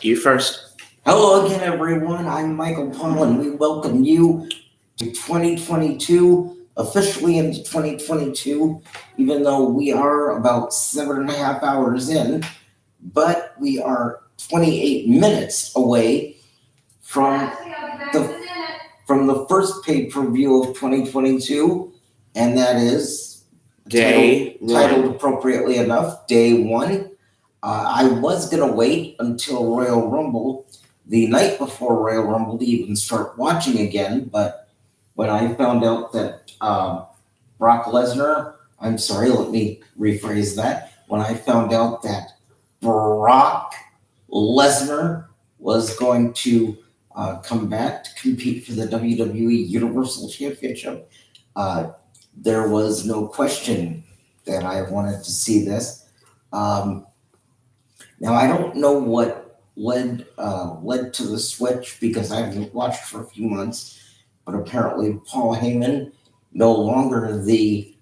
You first. Hello again, everyone. I'm Michael Paul, and we welcome you to 2022, officially into 2022, even though we are about 7.5 hours in, but we are 28 minutes away from the first pay-per-view of 2022, and that is titled appropriately enough, Day 1. I was going to wait until Royal Rumble, the night before Royal Rumble, to even start watching again, but when I found out that Brock Lesnar, let me rephrase that. When I found out that Brock Lesnar was going to come back to compete for the WWE Universal Championship, there was no question that I wanted to see this. Now, I don't know what led to the switch because I haven't watched for a few months, but apparently Paul Heyman, no longer the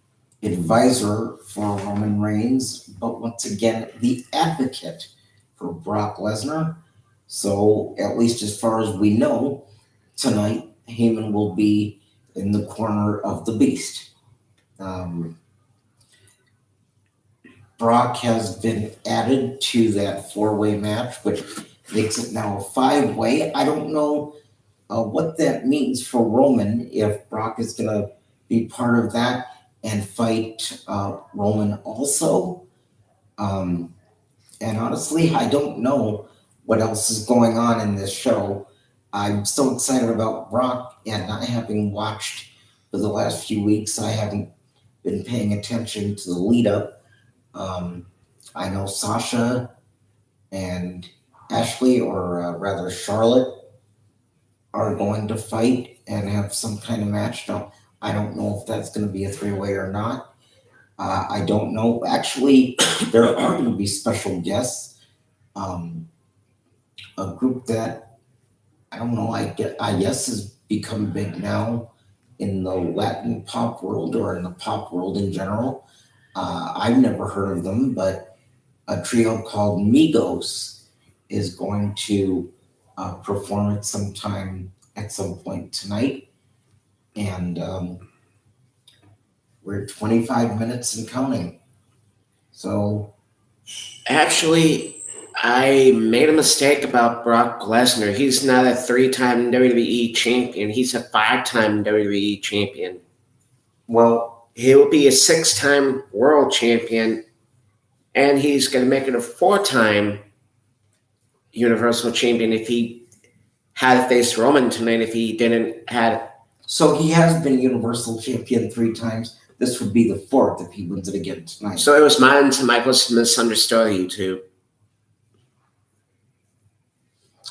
advisor for Roman Reigns, but once again the advocate for Brock Lesnar. So, at least as far as we know, tonight Heyman will be in the corner of the Beast. Brock has been added to that 4-way match, which makes it now a 5-way. I don't know what that means for Roman, if Brock is going to be part of that and fight Roman also. And honestly, I don't know what else is going on in this show. I'm so excited about Brock, and not having watched for the last few weeks, I haven't been paying attention to the lead up. I know Sasha and Ashley, or rather Charlotte, are going to fight and have some kind of match. Now, I don't know if that's going to be a 3-way or not. I don't know. Actually, there are going to be special guests. A group that, I don't know, I guess has become big now in the Latin pop world or in the pop world in general. I've never heard of them, but a trio called Migos is going to perform at some point tonight. And we're 25 minutes and counting. So, actually, I made a mistake about Brock Lesnar. He's not a 3-time WWE champion. He's a 5-time WWE champion. Well, he will be a 6-time world champion, and he's going to make it a 4-time Universal champion if he had faced Roman tonight, if he didn't had. So he has been Universal champion 3 times. This would be the 4th if he wins it again tonight. So it was mine to Michael's misunderstood you two.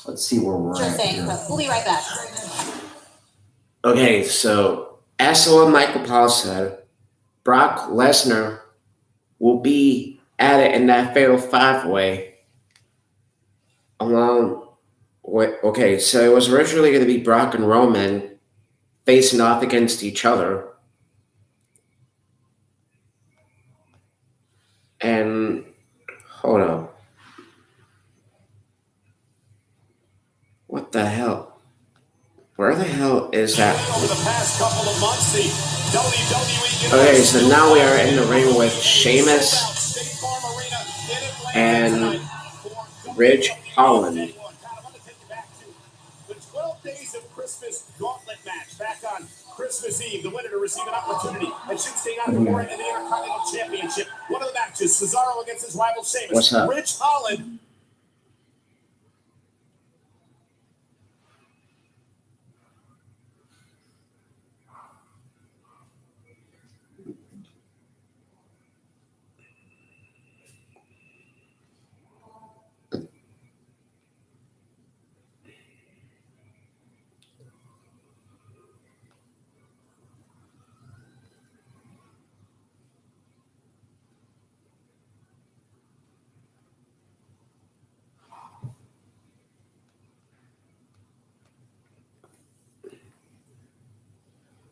Let's see where we're at here. We'll be right back. Okay, so as what Michael Paul said, Brock Lesnar will be at it in that fatal 5-way. Okay, so it was originally going to be Brock and Roman facing off against each other. And hold on. What the hell? Where the hell is that? Okay, so now we are in the ring with Sheamus and Ridge Holland. The 12 Days of Christmas Gauntlet match back on Christmas Eve. The winner to receive an opportunity at 16-4 in the Intercontinental Championship. One of the matches, Cesaro against his rival Sheamus. What's up? Ridge Holland.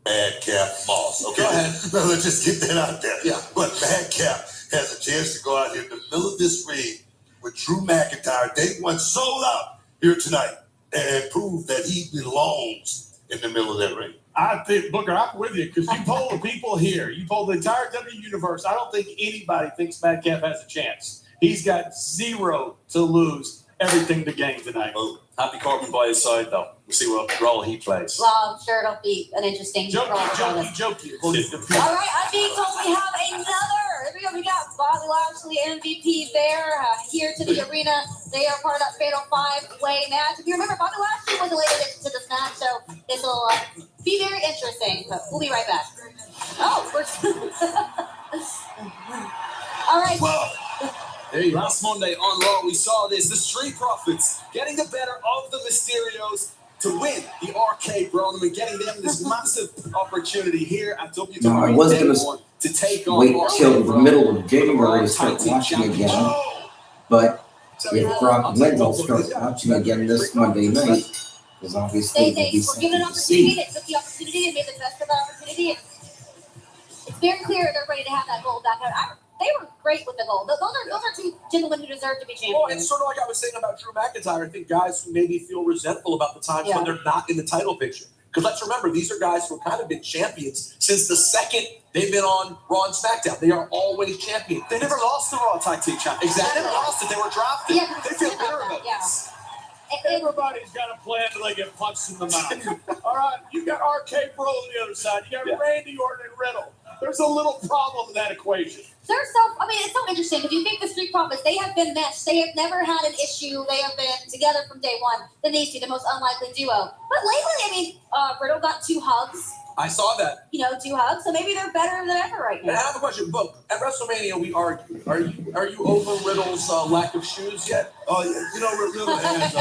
Handcuff Moss. Okay, go ahead. No, let's just get that out there. Yeah. But Handcuff has a chance to go out here in the middle of this ring with Drew McIntyre. Day one sold out here tonight and prove that he belongs in the middle of that ring. I think, Booker, I'm with you because you poll the people here. You poll the entire W universe. I don't think anybody thinks Metcalf has a chance. He's got 0 to lose, everything to gain tonight. Oh, Happy Corbin by his side, though. We'll see what role he plays. Well, I'm sure it'll be an interesting Jokey. All right, I'm being told we have another. Here we go. We got Bobby Lashley, MVP there, here to the arena. They are part of that fatal 5-way match. If you remember, Bobby Lashley was elated to this match, so this will be very interesting. But we'll be right back. Oh, we're all right. well, Last Monday on Raw, we saw this. The Street Profits getting the better of the Mysterios to win the Arcade Round and getting them this massive opportunity here at WWE. No, I was going to take on wait Arcade till the Round. middle of January to start Tag Team watching Championship. again. But if Brock wins, I'll start watching again this Monday night. Because obviously They it'll be were given an something to see. opportunity. They took the opportunity and made the best of the opportunity. It's very clear they're ready to have that gold back out. They were great with the gold. Those are two gentlemen who deserve to be champions. Well, and sort of like I was saying about Drew McIntyre, I think guys who maybe feel resentful about the times when they're not in the title picture. Because let's remember, these are guys who have kind of been champions since the second they've been on Raw and SmackDown. They are always champions. They never lost the Raw Tag Team Championship. Exactly. They never lost it. They were drafted. Yeah, they feel bitter about this. Everybody's got a plan till they get punched in the mouth. All right, you got RK Bro on the other side. You got Randy Orton and Riddle. There's a little problem in that equation. It's so interesting because you think the Street Profits, they have been meshed. They have never had an issue. They have been together from day one. Then these two, the most unlikely duo. But lately, Riddle got 2 hugs. I saw that. 2 hugs. So maybe they're better than ever right And I now. have a question. Book, at WrestleMania, we argued. Are you over Riddle's lack of shoes yet? oh, Riddle has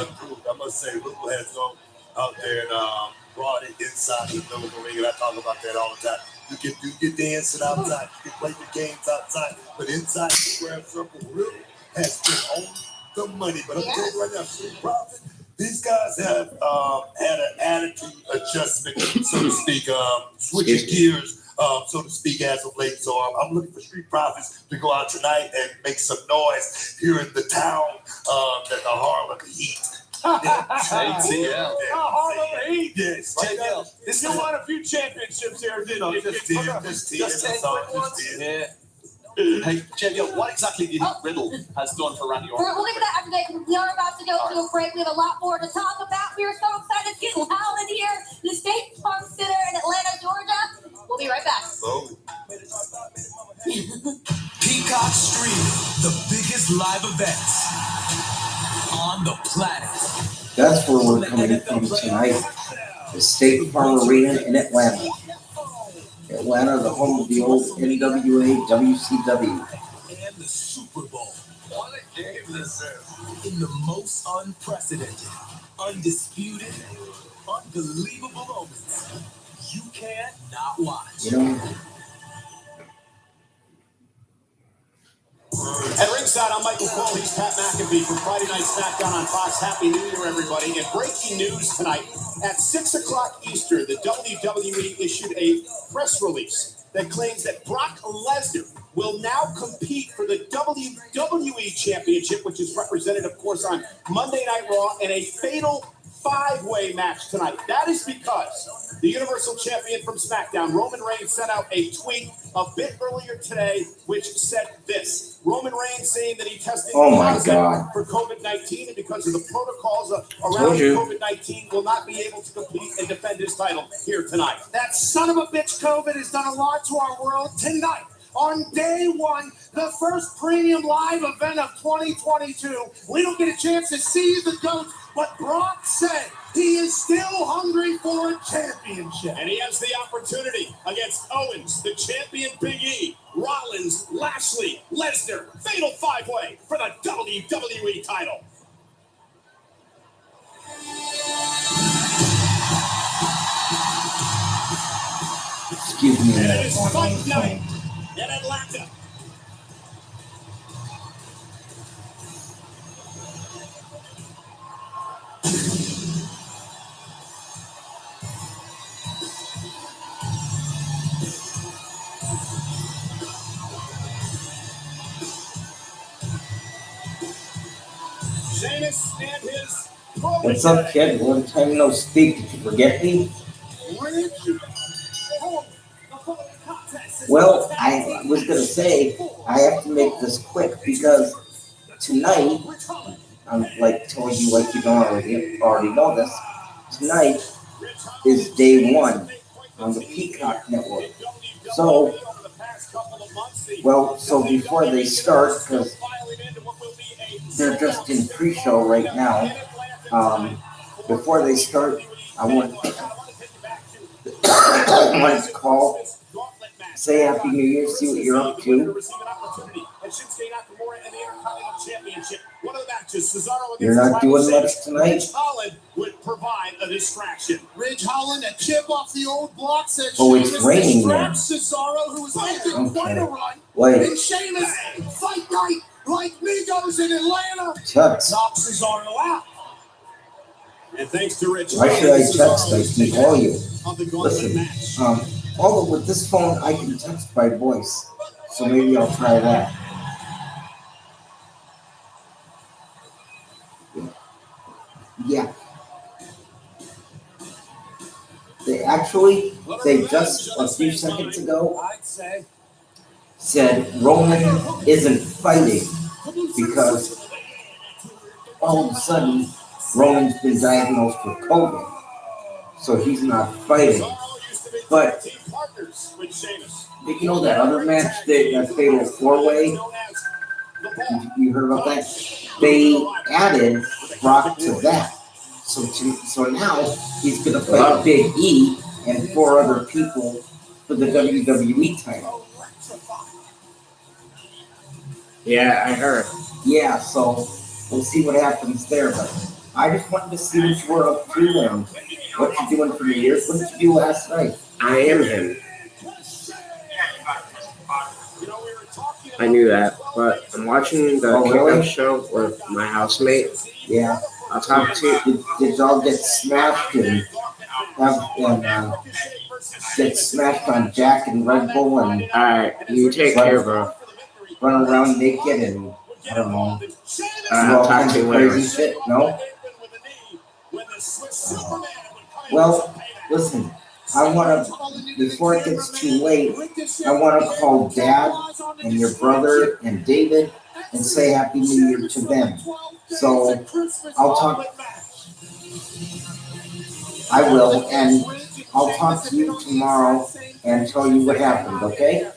improved. I must say, Riddle has gone out there and brought it inside the middle of the ring, and I talk about that all the time. You can do your dancing outside, you can play your games outside, but inside the square circle, Riddle has been on the money. But I'm telling you right now, Street Profits, these guys have had an attitude adjustment, so to speak, switching gears, so to speak, as of late. So I'm looking for Street Profits to go out tonight and make some noise here in the town that the Harlem Heat. ATL. Harlem Heat. Yes, This you won a few championships here, didn't you? just 10. Yeah. Hey, JBL, what exactly do you think Riddle has done for Randy Orton? We'll leave it after that. We are about to go to a break. We have a lot more to talk about. We are so excited to get Holland here, the State Farm Center in Atlanta, Georgia. We'll be right back. Oh. Peacock Streaming, the biggest live events on the planet. That's where we're coming from tonight. The State Farm Arena in Atlanta. Atlanta, the home of the old NWA WCW. And the Super Bowl. What a game this is. In the most unprecedented, undisputed, unbelievable moments. You can't not watch. At ringside, I'm Michael Cole. He's Pat McAfee from Friday Night SmackDown on Fox. Happy New Year, everybody. And breaking news tonight, at 6 o'clock Eastern, the WWE issued a press release that claims that Brock Lesnar will now compete for the WWE Championship, which is represented, of course, on Monday Night Raw in a fatal 5-way match tonight. That is because the Universal Champion from SmackDown, Roman Reigns, sent out a tweet a bit earlier today, which said this. Roman Reigns saying that he tested positive for COVID-19, and because of the protocols around COVID-19, will not be able to compete and defend his title here tonight. That son of a bitch COVID has done a lot to our world tonight. On day one, the first premium live event of 2022, we don't get a chance to see the GOAT, but Brock said he is still hungry for a championship. And he has the opportunity against Owens, the champion Big E, Rollins, Lashley, Lesnar, fatal 5-way for the WWE title. Excuse me. And it is fight night in Atlanta. Sheamus and his What's up, kid? Long time no speak. Did you forget me? Well, I was gonna say I have to make this quick because tonight, I'm like telling you like you don't already know this. Tonight is day one on the Peacock Network. So, so before they start, because they're just in pre-show right now. Before they start, I want to call, say Happy New Year, see what you're up to. You're not doing much tonight? Ridge Holland would provide a distraction. Ridge Holland, a chip off the old block, said Oh, it's raining there. Cesaro, who was making quite a run. Wait. And Sheamus, fight night, like Migos in Atlanta. Tuts. Knocks Cesaro out. And thanks to Rich. Why should I text? I can call you. Listen, Match. although with this phone I can text by voice, so maybe I'll try that. Yeah. They just a few seconds ago said Roman isn't fighting because all of a sudden Roman's been diagnosed with COVID, so he's not fighting. But you know that other match, that fatal 4-way? You heard about that? They added Brock to that. So now he's going to fight Big E and 4 other people for the WWE title. Yeah, I heard. Yeah, so we'll see what happens there. But I just wanted to see what you were up to and what you're doing for New Year's. What did you do last night? I am him. I knew that, but I'm watching the Handcuff show with my housemate. Yeah. I'll talk to you. Did y'all get smashed and get smashed on Jack and Red Bull and Alright, you take care, bro. Run around naked and I don't know. I'll talk to you later. Crazy shit, no? Well, listen, I want to, before it gets too late, I want to call Dad and your brother and David and say Happy New Year to them. So I'll talk. I will, and I'll talk to you tomorrow and tell you what happened, okay?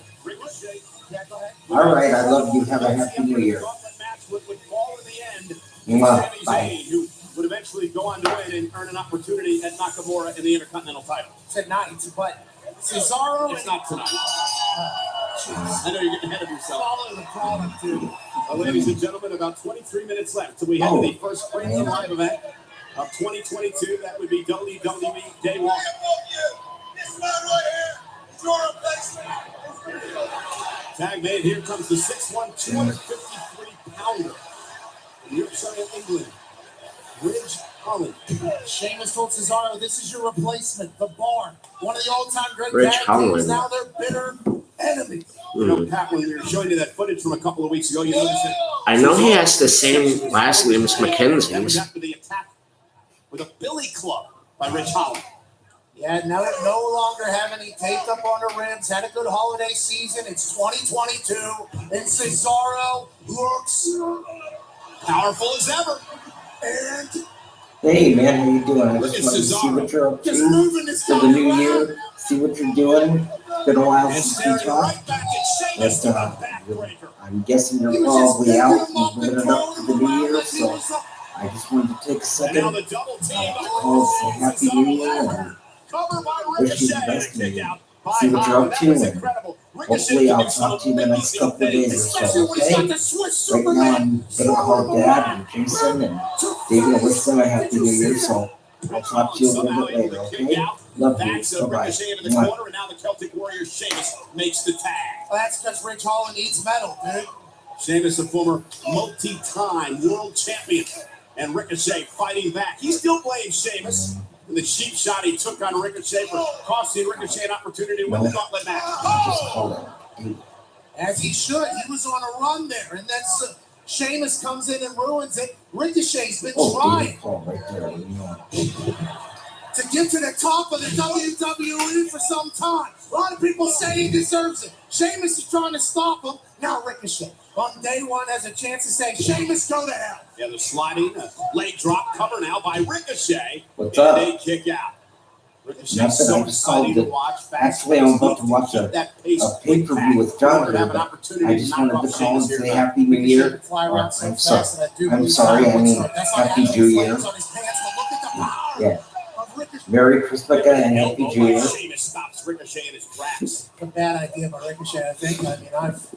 All right, I love you. Have a Happy New Year. Bye. Would eventually go on to win and earn an opportunity at Nakamura in the Intercontinental title. Tonight, but Cesaro... It's not tonight. I know you're getting ahead of yourself. Follow the product, dude. Ladies and gentlemen, about 23 minutes left till we head to the first crazy live event of 2022. That would be WWE Day 1. This man right here is your replacement. Tag made. Here comes the 6'1", 253-pounder. Yorkshire, England. Ridge Holland. Sheamus told Cesaro, this is your replacement, the Barn. One of the all-time great tag teams, now they're bitter enemies. You know, Pat, when we were showing you that footage from a couple of weeks ago, you noticed that... I know he has the same last name as McKenzie's. With the attack with a billy club by Ridge Holland. Yeah, now that no longer have any taped up on her ribs, had a good holiday season. It's 2022, and Cesaro looks powerful as ever. And hey man, how you doing? I just want to see what you're up to for the new year. See what you're doing. It's been a while since we talked. But I'm guessing you're probably out and moving it up to the new year. So I just wanted to take a second to call say Happy New Year and wish you the best and see what you're up to. And hopefully I'll talk to you the next couple of days or so, okay? Right now I'm going to call Dad and Jason and David and wish them a Happy New Year, so I'll talk to you a little bit later, okay? Love you. Bye-bye. And now the Celtic Warrior Sheamus makes the tag. Well, that's because Ridge Holland needs metal, dude. Sheamus, a former multi-time world champion, and Ricochet fighting back. He still blames Sheamus. And the cheap shot he took on Ricochet for costing Ricochet an opportunity to win the gauntlet match. Just call it. As he should. He was on a run there. And then Sheamus comes in and ruins it. Ricochet's been Oh, trying David Paul right there. You know. to get to the top of the WWE for some time. A lot of people say he deserves it. Sheamus is trying to stop him. Now Ricochet on day one has a chance to say, Sheamus, go to hell. Yeah, the sliding leg drop cover now by Ricochet. What's up? And they kick out. Ricochet's Nothing, so I just called exciting it. to watch. Actually, I'm about to watch a pay-per-view with John here, but I just wanted to call and say Happy New Year. I'm sorry, I mean Happy New Year. Yeah. Merry Christmas and Happy New Year. Sheamus stops Ricochet in his tracks. A bad idea by Ricochet, I think. I mean, I've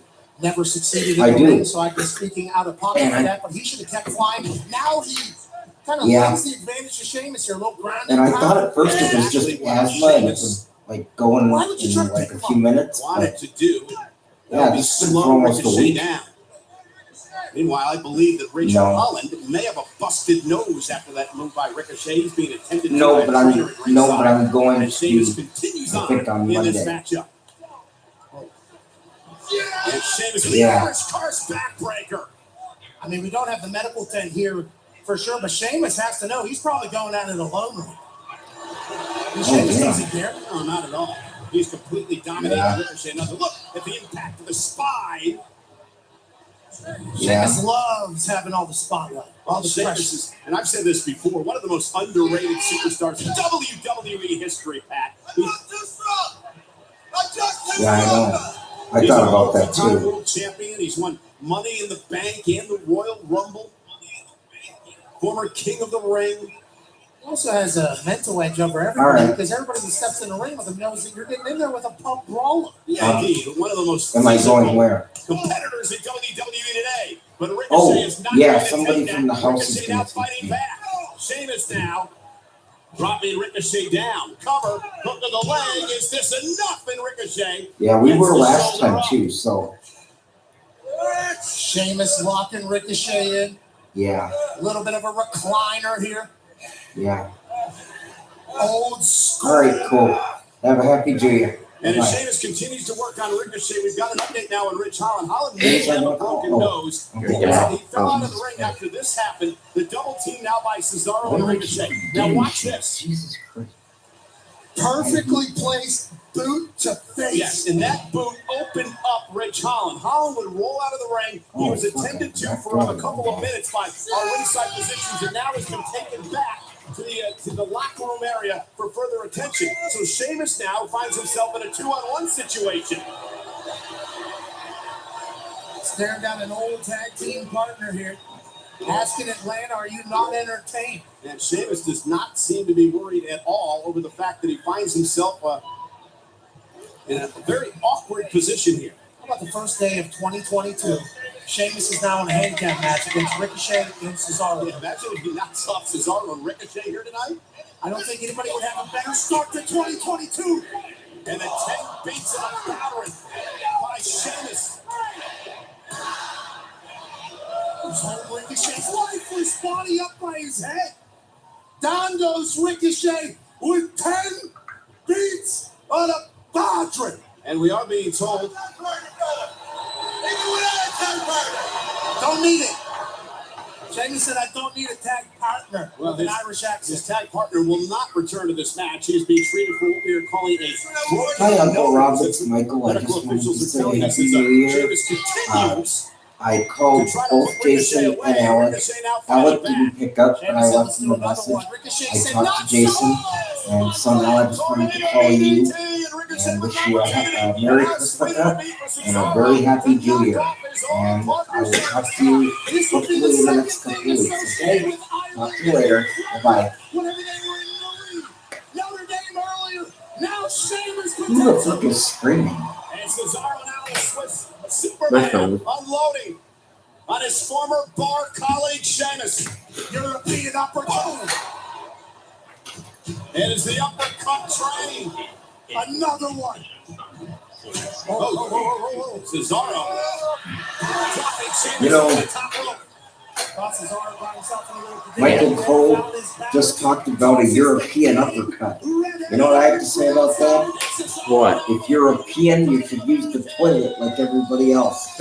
never succeeded I in the do. ring, so I'd be speaking out of pocket for that, but he should have kept flying. Now he kind of lends the advantage to Sheamus here, a little ground. And I thought at first it was just asthma and it would like go in like a few minutes. Wanted to do. Yeah, this has been for almost a week. Down. Meanwhile, I believe that Holland may have a busted nose after that move by Ricochet. He's being attended to. But I'm going and to. Sheamus continues I think on in this Monday. matchup. And Sheamus leaves Car's backbreaker. I mean, we don't have the medical tent here for sure, but Sheamus has to know he's probably going out in the loan room. Sheamus doesn't care. No, not at all. He's completely dominating Ricochet. Another look at the impact of the spine. Sheamus loves having all the spotlight, all the pressure. And I've said this before, one of the most underrated superstars in WWE history, Pat. Yeah, I know. I thought about that He's a too. world champion. He's won Money in the Bank and the Royal Rumble. Former King of the Ring. Also has a mental edge over everybody because everybody who steps in the ring with him knows that you're getting in there with a pump brawler. Yeah, indeed. One of the most Am I going where? competitors in WWE today. But Ricochet is not going to somebody take from that. the house is Ricochet going now to fighting take back. Sheamus now dropping Ricochet down. Cover, hook to the leg. Is this enough in Ricochet? Yeah, we were last time too, so. Sheamus locking Ricochet in. Yeah. A little bit of a recliner here. Yeah. Old school. All right, cool. Have a happy New Year. And as Sheamus continues to work on Ricochet, we've got an update now on Rich Holland. Holland may have a broken nose. He fell out of the ring after this happened. The double team now by Cesaro and Ricochet. Now watch this. Jesus Christ. Perfectly placed boot to face. Yes, and that boot opened up Rich Holland. Holland would roll out of the ring. He was attended to for a couple of minutes by our ringside positions, and now has been taken back to the locker room area for further attention. So Sheamus now finds himself in a 2-on-1 situation. Staring down an old tag team partner here. Asking Atlanta, are you not entertained? And Sheamus does not seem to be worried at all over the fact that he finds himself in a very awkward position here. How about the first day of 2022? Sheamus is now in a handicap match against Ricochet and Cesaro. Yeah, imagine if he knocks off Cesaro and Ricochet here tonight. I don't think anybody would have a better start to 2022. And the 10 beats of a battering by Sheamus. He's holding Ricochet's lifeless body up by his head. Down goes Ricochet with 10 beats on a battering. And we are being told, don't need it. Sheamus said, I don't need a tag partner. Well, with an Irish accent. his tag partner will not return to this match. He is being treated for what we are calling a Hi, Uncle Rob. It's Michael. I just wanted to say Happy New Year. I called both Jason and Alec. Alec didn't pick up, but I left him a message. I talked to Jason, and so now I just wanted to call you and wish you a Merry Christmas and a very Happy New Year. And I will talk to you hopefully in the next couple of weeks. Okay? Talk to you later. Bye-bye. Who the fuck is screaming? And Cesaro now is Swiss Superman unloading on his former bar colleague Sheamus. European uppercut. It is the uppercut train. Another one. Cesaro. You know, Michael Cole just talked about a European uppercut. You know what I have to say about that? What? If you're European, you should use the toilet like everybody else.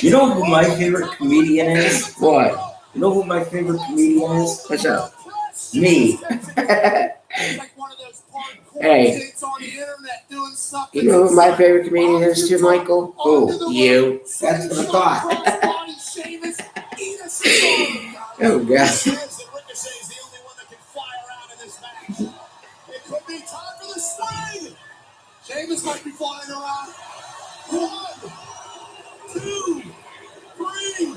You know who my favorite comedian is? What? You know who my favorite comedian is? What's up? Me. Hey, you know who my favorite comedian is too, Michael? Who? You. That's what I thought. Oh, God. Says that Ricochet is the only one that can fly around in this match. It could be time for the swing. Sheamus might be flying around. 1, 2, 3.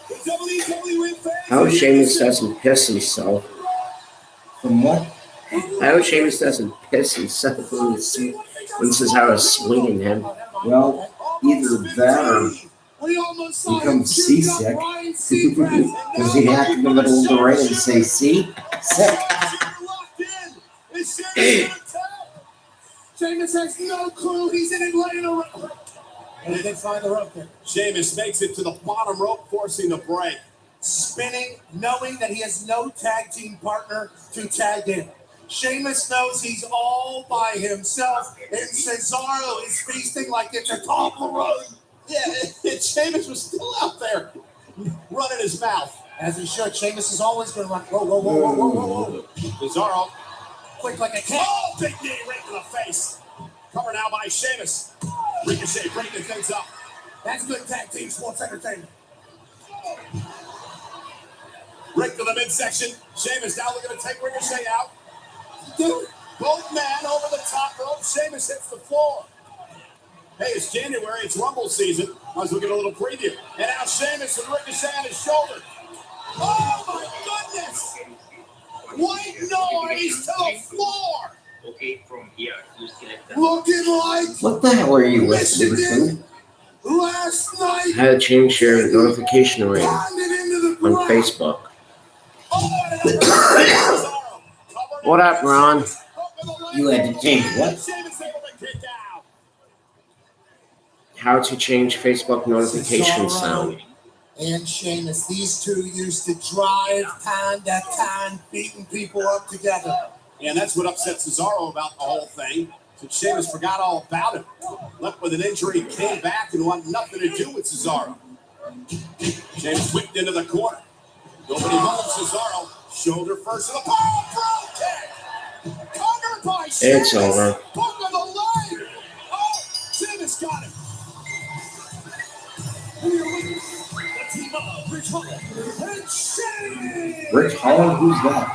The WWE fans. I hope Sheamus doesn't piss himself. From what? I hope Sheamus doesn't piss himself when Cesaro's swinging him. Well, either that or become seasick. Because he'd have to go in the middle of the ring and say, see? Sick. Sheamus has no clue he's in Atlanta. And they find the rope there. Sheamus makes it to the bottom rope, forcing the break. Spinning, knowing that he has no tag team partner to tag in. Sheamus knows he's all by himself, and Cesaro is feasting like it's a top of the road. Yeah, and Sheamus was still out there running his mouth. As he should. Sheamus is always going to run. Whoa, whoa, whoa, whoa, whoa, whoa, whoa. Cesaro. Quick like a cat. Oh, big knee right to the face. Covered now by Sheamus. Ricochet breaking things up. That's good tag team sports entertainment. Rick to the midsection. Sheamus now looking to take Ricochet out. Dude. Both men over the top rope. Sheamus hits the floor. Hey, it's January. It's Rumble season. I was looking at a little preview. And now Sheamus with Ricochet on his shoulder. Oh, my goodness. White noise to the floor. Okay, from here, you select the Looking like What the hell are you listening Michigan to? last night. How to change your notification ring Pounded into the on ground. Facebook. Oh, What up, Ron? You had to change what? Sheamus able to kick out. How to change Facebook notification sound. And Sheamus, these two used to drive time to time, beating people up together. And that's what upset Cesaro about the whole thing. So Sheamus forgot all about it. Left with an injury, came back and wanted nothing to do with Cesaro. Sheamus whipped into the corner. Nobody moves Cesaro. Shoulder first to the power throw kick. Covered by Sheamus. It's over. Hook of the leg. Oh, Sheamus got him. Rich Holland. And Sheamus. Rich Holland? Who's that?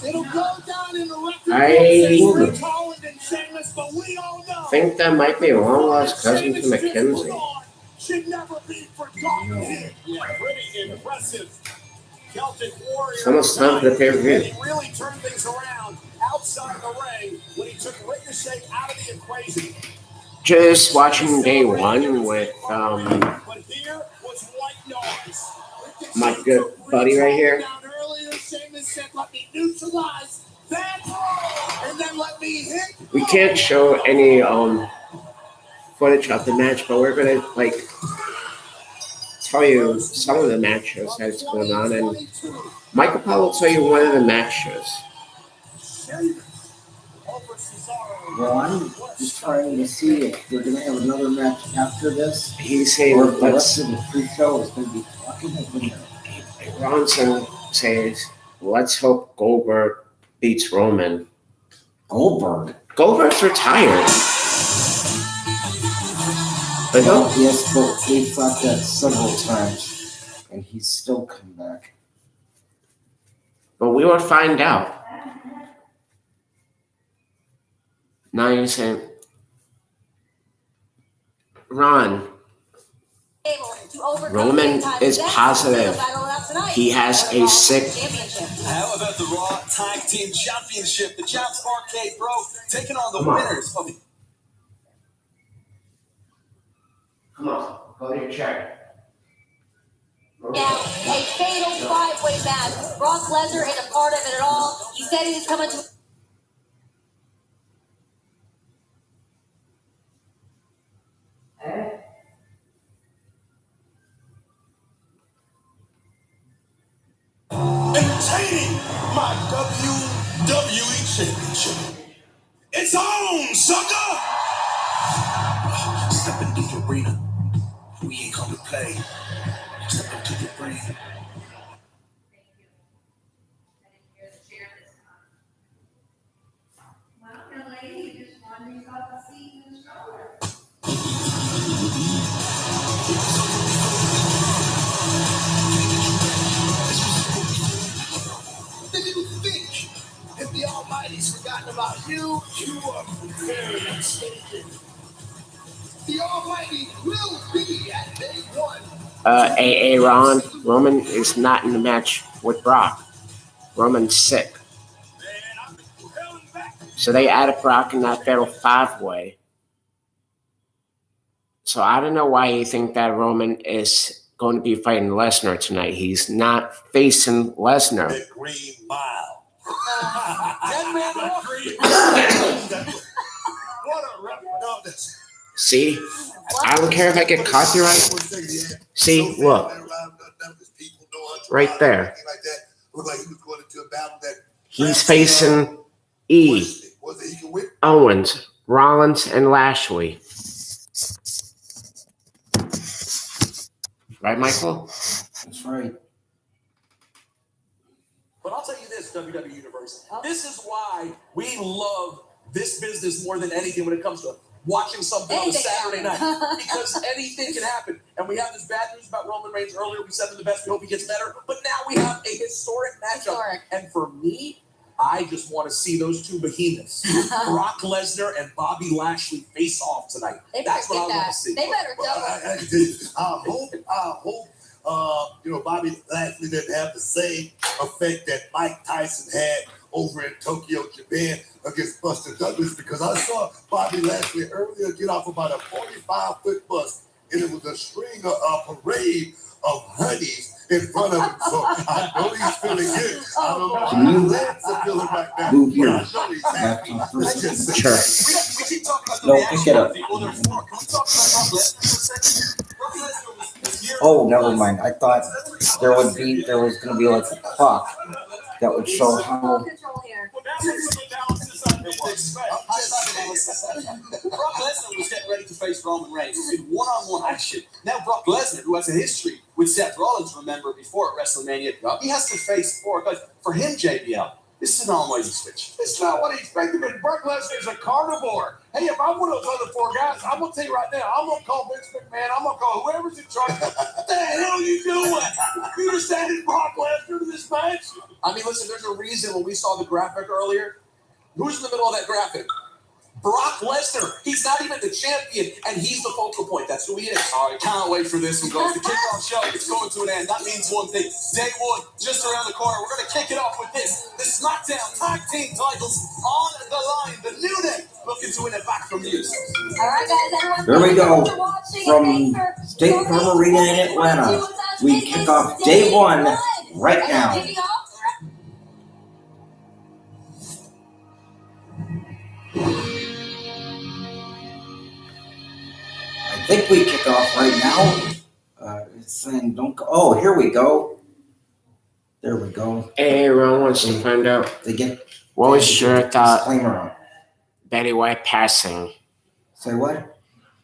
It'll go down in the record I Rich Holland and Sheamus, but we all know. think that might be a long-lost cousin to Sheamus Mackenzie. should never be forgotten here. Yeah, pretty impressive. Celtic Warrior. It's almost time for the pay-per-view. And he really turned things around outside the ring when he took Ricochet out of the equation. Just watching day one with But here was white noise. my good buddy right here. Down earlier, Sheamus said, "Let me neutralize that, and then let me hit." We can't show any footage of the match, but we're gonna tell you some of the matches that's going on, and Michael Paul will tell you one of the matches. Well, I'm just trying to see if we're going to have another match after this. He's saying Or if the let's rest of the pre-show is going to be talking about it. Ronson says let's hope Goldberg beats Roman. Goldberg? Goldberg's retired. But he'll Yes, but we've thought that several times. And he's still come back. But we will find out. Now you're saying, Ron, Roman is positive. He has a sick. How about the Raw Tag Team Championship? The Chaps Arcade Bro taking on the winners of the. Come on, go to your chair. Now, a fatal five-way match. Brock Lesnar ain't a part of it at all. He said he was coming to. Entertaining my WWE Championship. It's on, sucker! Step into the arena. We we ain't come to play. Step up to the ring. Think if the Almighty's forgotten about you, you are very mistaken. The Almighty will be at day one. Roman is not in the match with Brock. Roman's sick. So they added Brock in that fatal 5-way. So I don't know why you think that Roman is going to be fighting Lesnar tonight. He's not facing Lesnar. The Green Mile. What a reference. See? I don't care if I get copyrighted. See, look. Right there. He's facing Owens, Rollins, and Lashley. Right, Michael? That's right. But I'll tell you this, WWE Universe. This is why we love this business more than anything when it comes to watching something on a Saturday night. Because anything can happen. And we have this bad news about Roman Reigns earlier. We said him the best. We hope he gets better. But now we have a historic matchup. And for me, I just want to see those two behemoths, Brock Lesnar and Bobby Lashley, face off tonight. That's what I want to see. They better double. I hope, Bobby Lashley didn't have the same effect that Mike Tyson had over in Tokyo, Japan against Buster Douglas, because I saw Bobby Lashley earlier get off about a 45-foot bus, and it was a string of a parade of honeys in front of him. So I know he's feeling good. I don't know how that's feeling right now. Move here. I know he's happy. Sure. We keep talking about No, the pick it up. Well, there's more. Can we talk about Brock Lesnar for a second? Brock Lesnar was here. Oh, never mind. I thought there was going to be like a clock that would show how. Control here. Brock Lesnar was getting ready to face Roman Reigns in one-on-one action. Now Brock Lesnar, who has a history with Seth Rollins, remember, before at WrestleMania, he has to face 4 guys. For him, JBL, this is an almighty switch. It's not what he expected, but Brock Lesnar is a carnivore. Hey, if I'm one of those other 4 guys, I'm going to tell you right now, I'm going to call Vince McMahon, I'm going to call whoever's in charge. What the hell are you doing? You just added Brock Lesnar to this match? I mean, listen, there's a reason when we saw the graphic earlier. Who's in the middle of that graphic? Brock Lesnar. He's not even the champion, and he's the focal point. That's who he is. All right, can't wait for this one, guys. The kickoff show is going to an end. That means one thing. Day one, just around the corner. We're going to kick it off with this. The SmackDown Tag Team titles on the line. The New Day looking to win it back from you. All right, guys, everyone. There we go. From State Farm Arena in Atlanta. We kick off day one right now. I think we kick off right now. It's saying don't go. Oh, here we go. There we go. Hey, Ron wants to find out what was your thought Betty White passing? Say what?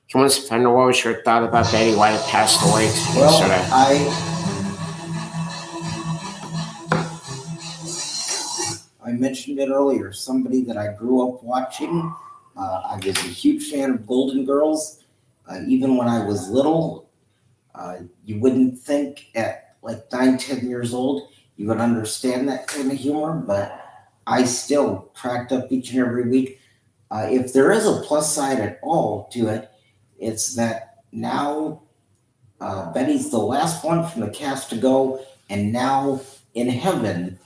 He wants to find out what was your thought about Betty White passed away yesterday. I mentioned it earlier. Somebody that I grew up watching. I was a huge fan of Golden Girls. Even when I was little, you wouldn't think at like 9-10 years old you would understand that kind of humor, but I still cracked up each and every week. If there is a plus side at all to it, it's that now Betty's the last one from the cast to go, and now in heaven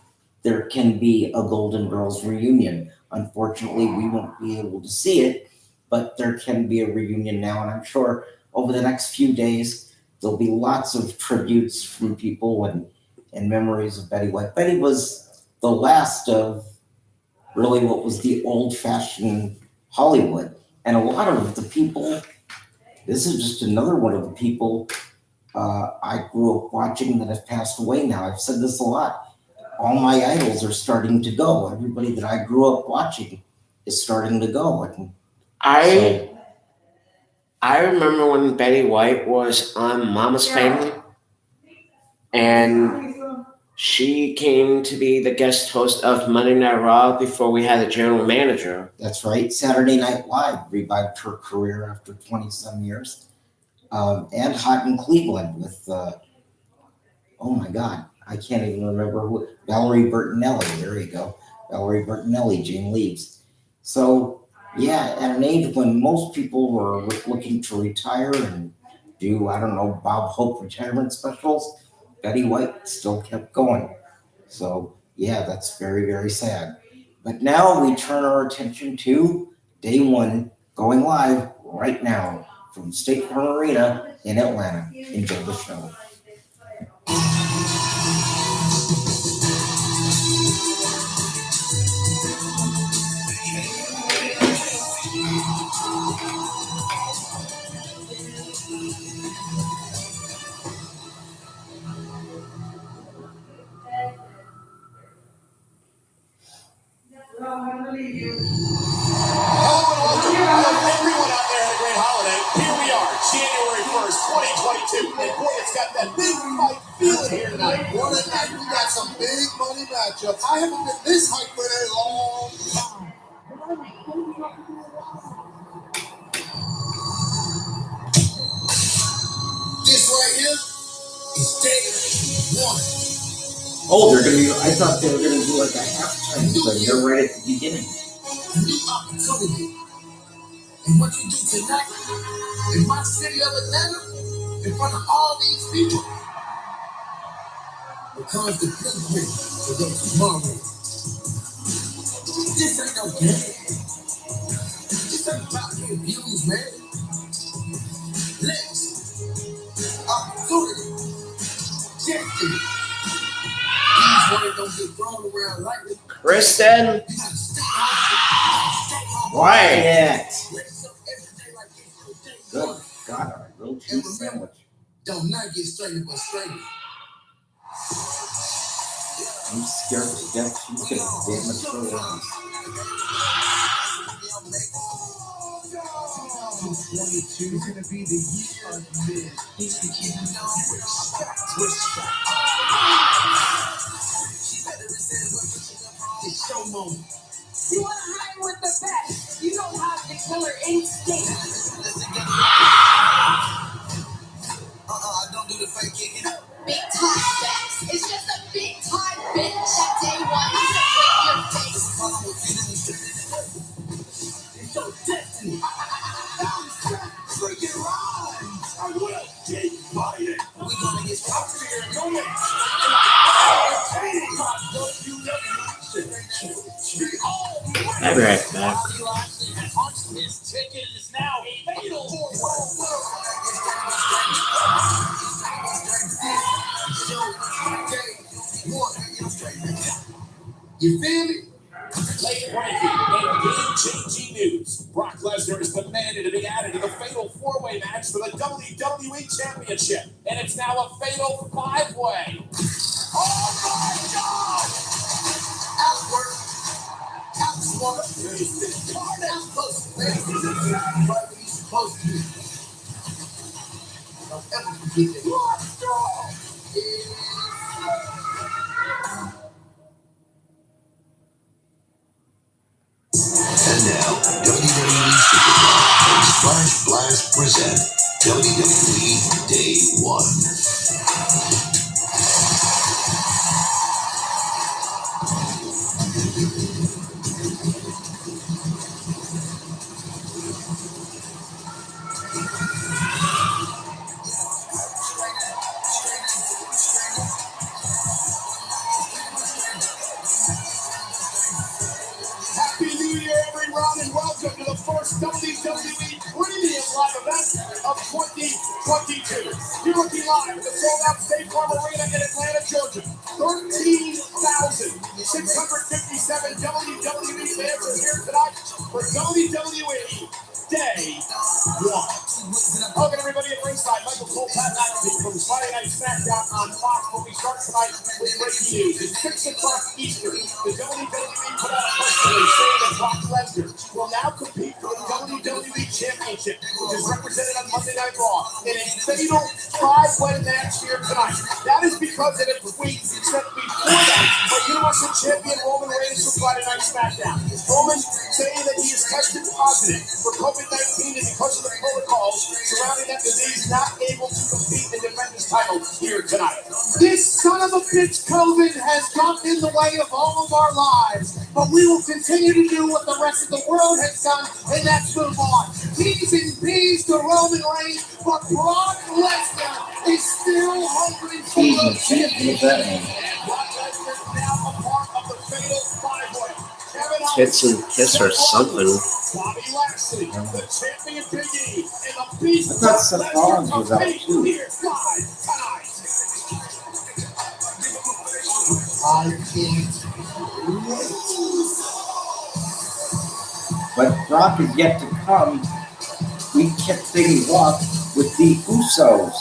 there can be a Golden Girls reunion. Unfortunately, we won't be able to see it, but there can be a reunion now, and I'm sure over the next few days there'll be lots of tributes from people and memories of Betty White. Betty was the last of really what was the old-fashioned Hollywood, and a lot of the people, this is just another one of the people I grew up watching that have passed away now. I've said this a lot. All my idols are starting to go. Everybody that I grew up watching is starting to go. And I remember when Betty White was on Mama's Family, and she came to be the guest host of Monday Night Raw before we had a general manager. That's right. Saturday Night Live revived her career after 20-some years. And Hot in Cleveland with, oh my God, I can't even remember who. Valerie Bertinelli. There you go. Valerie Bertinelli, Jane Leaves. So, yeah, at an age when most people were looking to retire and do, I don't know, Bob Hope retirement specials, Betty White still kept going. So, yeah, that's very, very sad. But now we turn our attention to day one, going live right now from State Farm Arena in Atlanta. Enjoy the show. Everyone out there had a great holiday. Here we are, January 1st, 2022. And boy, it's got that big fight feeling here tonight. What a night. We got some big money matchups. I haven't been this hyped for a long time. This right here is day one. Oh, they're gonna be. I thought they were gonna do like a halftime thing. They're right at the beginning. New opportunity. And what you do tonight in my city of Atlanta, in front of all these people, becomes the blueprint for their tomorrow. This ain't no game. This ain't about getting views, man. Legacy, opportunity, destiny. These words don't get thrown around lightly. Kristen, quiet. Good God, a real cheese sandwich. Don't not get straightened but straightened. I'm scared to death she's gonna damage her lungs. 2022 is gonna be the year of this. It's show moment. You want to hang with the best. You don't have the killer instinct. Don't do the fake kicking. Big time best. It's just a big time bitch that day one is to break your face. It's your destiny. Break your rhymes. I will get fired. We're gonna get out here and go next. I'll be right back. This ticket is now fatal. You feel me? Late breaking and game-changing news. Brock Lesnar is demanded to be added to the fatal four-way match for the WWE Championship. And it's now a fatal five-way. Oh my God! Outward. Outsword. Supposed to be. Don't ever forget that. You are strong. And now, WWE Superstar and Splash Blast present WWE Day 1. Happy New Year, everyone, and welcome to the first WWE Premium Live event of 2022. You're looking live at the sold-out State Farm Arena in Atlanta, Georgia. 13,657 WWE fans are here tonight for WWE Day 1. Welcome, everybody, at ringside. Michael Cole, Pat McAfee from Friday Night SmackDown on Fox. But we start tonight with breaking news. At 6 o'clock Eastern, the WWE put out a press release saying that Brock Lesnar will now compete for the WWE Championship, which is represented on Monday Night Raw, in a fatal five-way match here tonight. That is because in a tweet sent before that by Universal Champion Roman Reigns for Friday Night SmackDown. Roman saying that he is tested positive for COVID-19 and because of the protocols surrounding that disease, not able to compete and defend his title here tonight. This son of a bitch COVID has got in the way of all of our lives, but we will continue to do what the rest of the world has done, and that's move on. T's and P's to Roman Reigns, but Brock Lesnar is still hungry for the championship. Brock Lesnar now a part of the fatal five-way. Tits and piss or something. Bobby Lashley, the champion Big E, and the beast. I thought Seth Rollins was out too. Here live tonight. I can't wait. But Brock is yet to come. We kicked things off with the Usos.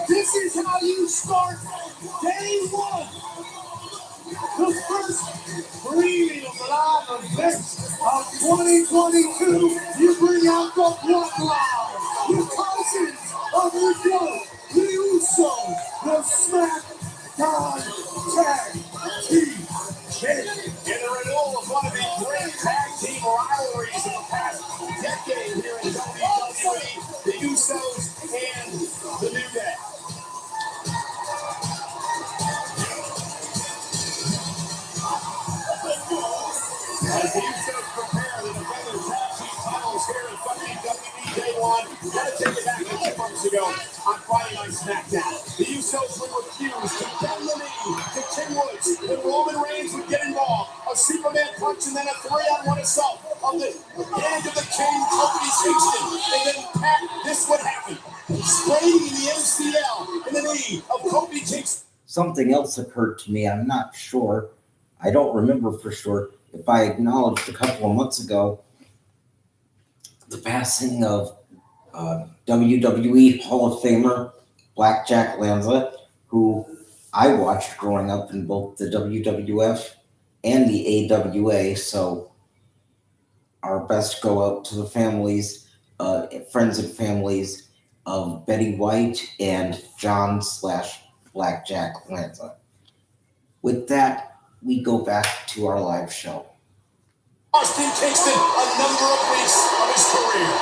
This is how you start day one. The first breeding of live events of 2022. You bring out the bloodline, the cousins of the goat, the Usos, the SmackDown Tag Team Champions. In the renewal of one of the great tag team rivalries of the past decade here in WWE, the Usos and the New Day. As the Usos prepare to defend their tag team titles here in WWE Day One, gotta take it back a few months ago on Friday Night SmackDown. The Usos would refuse to bend the knee to King Woods, and Roman Reigns would get involved. A Superman punch and then a 3-on-1 assault of the hand of the King, Kofi Kingston. And then, Pat, this would happen. Spraying the MCL in the knee of Kofi Kingston. Something else occurred to me. I'm not sure. I don't remember for sure if I acknowledged a couple of months ago the passing of WWE Hall of Famer Blackjack Lanza, who I watched growing up in both the WWF and the AWA. So our best go out to the families, friends and families of Betty White and John/Blackjack Lanza. With that, we go back to our live show. Austin Kingston, a number of weeks of his career.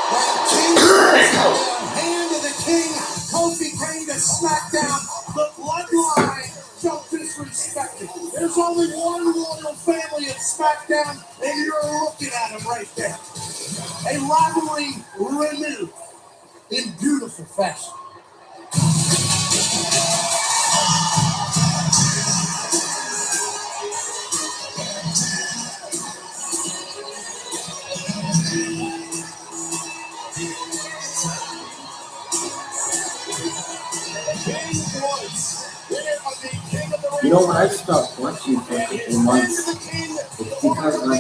Hand of the King, Kofi came to SmackDown. The bloodline felt disrespected. There's only one royal family of SmackDown, and you're looking at him right there. A rivalry renewed in beautiful fashion. You know, when I stopped watching for a couple of months, it's because when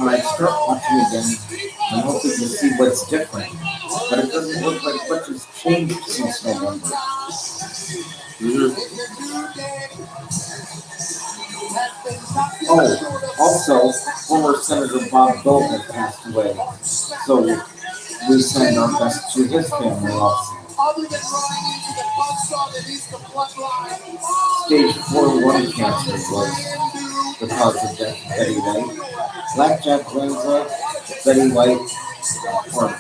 I start watching again, I'm hoping to see what's different. But it doesn't look like much has changed since November. Oh, also, former Senator Bob Dole has passed away, so we send our best to his family also. Stage 4 lung cancer was the cause of death of Betty White. Blackjack Lanza, Betty White, or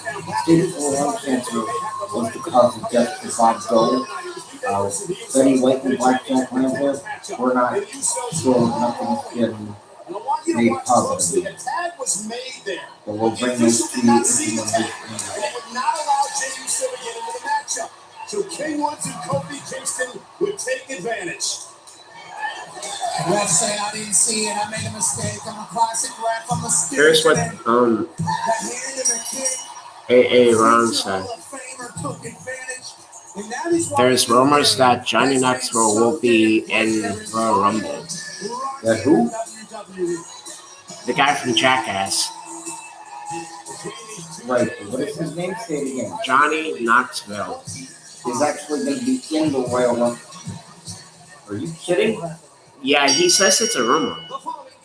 stage 4 lung cancer was the cause of death for Bob Dole. Betty White and Blackjack Lanza were not sure, nothing's been made positive. But we'll bring those to you if you want to. And would not allow Jey Uso to get into the matchup. So King Woods and Kofi Kingston would take advantage. Ref say I didn't see it. I made a mistake. I'm a classic ref. I'm a stick. Here's what AA Ron said. There's rumors that Johnny Knoxville will be in Royal Rumble. That who? The guy from Jackass. Right. What is his name? Say it again. Johnny Knoxville. He's actually going to be in the Royal Rumble. Are you kidding? Yeah, he says it's a rumor.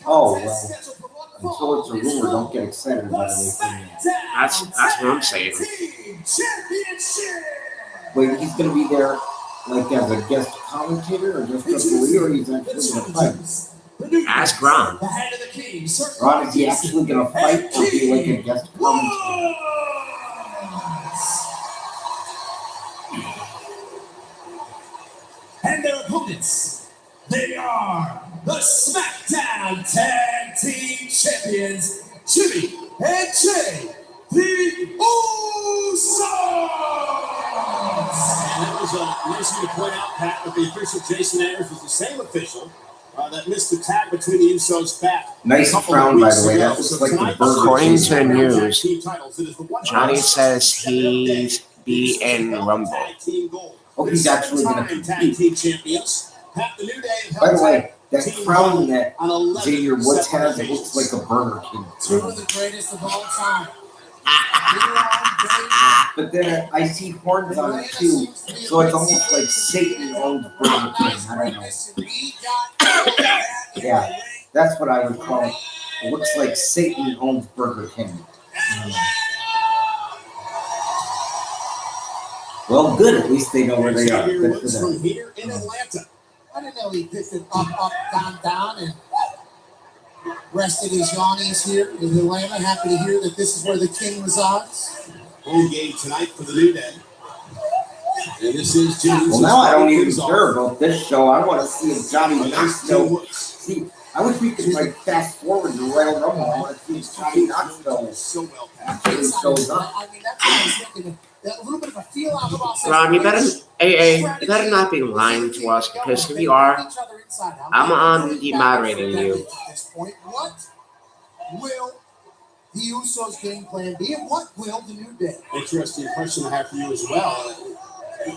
Oh, well. Until it's a rumor, don't get excited about anything. That's what I'm saying. Wait, he's going to be there like as a guest commentator or just referee, or he's actually going to fight? Ask Ron. Ron, is he actually going to fight or be like a guest commentator? And their opponents, they are the SmackDown Tag Team Champions, Jimmy and Jay, the Usos! And that was nice of you to point out, Pat, that the official Jason Ayers was the same official that missed the tag between the Usos back. Nice crown, by the way. That looks like the burger. According to the news, Johnny says he's be in Rumble. Oh, he's actually going to tag compete. team champions. Pat, the New Day By the way, that Team crown that on 11 Xavier Woods has, it separate looks like a Burger King. Two of the greatest of all time. But then I see horns on it too, so it's almost like Satan owns Burger King. I don't know. Yeah, that's what I would call it. It looks like Satan owns Burger King. Well, good. At least they know where they are. Xavier Good for Woods them. from here in Atlanta. I didn't know he picked it up, down, and rested his yawnies here in Atlanta. Happy to hear that this is where the king resides. Home game tonight for the New Day. And this is Jimmy. Well, now I don't even care about this show. I want to see if Johnny Knoxville. See, I wish we could like fast forward to Royal Rumble. I want to see if Johnny Knoxville so well actually shows up. I mean, that's what I was thinking. A little bit of a feel out of us. Ron, you better not be lying to us, because if you are, I'm on demoderating you. At this point, what will the Usos game plan be, and what will the New Day? Interesting question I have for you as well.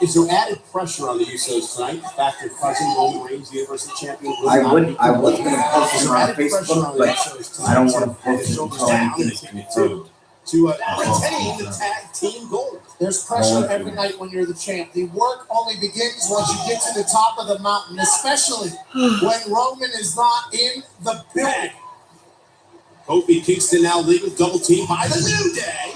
Is there added pressure on the Usos tonight? The fact that cousin Roman Reigns, the Universal Champion, I was going to post it on Facebook, but I don't want to post it until anything's confirmed. To retain the tag team gold. There's pressure every night when you're the champ. The work only begins once you get to the top of the mountain, especially when Roman is not in the building. Kofi Kingston now legal double team by the New Day.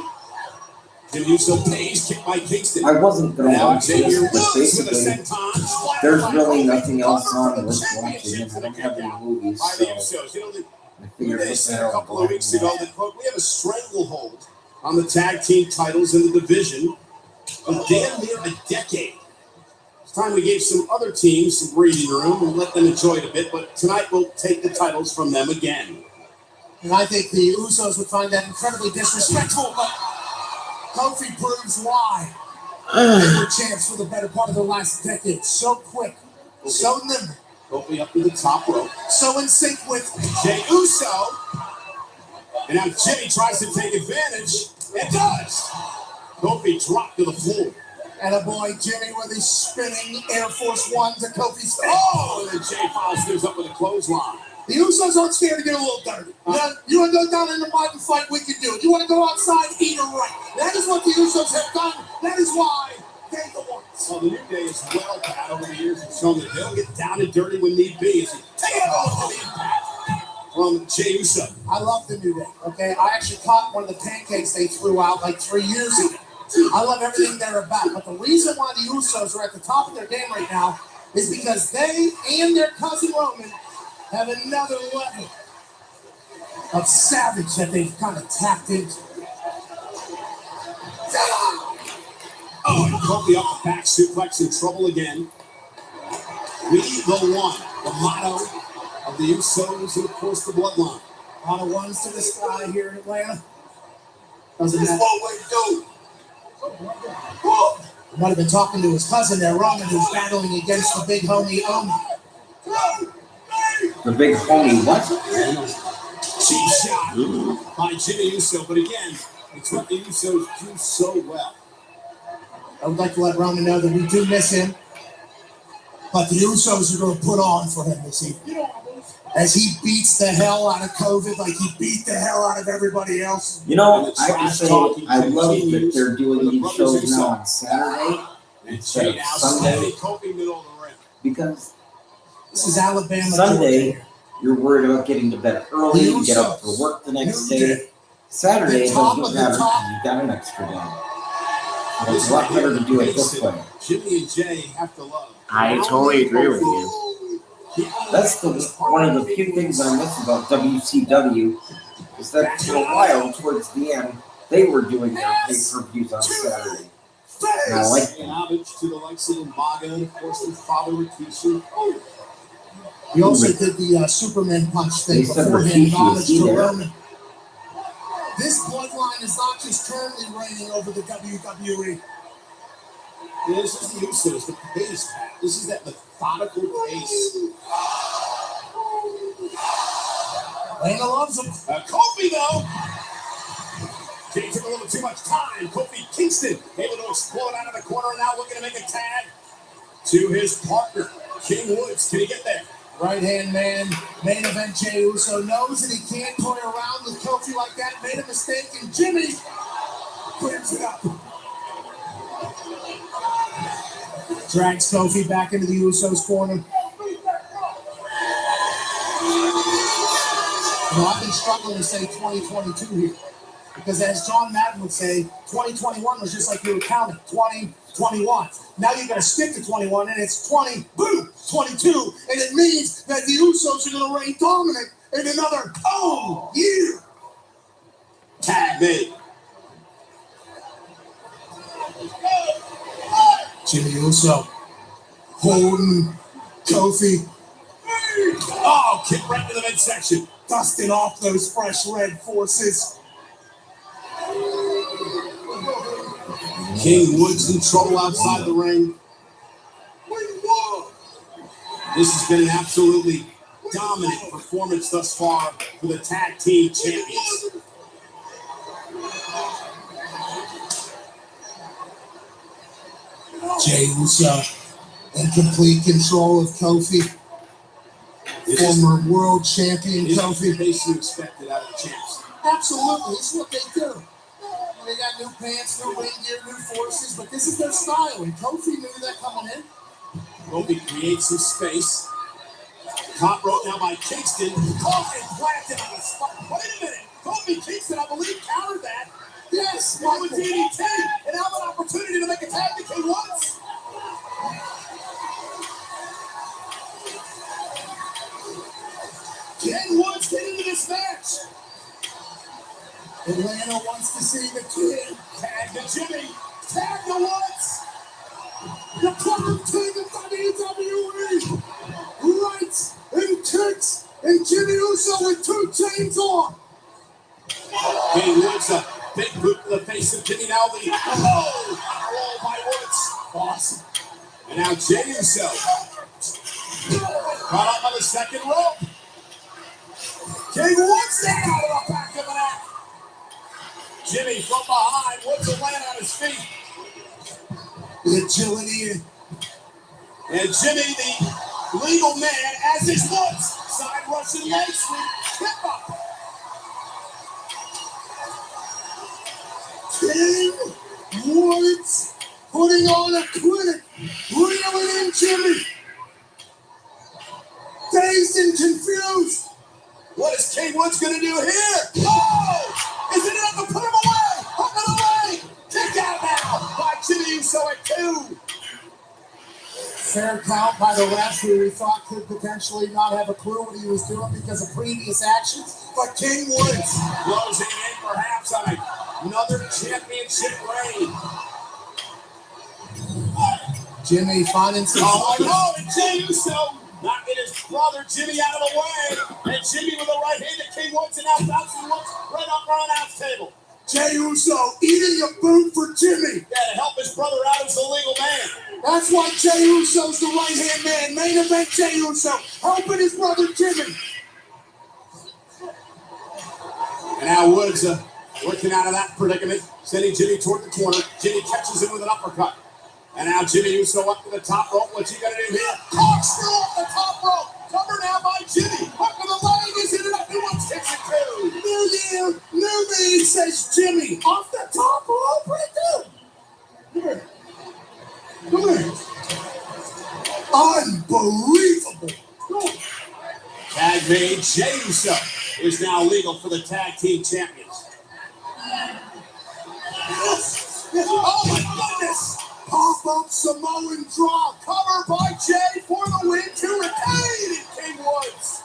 Jimmy Uso pays kick by Kingston. I wasn't going to Now watch Xavier this, but Woods to the basically, senton. there's really nothing else on worth watching, and I don't have any movies, By the so Usos. You know, I New figured Day what said the a hell couple of weeks going ago on. that, quote, we have a stranglehold on the tag team titles in the division for damn near a decade. It's time we gave some other teams some breathing room and let them enjoy it a bit, but tonight we'll take the titles from them again. And I think the Usos would find that incredibly disrespectful, but Kofi proves why they were champs for the better part of the last decade. So quick, so nimble, Kofi up to the top rope. so in sync with Jey Uso. And now Jimmy tries to take advantage. It does. Kofi dropped to the floor. and a boy Jimmy with his spinning Air Force One to Kofi's face. Oh, and then Jay Foster's up with a clothesline. The Usos aren't scared to get a little dirty. You want to go down in the mud and fight, we can do it. You want to go outside, eat a right. That is what the Usos have done. That is why they're the ones. Well, the New Day is well, Pat, over the years have shown that they'll get down and dirty when need be. As he take it off to the impact from Jey Uso. I love the New Day, okay? I actually caught one of the pancakes they threw out like 3 years ago. I love everything they're about. But the reason why the Usos are at the top of their game right now is because they and their cousin Roman have another level of savage that they've kind of tapped into. Oh, and Kofi up the back suplex, in trouble again. We the one, the motto of the Usos and of course the bloodline. A lot of ones to the sky here in Atlanta. Doesn't That's matter. what we do. He might have been talking to his cousin there, Roman, who's battling against the big homie Omi. The big homie, what? Cheap shot by Jimmy Uso, but again, it's what the Usos do so well. I would like to let Roman know that we do miss him, but the Usos are going to put on for him this evening. As he beats the hell out of COVID like he beat the hell out of everybody else. You know, I have to say, I love that they're doing these shows now on Saturday instead of Sunday, Kofi middle of the ring. because This is Alabama. Sunday, Georgia. you're worried about getting to bed early, you get up for work the next day. Saturday doesn't matter because you've got an extra day. And it's a lot better to do it this way. Jimmy and Jay have to love. I totally agree with you. That's one of the few things I miss about WCW is that for a while, towards the end, they were doing their pay-per-views on Saturday. And I like that. Homage to the likes of Umaga and of course their father Rikishi. He also did the Superman punch thing They said beforehand. Rikishi, Homage is he to there? Roman. This bloodline is not just currently reigning over the WWE. This is the Usos, the pace, Pat. This is that methodical pace. Lana loves him. Kofi, though. Jay took a little too much time. Kofi Kingston able to explode out of the corner and now looking to make a tag to his partner, King Woods. Can he get there? Right hand man, main event Jey Uso knows that he can't toy around with Kofi like that. Made a mistake, and Jimmy clears it up. Drags Kofi back into the Usos corner. I've been struggling to say 2022 here. Because as John Madden would say, 2021 was just like you were counting, 2021. Now you got to stick to 21, and it's 20, boom, 22, and it means that the Usos are going to reign dominant in another year. Tag me. Jimmy Uso holding Kofi. Oh, kick right to the midsection. Dusting off those fresh red forces. King Woods in trouble outside the ring. This has been an absolutely dominant performance thus far for the tag team champions. Jey Uso in complete control of Kofi. Former world champion Kofi. Basically expected out of the champs. Absolutely, it's what they do. They got new pants, new ring gear, new forces, but this is their style, and Kofi knew that coming in. Kofi creates some space. Top rope now by Kingston. Caught and planted on the spot. Wait a minute. Kofi Kingston, I believe, countered that. Yes, One with DDT, and now an opportunity to make a tag to King Woods. King Woods get into this match. Atlanta wants to see the kid. Tag to Jimmy. Tag to Woods. The current king of WWE. Rights and kicks, and Jimmy Uso with 2 chains on. King Woods, a big boot to the face of Jimmy now. Roll by Woods. Awesome. And now Jey Uso. Caught up on the second rope. King Woods down out of the back of the net. Jimmy from behind. Woods will land on his feet. The agility and Jimmy, the legal man, as is Woods. Side Russian leg sweep. Tip up. King Woods putting on a clinic. Reeling in Jimmy. Dazed and confused. What is King Woods going to do here? Oh! Is it enough to put him away? Up and away! Kick out now by Jimmy Uso at 2. Fair count by the ref, who we thought could potentially not have a clue what he was doing because of previous actions. But King Woods closing in perhaps on another championship reign. Jimmy finding some. And Jey Uso knocking his brother Jimmy out of the way. And Jimmy with a right hand to King Woods and now bouncing Woods right up our announce table. Jey Uso eating a boot for Jimmy. Yeah, to help his brother out as the legal man. That's why Jey Uso's the right-hand man. Main event Jey Uso helping his brother Jimmy. And now Woods working out of that predicament, sending Jimmy toward the corner. Jimmy catches him with an uppercut. And now Jimmy Uso up to the top rope. What's he going to do here? Corkscrew off the top rope. Covered now by Jimmy. Up to the leg. Is it enough? Who wants kicks it too? New year, new me, says Jimmy. Off the top rope right there. Come here. Unbelievable. Tag made. Jey Uso is now legal for the tag team champions. Oh my goodness! Pop-up Samoan drop. Cover by Jey for the win to retain it, King Woods.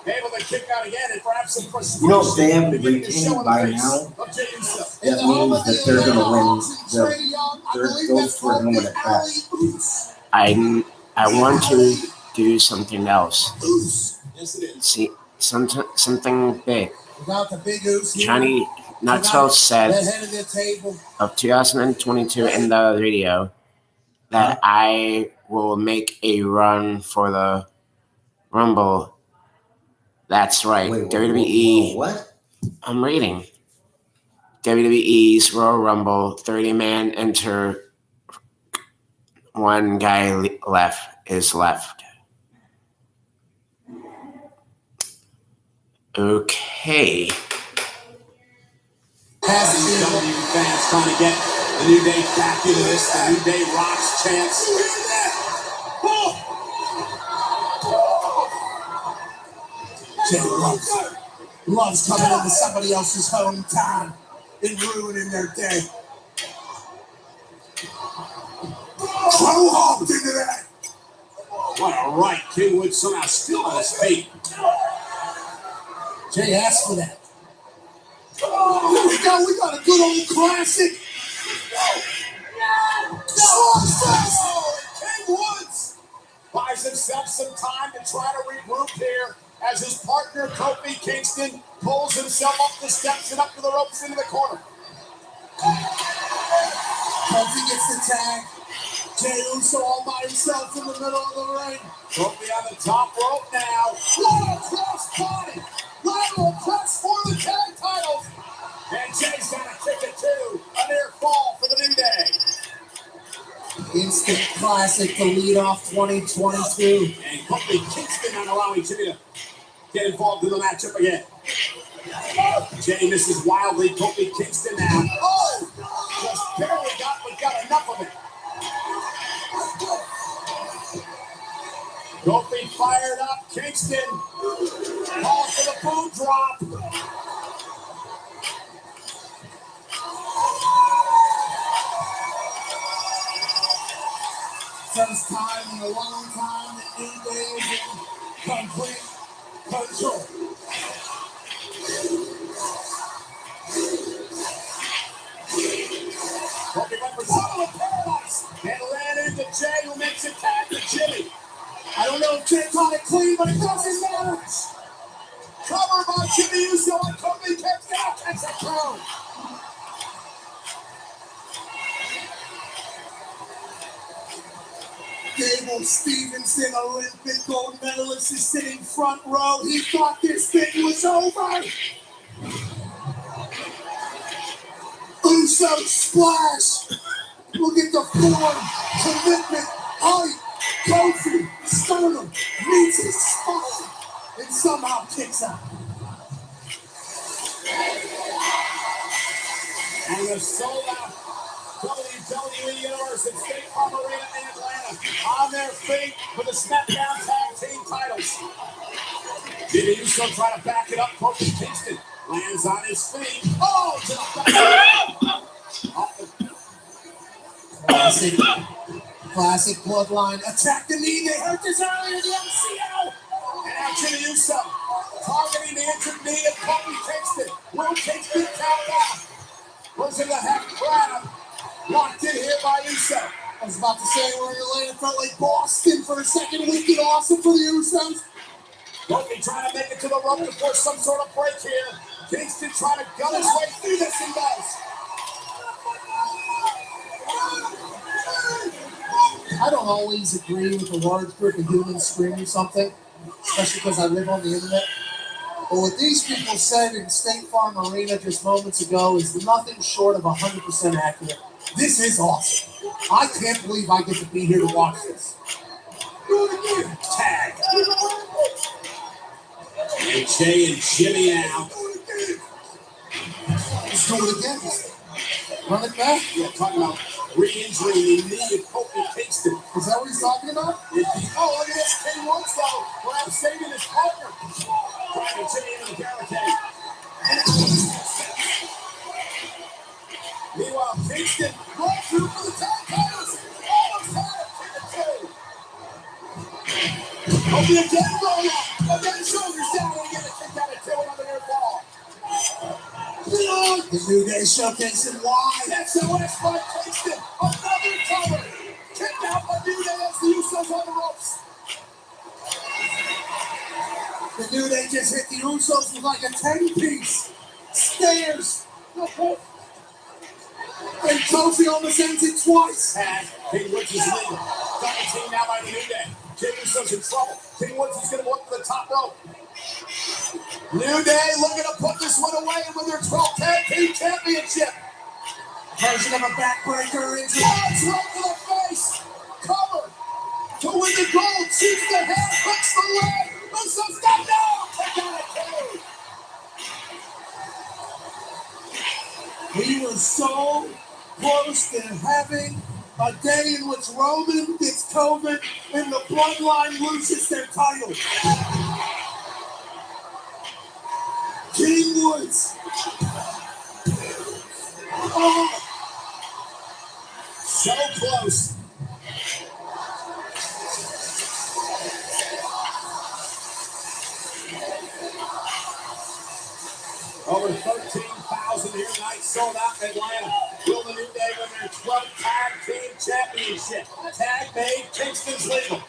Able to kick out again and perhaps some frustration. You know, if they haven't retained by now, that means that they're going to win. Those two are going to win it fast. I want to do something else. Yes, it is. See, something big. Without the big ooze here, Johnny Knoxville said that head of the table. of 2022 in the video that I will make a run for the Rumble. That's right. Wait, WWE. what? I'm reading. WWE's Royal Rumble, 30-man enter. One guy is left. Okay. WWE fans trying to get the New Day back into this. The New Day rocks chance. Jey loves coming into somebody else's hometown and ruining their day. Crow-hopped into that. What a right. King Woods somehow still on his feet. Jey asked for that. Here we go. We got a good old classic. Slugfest. King Woods buys himself some time to try to regroup here as his partner Kofi Kingston pulls himself up the steps and up to the ropes into the corner. Kofi gets the tag. Jey Uso all by himself in the middle of the ring. Kofi on the top rope now. Lateral cross body. Lateral press for the tag titles. And Jay's gonna kick it too. A near fall for the New Day. Instant classic to lead off 2022. And Kofi Kingston not allowing Jimmy to get involved in the matchup again. Jey misses wildly. Kofi Kingston now. Oh! Just barely got enough of it. Kofi fired up. Kingston calls for the boot drop. First time in a long time that New Day is in complete control. Kofi went for Tunnel of Paradise and ran into Jey, who makes it tag to Jimmy. I don't know if Jey caught it clean, but it doesn't matter. Cover by Jimmy Uso and Kofi Kingston out. That's a crown. Gable Stevenson, Olympic gold medalist, is sitting front row. He thought this thing was over. Uso splash. Look at the form, commitment, height. Kofi, sternum, meets his spine, and somehow kicks out. And the sold-out WWE Universe at State Farm Arena in Atlanta on their feet for the SmackDown Tag Team titles. Jimmy Uso trying to back it up. Kofi Kingston lands on his feet. Oh, to the back. Classic bloodline. Attack the knee. They heard this earlier. The MCL. And now Jimmy Uso targeting the injured knee of Kofi Kingston. Will Kingston count out? Was in the half crowd. Locked in here by Uso. I was about to say we're in Atlanta. Felt like Boston for a second. Wicked awesome for the Usos. Kofi trying to make it to the rope to force some sort of break here. Kingston trying to gun his way through this and does. I don't always agree with a large group of humans screaming something, especially because I live on the internet. But what these people said in State Farm Arena just moments ago is nothing short of 100% accurate. This is awesome. I can't believe I get to be here to watch this. Tag. And Jey and Jimmy now. Let's do it again. Run it back. Yeah, talking about Re-injury, he needed Kofi Kingston. Is that what he's talking about? Oh, look at this. King Woods, though. Grab saving his partner. Driving Jimmy into the barricade. Meanwhile, Kingston going through for the tag titles. Almost had it. Kofi again roll up. Again, shoulders down and get a kick out of 2. Another air ball. The New Day showcasing why. SOS by Kingston. Another cover. Kick out by New Day as the Usos on the ropes. The New Day just hit the Usos with like a 10-piece. Stairs. And Kofi almost ends it twice. And King Woods is leading. Double team now by the New Day. King Usos in trouble. King Woods is going to look for the top rope. New Day looking to put this one away with their 12 Tag Team Championship. Version of a backbreaker into That's right to the face. Cover. To win the gold. Shoots the head. Hooks the leg. Usos got no. Kick out of 2. We were so close to having a day in which Roman gets COVID and the Bloodline loses their title. King Woods. Oh, So close. Over 13,000 here tonight, sold out in Atlanta. Will the New Day win their 12th Tag Team Championship? Tag made, Kingston's legal.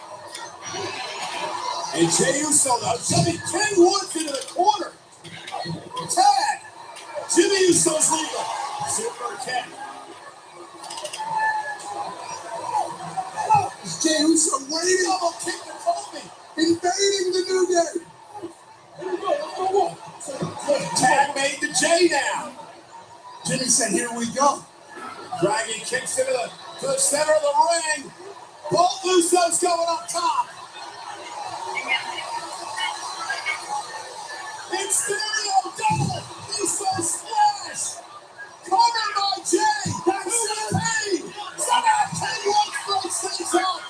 And Jey Uso, though, shoving King Woods into the corner. Tag. Jimmy Uso's legal. Super kick. is Jey Uso waiting, Double kick to Kofi. invading the New Day. Tag made to Jey now. Jimmy said, here we go. Dragging kicks into the center of the ring. Both Usos going up top. It's stereo double. Uso splash. Covered by Jey. That's the pain. Somehow King Woods breaks things up.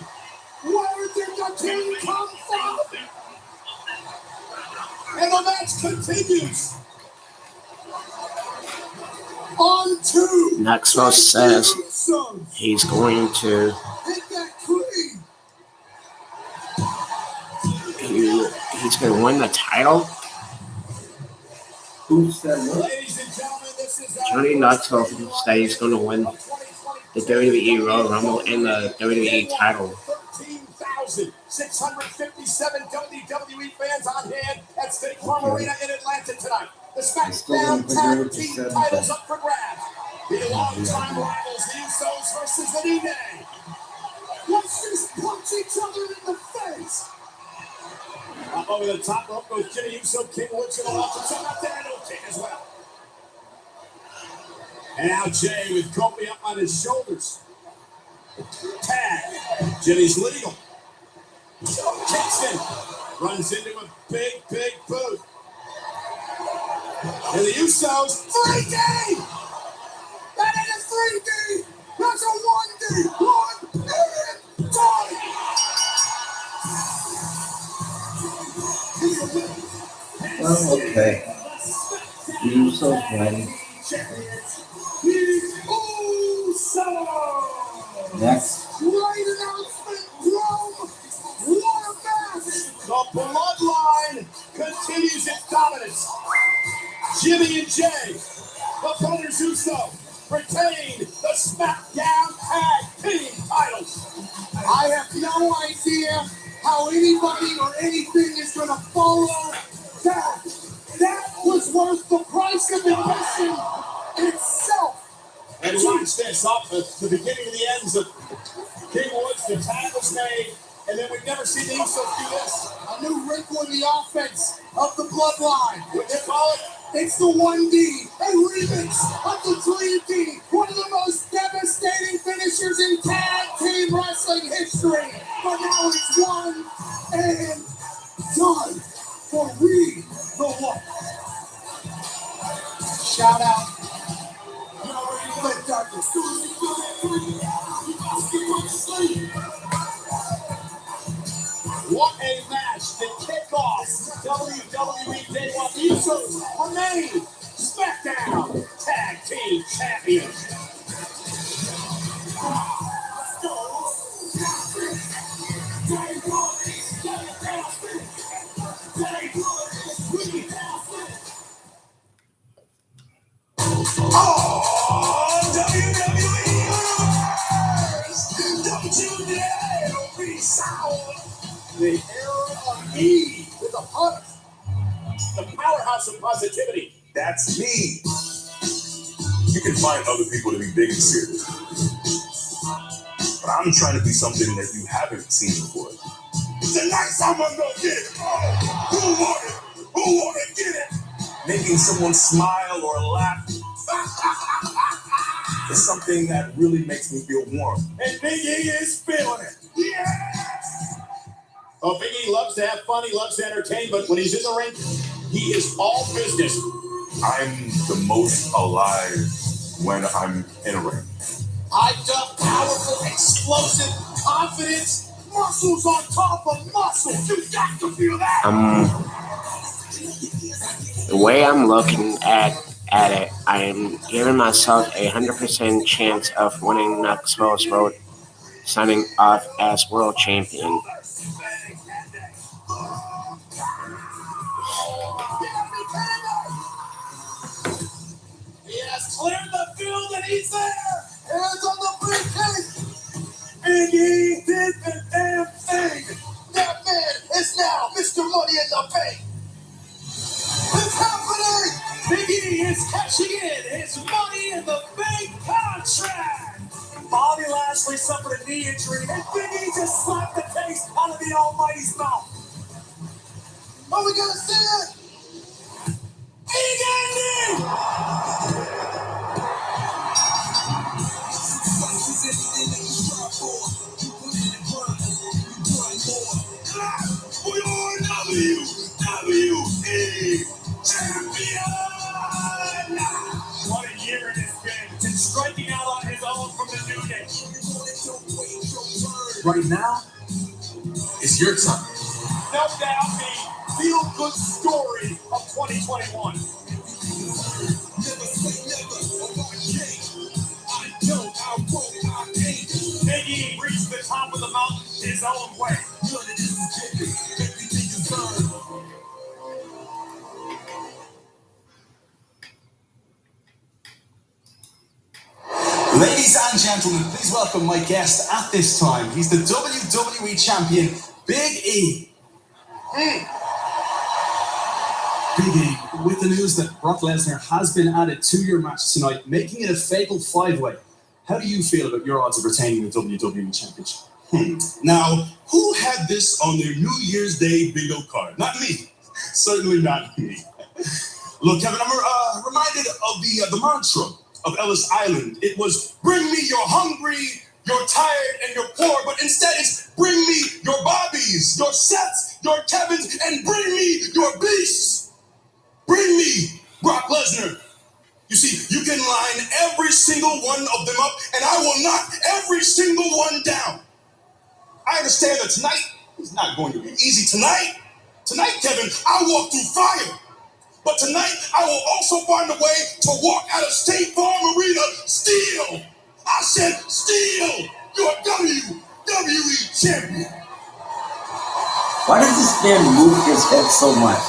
Where did the king come from? And the match continues. On 2. Maxwell says Usos. he's going to Hit that queen. he's going to win the title. Who said what? Ladies and gentlemen, this is Johnny Knoxville said he's going to win the WWE Royal Rumble and the WWE title. 13,657 WWE fans on hand at State Farm Arena in Atlanta tonight. The SmackDown Tag Team titles up for grabs. The long-time rivals, the Usos versus the New Day. Let's just punch each other in the face. Up over the top rope goes Jimmy Uso. King Woods going to watch him. So out there, no kick as well. And now Jey with Kofi up on his shoulders. Tag. Jimmy's legal. Kingston runs into a big boot. And the Usos, 3D! That ain't a 3D. That's a 1D. 1 million done. Oh, okay. Usos ready. Next. Great announcement, Rome. What a match. The Bloodline continues its dominance. Jimmy and Jey, the brothers Uso, retain the SmackDown Tag Team titles. I have no idea how anybody or anything is going to follow that. That was worth the price of admission itself. And watch this, up at the beginning of the ends of King Woods, the tackle's made, and then we've never seen the Usos do this. A new wrinkle in the offense of the Bloodline. What they call it? It's the 1D, a remix of the 3D, one of the most devastating finishers in tag team wrestling history. But now it's 1 and done for We the One. Shout out. You already know that darkness. WWE Day One Usos remain SmackDown Tag Team Champions. Oh, WWE Universe! Don't you dare be sour! The era of E is upon us. The powerhouse of positivity. That's me. You can find other people to be big and serious, but I'm trying to be something that you haven't seen before. Tonight, someone gonna get it. Oh, who want it? Who wanna get it? Making someone smile or laugh is something that really makes me feel warm. And Big E is feeling it. Yes! Oh, Big E loves to have fun. He loves to entertain, but when he's in the ring, he is all business. I'm the most alive when I'm in a ring. Hyped up, powerful, explosive, confidence, muscles on top of muscles. You got to feel that. The way I'm looking at it, I am giving myself 100% chance of winning Knoxville's Road, signing off as world champion. He has cleared the field and he's there. Hands on the briefcase. Big E did the damn thing. That man is now Mr. Money in the Bank. It's happening. Big E is cashing in his Money in the Bank contract. Bobby Lashley suffered a knee injury, and Big E just slapped the taste out of the Almighty's mouth. Are we gonna see it? Big Andy! We are WWE Champion! What a year it has been. And striking out on his own from the New Day. Right now, it's your time. No doubt the feel-good story of 2021. Big E reached the top of the mountain his own way. Ladies and gentlemen, please welcome my guest at this time. He's the WWE Champion, Big E. Big E, with the news that Brock Lesnar has been added to your match tonight, making it a fatal five-way, how do you feel about your odds of retaining the WWE Championship? Now, who had this on their New Year's Day bingo card? Not me. Certainly not me. Look, Kevin, I'm reminded of the mantra of Ellis Island. It was, bring me your hungry, your tired, and your poor, but instead it's, bring me your Bobbies, your Seths, your Kevins, and bring me your beasts. Bring me Brock Lesnar. You see, you can line every single one of them up, and I will knock every single one down. I understand that tonight is not going to be easy. Tonight, Kevin, I'll walk through fire. But tonight, I will also find a way to walk out of State Farm Arena still. I said still. You're WWE Champion. Why does this man move his head so much?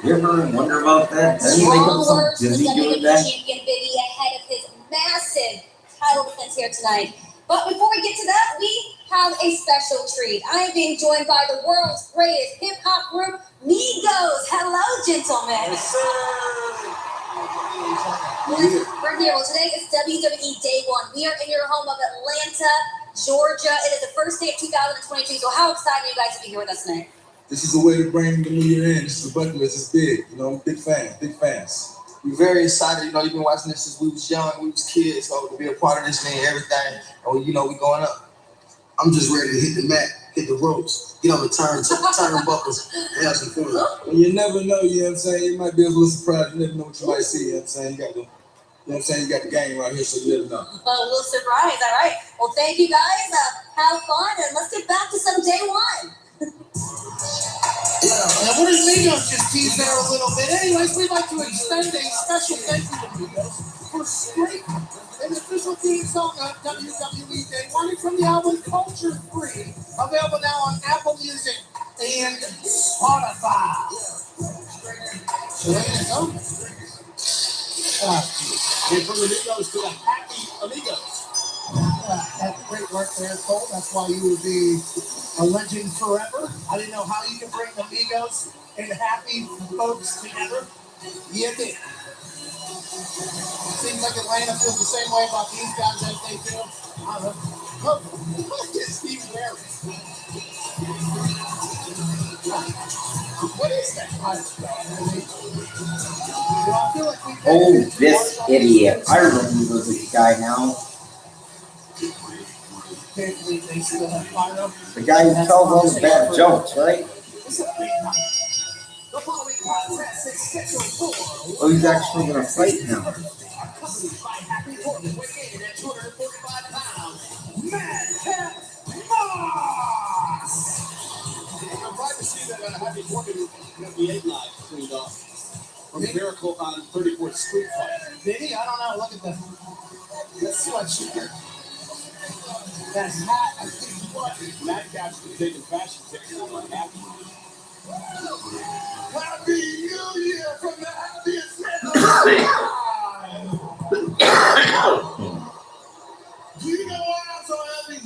You ever wonder about that? Doesn't he make him so dizzy doing that? Champion Big E ahead of his massive title defense here tonight. But before we get to that, we have a special treat. I am being joined by the world's greatest hip-hop group, Migos. Hello, gentlemen. Yes, sir. We're here. Well, today is WWE Day One. We are in your home of Atlanta, Georgia. It is the first day of 2022. So how excited are you guys to be here with us tonight? This is a way to bring the new year in. This is a bucket list. It's big. You know, big fans. We're very excited. You know, you've been watching this since we was young, we was kids. So to be a part of this thing, everything, and you know, we going up. I'm just ready to hit the mat, hit the ropes, get on the turnbuckles, and have some fun. And you never know, you know what I'm saying? You might be a little surprised. You never know what you might see, you know what I'm saying? You got the game right here, so you never know. A little surprise, all right. Well, thank you guys. Have fun, and let's get back to some Day One. And what did Migos just tease there a little bit? Anyways, we'd like to extend a special thank you to Migos for scraping an official theme song of WWE Day One from the album Culture Free, available now on Apple Music and Spotify. So there you go. And from the Migos to the Happy Amigos. Great work there, Cole. That's why you would be a legend forever. I didn't know how you could bring the Migos and Happy folks together. You did. Seems like Atlanta feels the same way about these guys as they feel. I don't know. Look at Steve Barrett. What is that? I feel like Oh, this idiot. I remember this guy now. Can't believe they still have fire. The guy who tells all the bad jokes, right? Oh, he's actually going to fight now. I'm glad to see that Happy Corbin got the 8 live cleaned off from a Miracle on 34th Street fight. Did he? I don't know. Look at the sweatshirt. That hat. I think what? Madcap's been taking fashion tips on Happy. Happy New Year from the happiest man alive. Do you know why I'm so happy?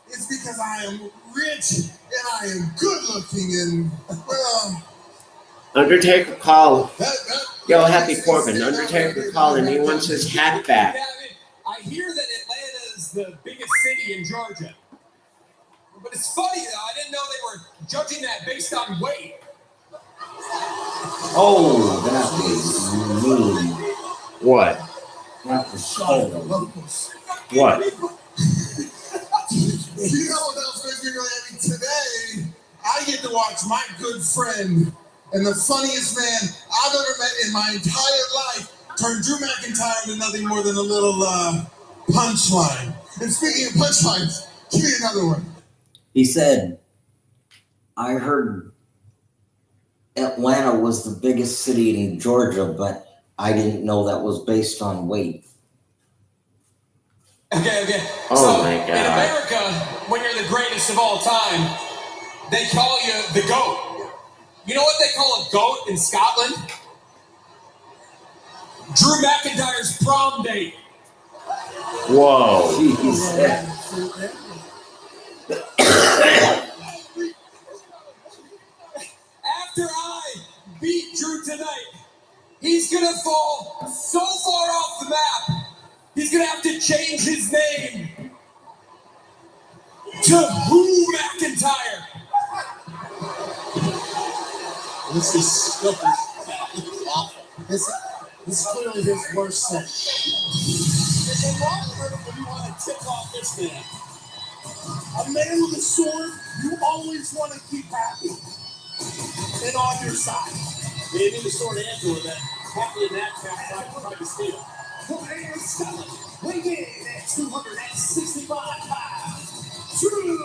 It's because I am rich and I am good looking and, well... Undertaker call. Yo, Happy Corbin. Undertaker call and he wants his hat back. I hear that Atlanta is the biggest city in Georgia. But it's funny, though. I didn't know they were judging that based on weight. Oh, that was mean. What? That was cold. What? You know what else makes me really happy? Today, I get to watch my good friend and the funniest man I've ever met in my entire life turn Drew McIntyre into nothing more than a little punchline. And speaking of punchlines, give me another one. He said, I heard Atlanta was the biggest city in Georgia, but I didn't know that was based on weight. Okay. Oh, so, my God. In America, when you're the greatest of all time, they call you the GOAT. You know what they call a GOAT in Scotland? Drew McIntyre's prom date. Whoa. Jeez. After I beat Drew tonight, he's gonna fall so far off the map, he's gonna have to change his name to Who McIntyre. This is awful. This is clearly his worst set. And Robert, when you want to tip off this man, A man with a sword, you always want to keep happy and on your side. maybe the sword Angela that Happy and Madcap tried to steal. And Scotland, weighing in at 265 pounds, Drew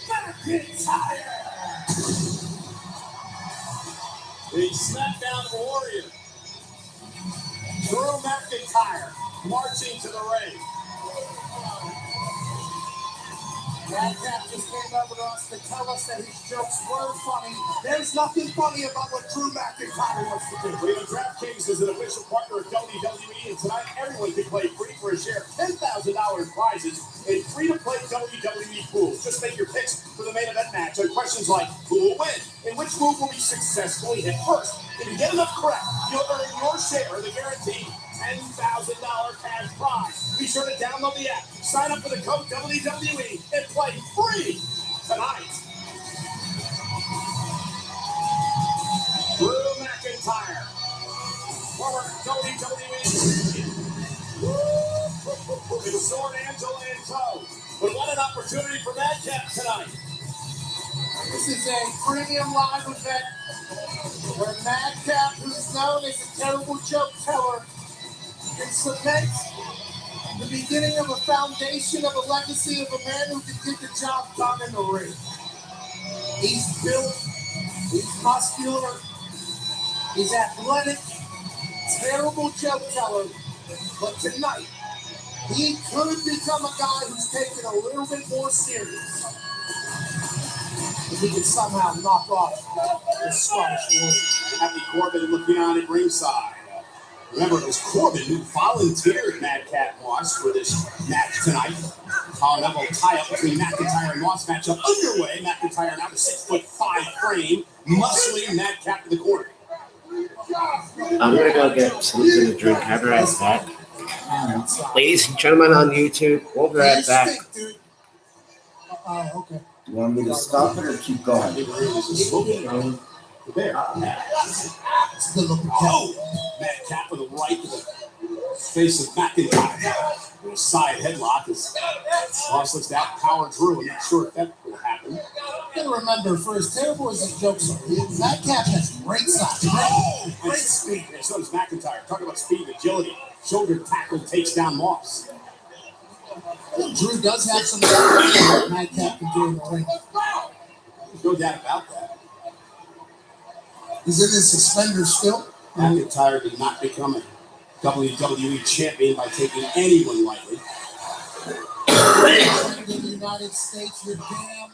McIntyre. The SmackDown Warrior, Drew McIntyre, marching to the ring. Madcap just came over to us to tell us that his jokes were funny. There's nothing funny about what Drew McIntyre wants to do. DraftKings is an official partner of WWE, and tonight everyone can play free for a share of $10,000 in prizes and free-to-play WWE pools. Just make your picks for the main event match on questions like who will win and which move will be successfully hit first. If you get enough correct, you'll earn your share of the guaranteed $10,000 cash prize. Be sure to download the app, sign up for the code WWE, and play free tonight. Drew McIntyre, former WWE champion. With sword Angela in tow. But what an opportunity for Madcap tonight. This is a premium live event where Madcap, who's known as a terrible joke teller, can cement the beginning of a foundation of a legacy of a man who can get the job done in the ring. He's built He's muscular. He's athletic. Terrible joke teller. But tonight, he could become a guy who's taken a little bit more serious. If he can somehow knock off the Scottish Warrior. Happy Corbin looking on at ringside. Remember, it was Corbin who volunteered Madcap Moss for this match tonight. High-level tie-up between McIntyre and Moss matchup underway. McIntyre now with 6'5" frame, muscling Madcap to the corner. I'm going to go get something to drink. I'll be right back. Ladies and gentlemen on YouTube, we'll be right back. Okay. You want me to stop it or keep going? There. It's a good looking Madcap with a right to the face of McIntyre. With a side headlock as Moss looks to outpower Drew. I'm not sure if that will happen. You gotta remember, for as terrible as his jokes are, Madcap has great size. Great speed. Yeah, so does McIntyre. Talking about speed and agility. Shoulder tackle takes down Moss. Drew does have some that Madcap can do in the ring. There's no doubt about that. He's in his suspenders still. McIntyre did not become a WWE champion by taking anyone lightly. In the United States, you're damn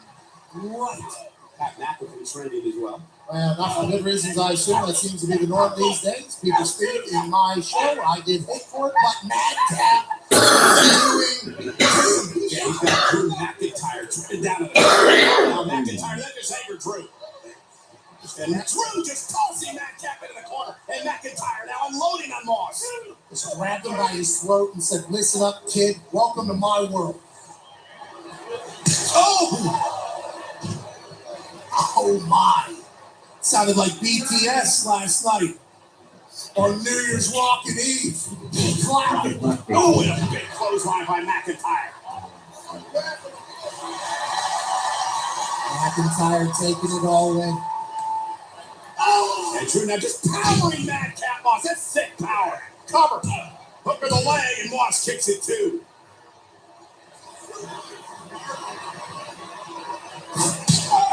right. Pat McAfee trending as well. Well, not for good reasons, I assume. That seems to be the norm these days. People speak in my show. I did hate for it, but Madcap Yeah, he's got Drew McIntyre tripping down to the now McIntyre, that just angered Drew. And Drew just tossing Madcap into the corner. And McIntyre now unloading on Moss. just grabbed him by his throat and said, "Listen up, kid. Welcome to my world." Oh my. Sounded like BTS last night. On New Year's Rockin' Eve. Clapping. Oh, and a big clothesline by McIntyre. McIntyre taking it all in. And Drew now just powering Madcap Moss. That's sick power. Cover. Hook of the leg, and Moss kicks it too.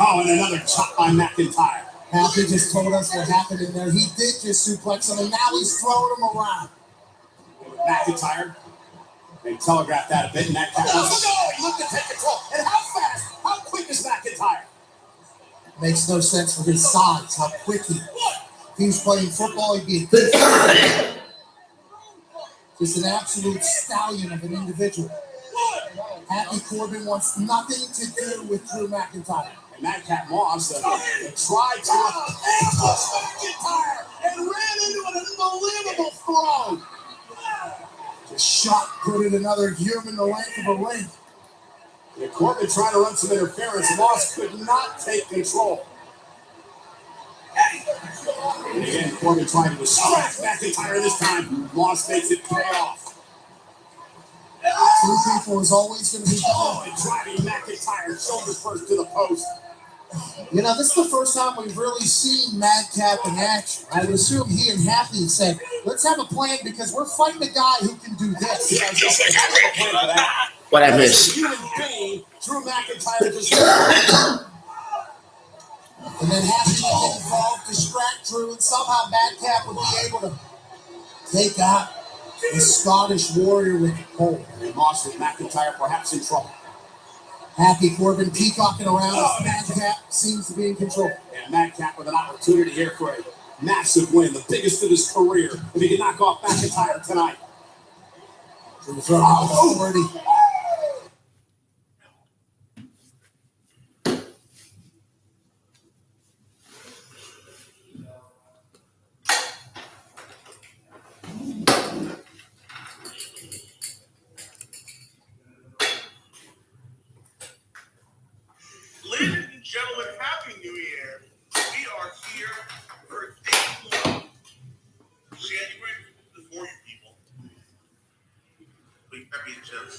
Oh, and another chop by McIntyre. Happy just told us what happened in there. He did just suplex him, and now he's throwing him around. McIntyre. They telegraphed that a bit, and that he looked to take control. And how fast? How quick is McIntyre? Makes no sense for his size, how quick he is. If he was playing football, he'd be a just an absolute stallion of an individual. Happy Corbin wants nothing to do with Drew McIntyre. And Madcap Moss tried to ambush McIntyre and ran into an unbelievable throw. Just shot, put in another human the length of a ring. And Corbin trying to run some interference. Moss could not take control. And again, Corbin trying to distract McIntyre this time. Moss makes it pay off. Two people is always going to be and driving McIntyre shoulder first to the post. You know, this is the first time we've really seen Madcap in action. I would assume he and Happy said, "Let's have a plan because we're fighting a guy who can do this." Yeah, I was gonna say, have a plan for that. What I missed. Human being, Drew McIntyre just. And then Happy would get involved, distract Drew, and somehow Madcap would be able to take out the Scottish Warrior with the pole. And Moss with McIntyre perhaps in trouble. Happy Corbin peacocking around as Madcap seems to be in control. And Madcap with an opportunity here for a massive win, the biggest of his career, if he can knock off McIntyre tonight. Drew's running already. Ladies and gentlemen, Happy New Year. We are here for day one. January for you people. We championships.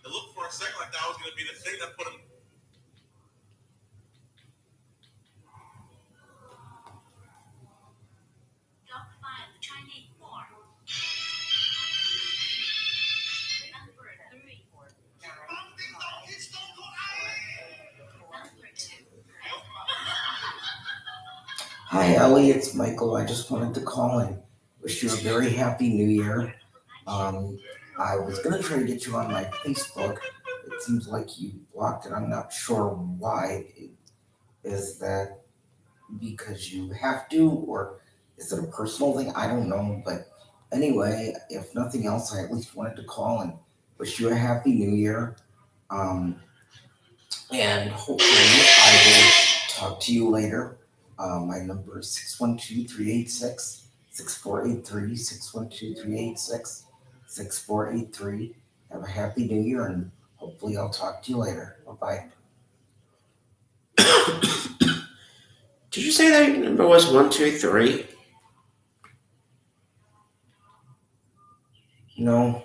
It looked for a second like that was going to be the thing that put him. Hi, Ellie. It's Michael. I just wanted to call and wish you a very happy New Year. I was gonna try to get you on my Facebook. It seems like you blocked it. I'm not sure why. Is that because you have to, or is it a personal thing? I don't know. But anyway, if nothing else, I at least wanted to call and wish you a happy New Year. And hopefully I will talk to you later. My number is 612-386-6483, 612-386-6483. Have a happy New Year, and hopefully I'll talk to you later. Bye-bye. Did you say that your number was 123? No.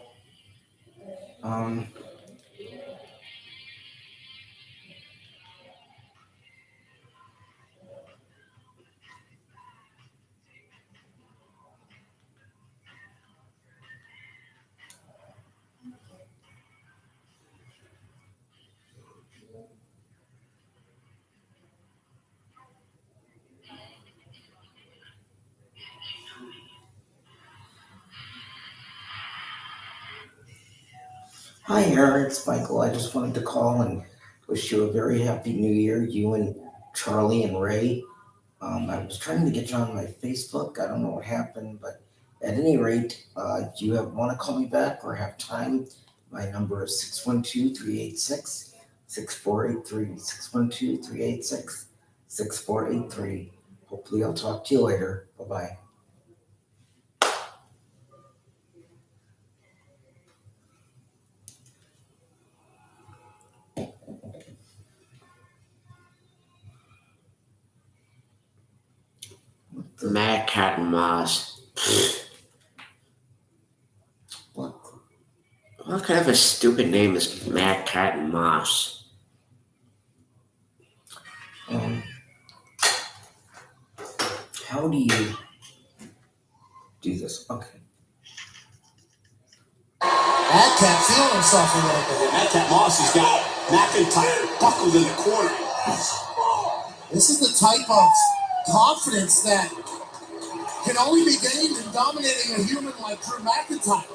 Hi, Aaron. It's Michael. I just wanted to call and wish you a very happy New Year, you and Charlie and Ray. I was trying to get you on my Facebook. I don't know what happened, but at any rate, if you want to call me back or have time, my number is 612-386-6483, 612-386-6483. Hopefully I'll talk to you later. Bye-bye. Mad Cat and Moss. What? What kind of a stupid name is Mad Cat and Moss? How do you do this? Okay. Mad Cat feeling himself a little bit. Mad Cat Moss has got McIntyre buckled in the corner. This is the type of confidence that can only be gained in dominating a human like Drew McIntyre.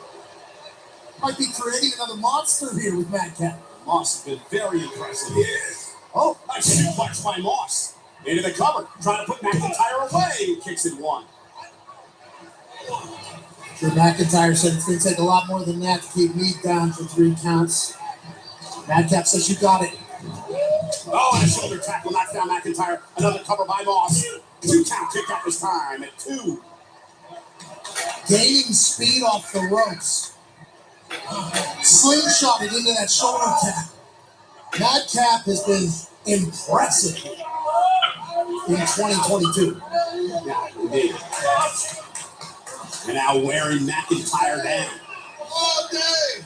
Might be creating another monster here with Mad Cat. Moss has been very impressive. Oh, nice suplex by Moss. Into the cover, trying to put McIntyre away. Kicks in one. Drew McIntyre said it's going to take a lot more than that to keep me down for 3 counts. Madcap says you got it. Oh, and a shoulder tackle knocks down McIntyre. Another cover by Moss. 2 count kick out this time at 2. Gaining speed off the ropes. Slingshotted into that shoulder tap. Madcap has been impressive in 2022. Yeah, indeed. And now wearing McIntyre down. All day.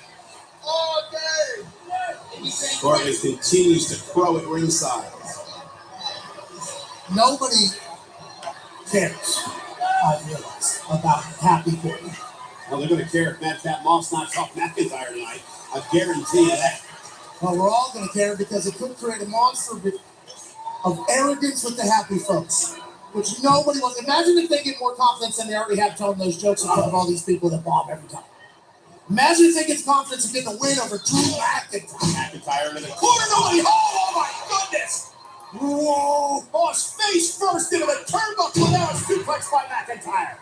Courtney continues to crow at ringside. Nobody cares, I realize, about Happy Courtney. Well, they're going to care if Madcap Moss knocks off McIntyre tonight. I guarantee you that. Well, we're all going to care because it could create a monster of arrogance with the happy folks, which nobody wants. Imagine if they get more confidence than they already have telling those jokes in front of all these people that bomb every time. Imagine if they get confidence and get the win over Drew McIntyre. McIntyre into the corner. Nobody. Oh my goodness. Whoa. Moss face first into the turnbuckle. Now it's suplex by McIntyre.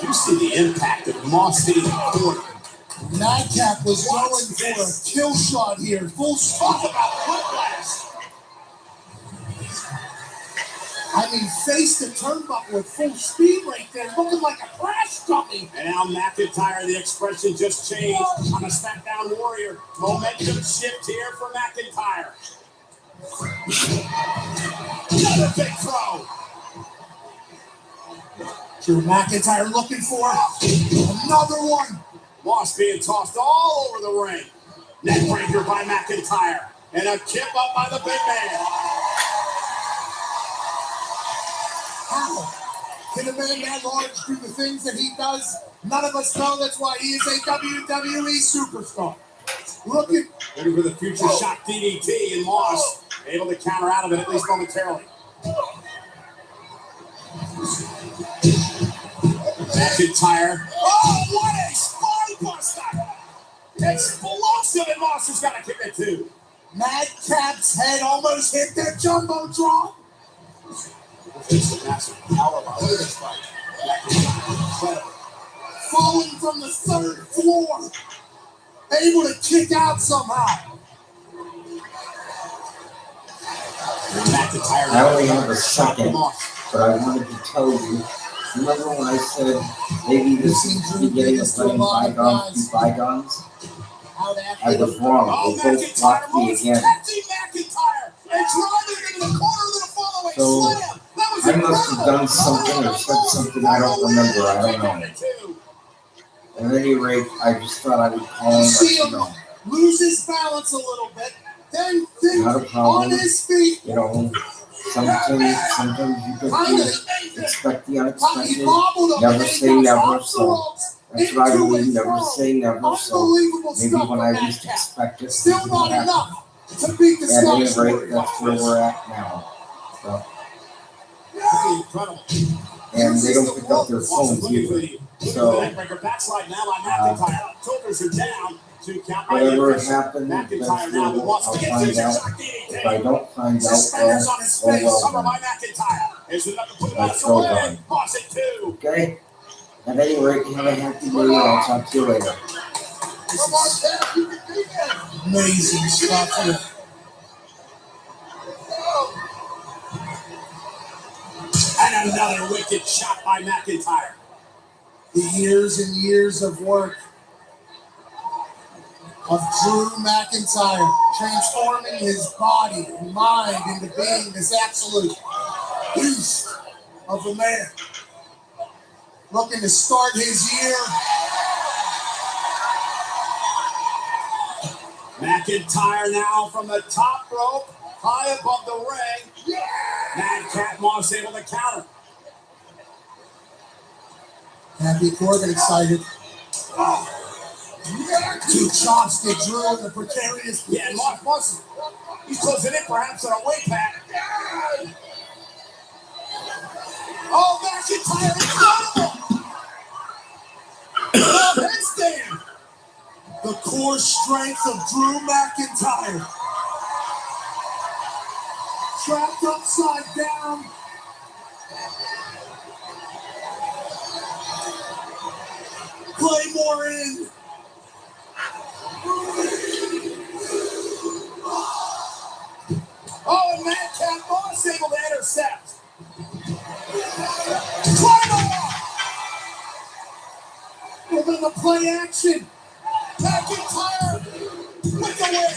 You see the impact of Moss hitting the corner. Madcap was going for a kill shot here. Full stop about foot blast. I mean, face the turnbuckle with full speed right there, looking like a crash dummy. And now McIntyre, the expression just changed on a SmackDown Warrior. Momentum shift here for McIntyre. Another big throw. Drew McIntyre looking for another one. Moss being tossed all over the ring. Neckbreaker by McIntyre. And a tip up by the big man. How can a man that large do the things that he does? None of us know. That's why he is a WWE superstar. Looking for the future shot DDT, and Moss able to counter out of it at least momentarily. McIntyre. Oh, what a spine buster! Explosive, and Moss has got to kick it too. Madcap's head almost hit their jumbotron. It's a massive power bar. Look at this fight. Incredible. Falling from the third floor. Able to kick out somehow. McIntyre. I only have a second, but I wanted to tell you. Remember when I said maybe this is the beginning of letting bygones be bygones? I was wrong. They both blocked me again. So I must have done something or said something I don't remember. I don't know. At any rate, I just thought I would call and let you know. Lose his balance a little bit, then think Not a problem. on his feet. You know, sometimes you get to expect the unexpected. Never say never. So that's what I believe. Never say never. So maybe when I least expect it, Still something not will happen. enough to beat the At any Scottish rate, Warrior. that's where we're at now. So, Incredible. and they don't pick up their phones either. So, Backslide now on McIntyre. Shoulders are down. whatever happened, eventually I'll find out. If I don't find out, well then. Let's go on. Okay? At any rate, you have a happy day, and I'll talk to you later. Amazing stuff here. And another wicked shot by McIntyre. The years and years of work of Drew McIntyre, transforming his body and mind into being this absolute beast of a man. Looking to start his year. McIntyre now from the top rope, high above the ring. Madcap Moss able to counter. Happy Corbin excited. Two chops get Drew in the precarious. Yeah, Moss, he's closing in perhaps on a way back. Oh, McIntyre, incredible! Headstand. The core strength of Drew McIntyre. Trapped upside down. Claymore in. Oh, and Madcap Moss able to intercept. Claymore! Moving the play action. McIntyre with the win.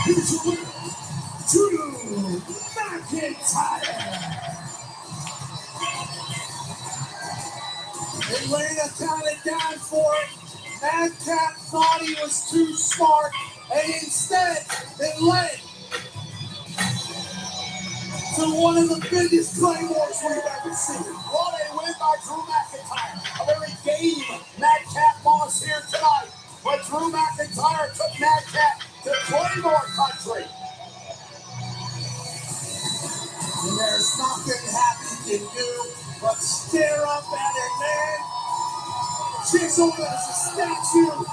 Here's your winner, Drew McIntyre. Elena counted down for it. Madcap thought he was too smart, and instead they led to one of the biggest claymores we've ever seen. What a win by Drew McIntyre. A very game Madcap Moss here tonight. But Drew McIntyre took Madcap to Claymore country. And there's nothing Happy can do but stare up at it, man. Chiseled as a statue.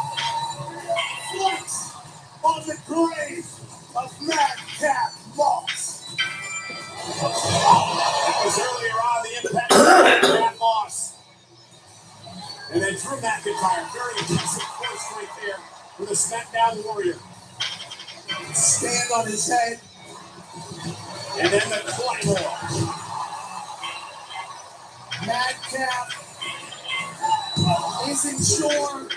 Flex on the grave of Madcap Moss. That was earlier on the impact of Madcap Moss. And then Drew McIntyre, very impressive force right there with a SmackDown Warrior. Stand on his head. And then the Claymore. Madcap isn't sure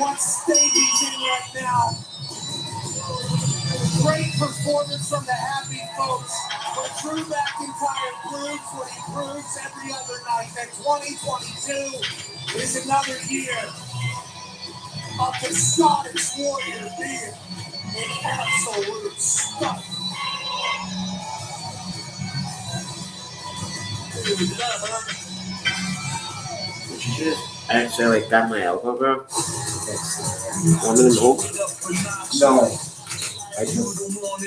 what state he's in right now. Great performance from the Happy folks. But Drew McIntyre proves what he proves every other night, that 2022 is another year of the Scottish Warrior being an absolute stuff. Did you just actually got my elbow, bro? Want me to move? No. I do.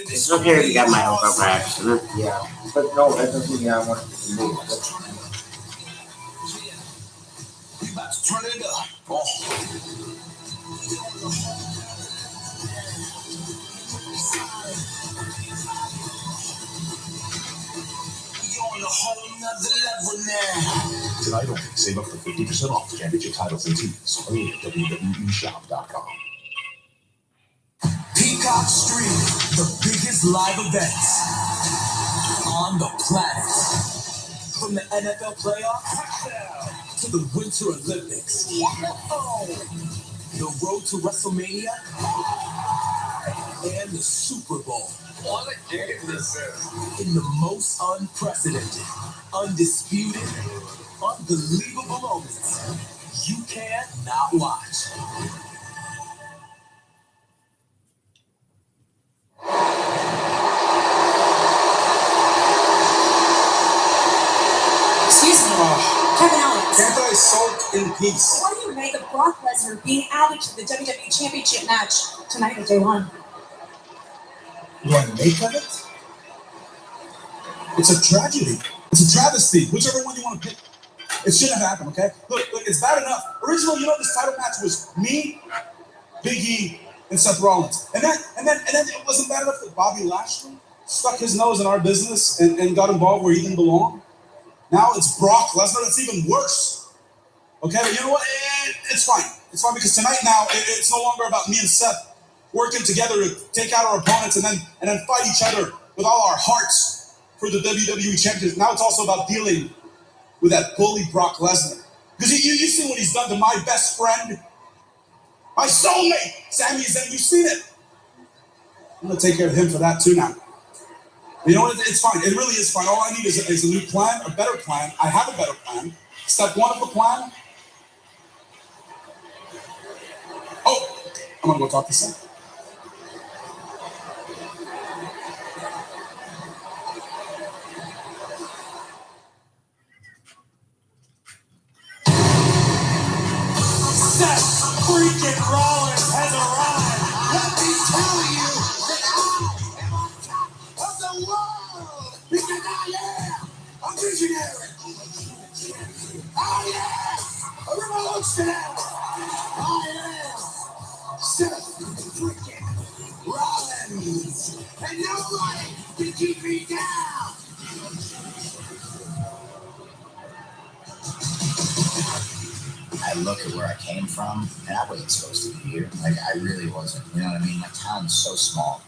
It's okay to get my over by accident. Yeah, but no, that doesn't mean I want it to move. We about to turn it up. Oh. On a whole nother level now. Tonight only, save up to 50% off championship titles and teams. Only at WWEshop.com. Peacock Stream, the biggest live events on the planet. From the NFL playoffs to the Winter Olympics. The road to WrestleMania and the Super Bowl. What a game this is. In the most unprecedented, undisputed, unbelievable moments you can't not watch. Excuse me, Kevin Owens. Can't I sulk in peace? What do you make of Brock Lesnar being added to the WWE Championship match tonight at Day 1? What do I make of it? It's a tragedy. It's a travesty. Whichever one you want to pick. It shouldn't have happened, okay? Look, it's bad enough. Originally, this title match was me, Big E, and Seth Rollins. And then it wasn't bad enough that Bobby Lashley stuck his nose in our business and got involved where he didn't belong. Now it's Brock Lesnar. That's even worse. Okay, but you know what? It's fine. It's fine because tonight now it's no longer about me and Seth working together to take out our opponents and then fight each other with all our hearts for the WWE Championship. Now it's also about dealing with that bully Brock Lesnar. Because you've seen what he's done to my best friend, my soulmate, Sami Zayn. You've seen it. I'm going to take care of him for that too now. You know what? It's fine. It really is fine. All I need is a new plan, a better plan. I have a better plan. Step one of the plan. Oh, I'm going to go talk to Seth. Seth freaking Rollins has arrived. Let me tell you that I am on top of the world because I am a visionary. I am a revolutionary. I am Seth freaking Rollins, and nobody can keep me down. I look at where I came from, and I wasn't supposed to be here. Like, I really wasn't. You know what I mean? My town's so small.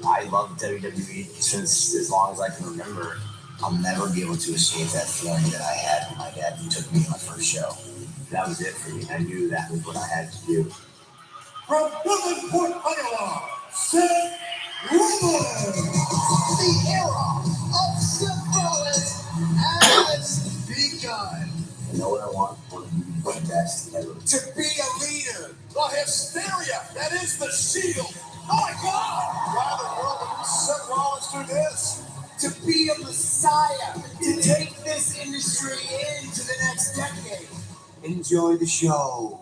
I love WWE since as long as I can remember. I'll never be able to escape that feeling that I had when my dad took me to my first show. That was it for me. I knew that was what I had to do. From Williamsport, Iowa, Seth Rollins. The era of Seth Rollins has begun. You know what I want? I want to be the best ever. To be a leader, the hysteria that is the Shield. Oh my God! Why in the world would Seth Rollins do this? To be a messiah, to take this industry into the next decade. Enjoy the show.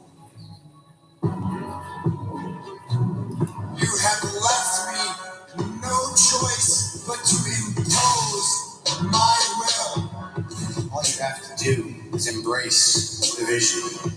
You have left me no choice but to impose my will. All you have to do is embrace the vision.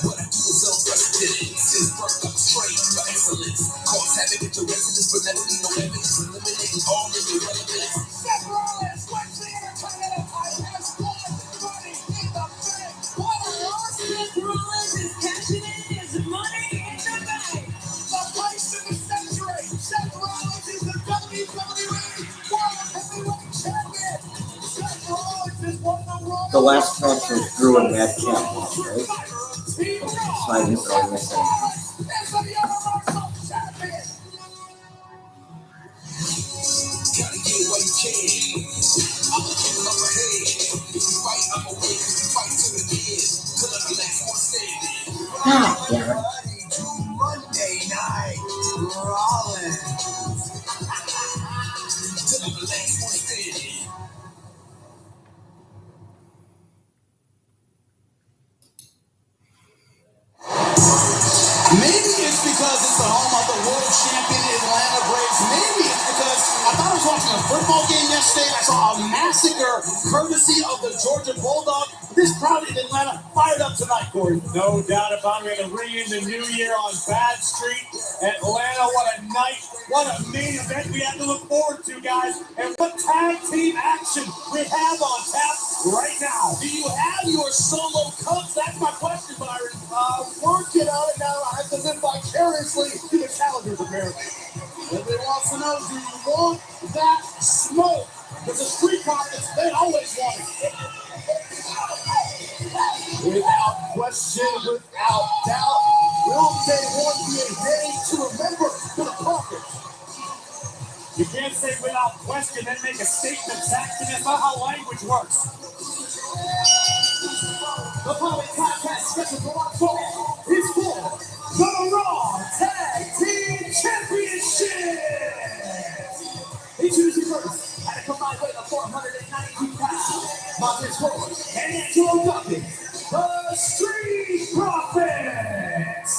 What I do is unprecedented. Since birth, I'm trained for excellence. Cause havoc at your residence, but never need no evidence. Eliminating all of your relevance. Seth Rollins, what's the Intercontinental has won money in the bank. What a loss! Seth Rollins is cashing in his money in the bank. The place of the century. Seth Rollins is the WWE World Heavyweight Champion. Seth Rollins is one of the Royal. The last match was Drew and Matt Camp, right? So I didn't really miss anything. As the Universal Champion. Gotta get what you can. I'm a king of my head. If you fight, I'm a win. If you fight to the end, till I'm the last one standing. Ah, damn it. To Monday Night Rollins. Till I'm the last one standing. Maybe it's because it's the home of the world champion Atlanta football game yesterday. I saw a massacre courtesy of the Georgia Bulldog. This crowd in Atlanta fired up tonight, Corey. No doubt about it. We're going to ring in the new year on Bad Street. Atlanta, what a night. What a main event we have to look forward to, guys. And what tag team action we have on tap right now. Do you have your solo cups? That's my question, Byron. Working on it now. I have to live vicariously through the challengers, apparently. Everybody wants to know, do you want that smoke? Because the Street Profits, they always want it. Without question, without doubt, will Day 1 be a day to remember for the Profits? You can't say without question, then make a statement, Saxton. That's not how language works. The following podcast special for our fall is for the Raw Tag Team Championship. Introducing first, at a combined weight of 492 pounds, Montez Ford and Angelo Dawkins, the Street Profits.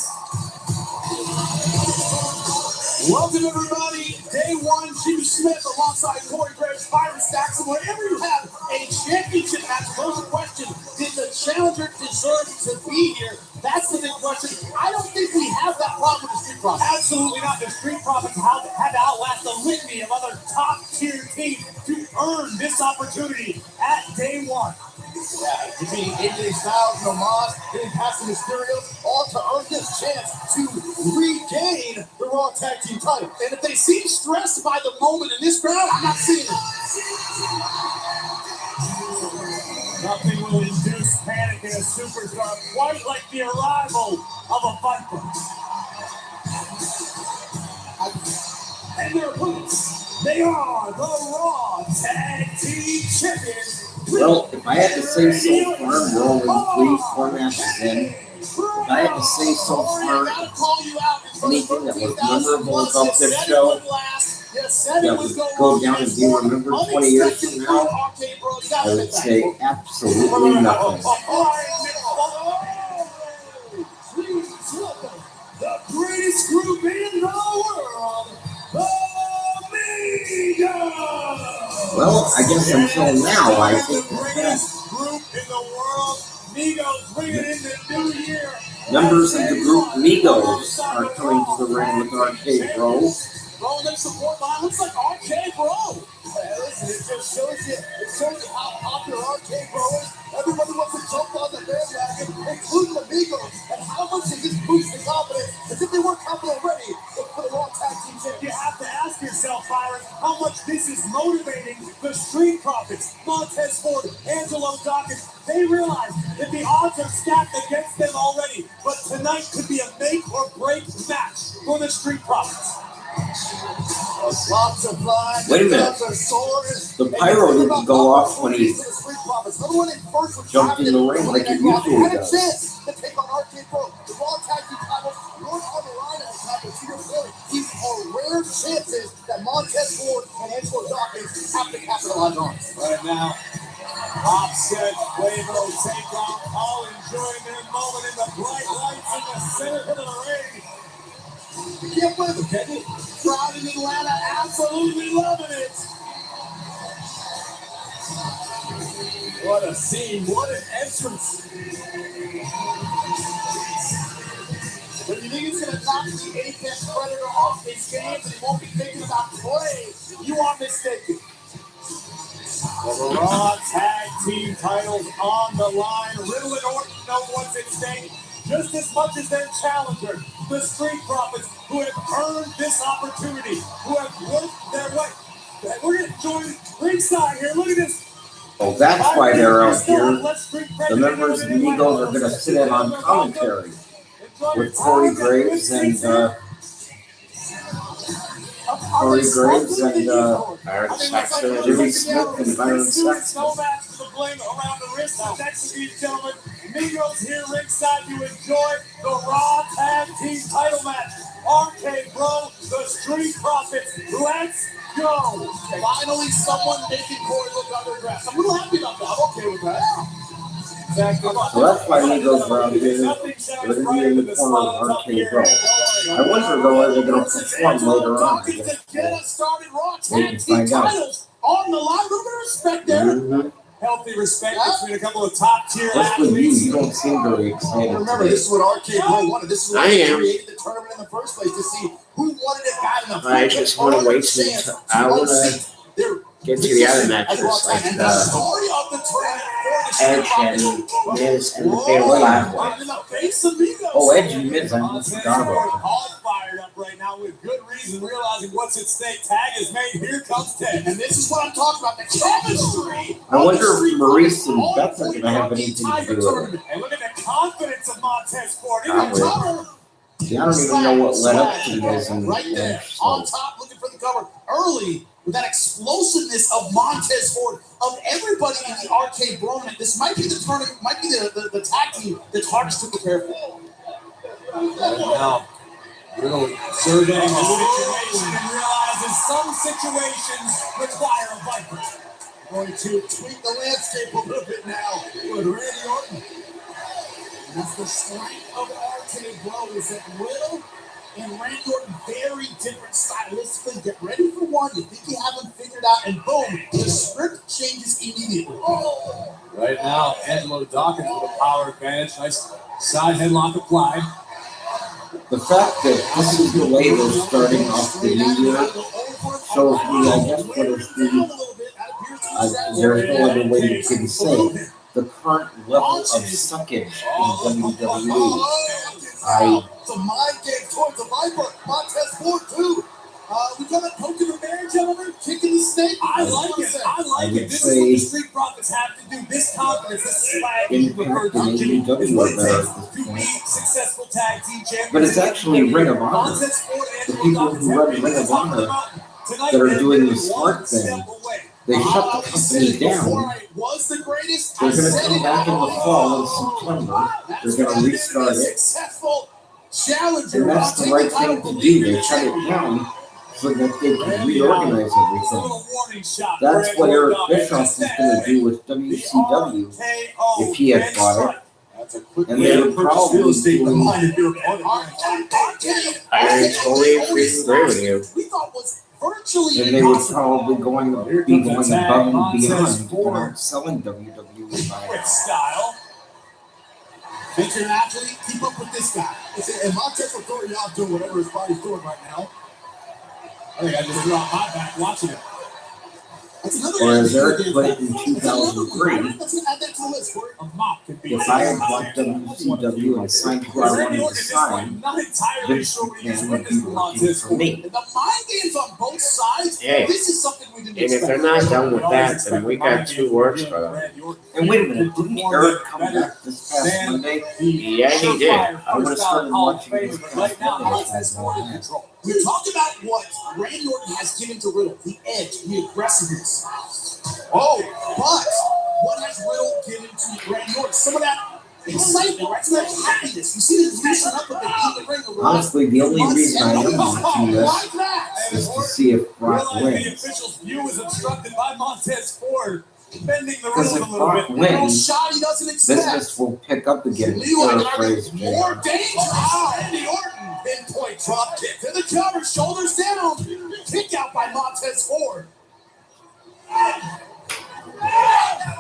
Welcome, everybody. Day 1, Jimmy Smith alongside Corey Graves, Byron Saxton. Whenever you have a championship match, there's a question: did the challenger deserve to be here? That's the big question. I don't think we have that problem with the Street Profits. Absolutely not. The Street Profits had to outlast the litany of other top-tier teams to earn this opportunity at Day 1. Yeah, you mean AJ Styles, Nomad, getting past the Mysterios, all to earn this chance to regain the Raw Tag Team title. And if they seem stressed by the moment in this crowd, I'm not seeing it. Nothing will induce panic in a superstar quite like the arrival of a Viper. And their opponents, they are the Raw Tag Team Champions. Well, if I had to say so far, we're only 3-4 matches in. If I had to say so far, anything that was memorable about this show that would go down and be remembered 20 years from now, I would say absolutely nothing. The greatest group in the world, the Migos! Well, I guess until now, I think the greatest group in the world, Migos bringing in the new year. members of the group Migos are coming to the ring with RK Bro. Bro, their support line looks like RK Bro. Listen, it just shows you how popular RK Bro is. Everybody wants to jump on the bandwagon, including the Migos. And how much does this boost the confidence? As if they weren't confident already for the Raw Tag Team Champions. You have to ask yourself, Byron, how much this is motivating the Street Profits, Montez Ford, Angelo Dawkins. They realize that the odds are stacked against them already, but tonight could be a make or break match for the Street Profits. Lots of fun. Wait a minute. The pyro didn't go off when he jumped in the ring like it usually does. To take on RK Bro, the Raw Tag Team title, you're on the line at the time, but to your point, these are rare chances that Montez Ford and Angelo Dawkins have to capitalize on. Right now, Offset, Quavo, Takeoff, all enjoying their moment in the bright lights in the center of the ring. You can't believe it, can you? Crowd in Atlanta absolutely loving it. What a scene, what an entrance. When you think it's going to knock the Apex Predator off his game and he won't be thinking about play, you are mistaken. The Raw Tag Team titles on the line. Riddle and Orton know what's at stake just as much as their challenger, the Street Profits, who have earned this opportunity, who have worked their way. We're going to join ringside here. Look at this. Oh, that's why they're out here. The members of the Migos are going to sit in on commentary with Corey Graves and Byron Saxton. Jimmy Smith and Byron Saxton. No match for the blame around the wrist. Next to these gentlemen, Migos here ringside to enjoy the Raw Tag Team title match. RK Bro, the Street Profits. Let's go. Finally, someone making Corey look underdressed. I'm a little happy about that. I'm okay with that. So that's why Migos are out here. They're going to be in the corner of RK Bro. I wonder though, are they going to perform later on? I guess Get us started, Raw we Tag can Team find out. titles on the line. Look at respect there. Mm-hmm. Healthy respect between a couple of top tier What's with you? athletes. You don't seem very excited Remember, today. this is what Arcade Bro wanted. This is I why they am. created the tournament in the first place, to see who wanted it bad enough. I just want to wait till I want to get to the other matches like Edge and Miz and the Fatal Five Way. Oh, Edge and Miz, I forgot about that. All fired up right now with good reason, realizing what's at stake. Tag is made. Here comes Ted. And this is what I'm talking about, the chemistry. I wonder if Maurice and Beth are going to have anything to do with it. And look at the confidence of Montez Ford. See, I don't even know what led up to this. And right there, on top, looking for the cover early with that explosiveness of Montez Ford, of everybody in the Arcade Broman. This might be the tournament, might be the tag team that's hardest to prepare for. Now, Riddle surveying the situation and realizes some situations require a Viper. Going to tweak the landscape a little bit now with Randy Orton. And that's the strength of Arcade Bro, is that Riddle and Randy Orton, very different stylistically. Get ready for one. You think you have them figured out, and boom, the script changes immediately. Right now, Angelo Dawkins with a power advantage. Nice side headlock applied. The fact that this is the way they're starting off the new year shows me, I guess, what is there's no other way you can say it, the current level of suckage in WWE. It's a mind game towards the Viper. Montez Ford, too. We got a poking the bear, gentlemen, kicking the snake. I like it. I like it. This is what the Street Profits have to do. This confidence, this swag, Impact and AEW what are it there takes at to this be point. successful tag team champions. But it's actually Ring of Honor. The people who run Ring of Honor that are doing the smart thing. They shut the company down. They're going to come back in the fall in September. They're going to restart it. And that's the right thing to do. They shut it down so that they can reorganize everything. That's what Eric Bischoff was going to do with WCW if he had bought it. And they would probably do. I totally agree with you. And they would probably be going above and beyond, selling WWE by style. Think you're an athlete? Keep up with this guy. And Montez will throw you out doing whatever his body's doing right now. I think I just threw out my back watching it. Or as Eric put it in 2003, A mop could be if I had bought WCW and signed who I wanted to sign, Vince McMahon would be working for me. The mind games on both sides. Hey, this is something we didn't and if they're not done with that, then we got 2 words for them. And wait a minute, didn't Eric come back this past Monday? Yeah, he did. I would have started watching this past Monday if I had more hands. We talked about what Randy Orton has given to Riddle, the edge, the aggressiveness. Oh, but what has Riddle given to Randy Orton? Some of that excitement, right? Some of that happiness. You see this loosen up a bit in the ring. Honestly, the only reason I am watching this is to see if Brock The wins. official's view is obstructed by Montez Ford, bending the Because rules if a little Brock bit. wins, Shot he doesn't expect. business will pick up again. More Paraphrase dangerous. JR. Randy Orton. Pinpoint drop kick to the cover, shoulders down. Kick out by Montez Ford.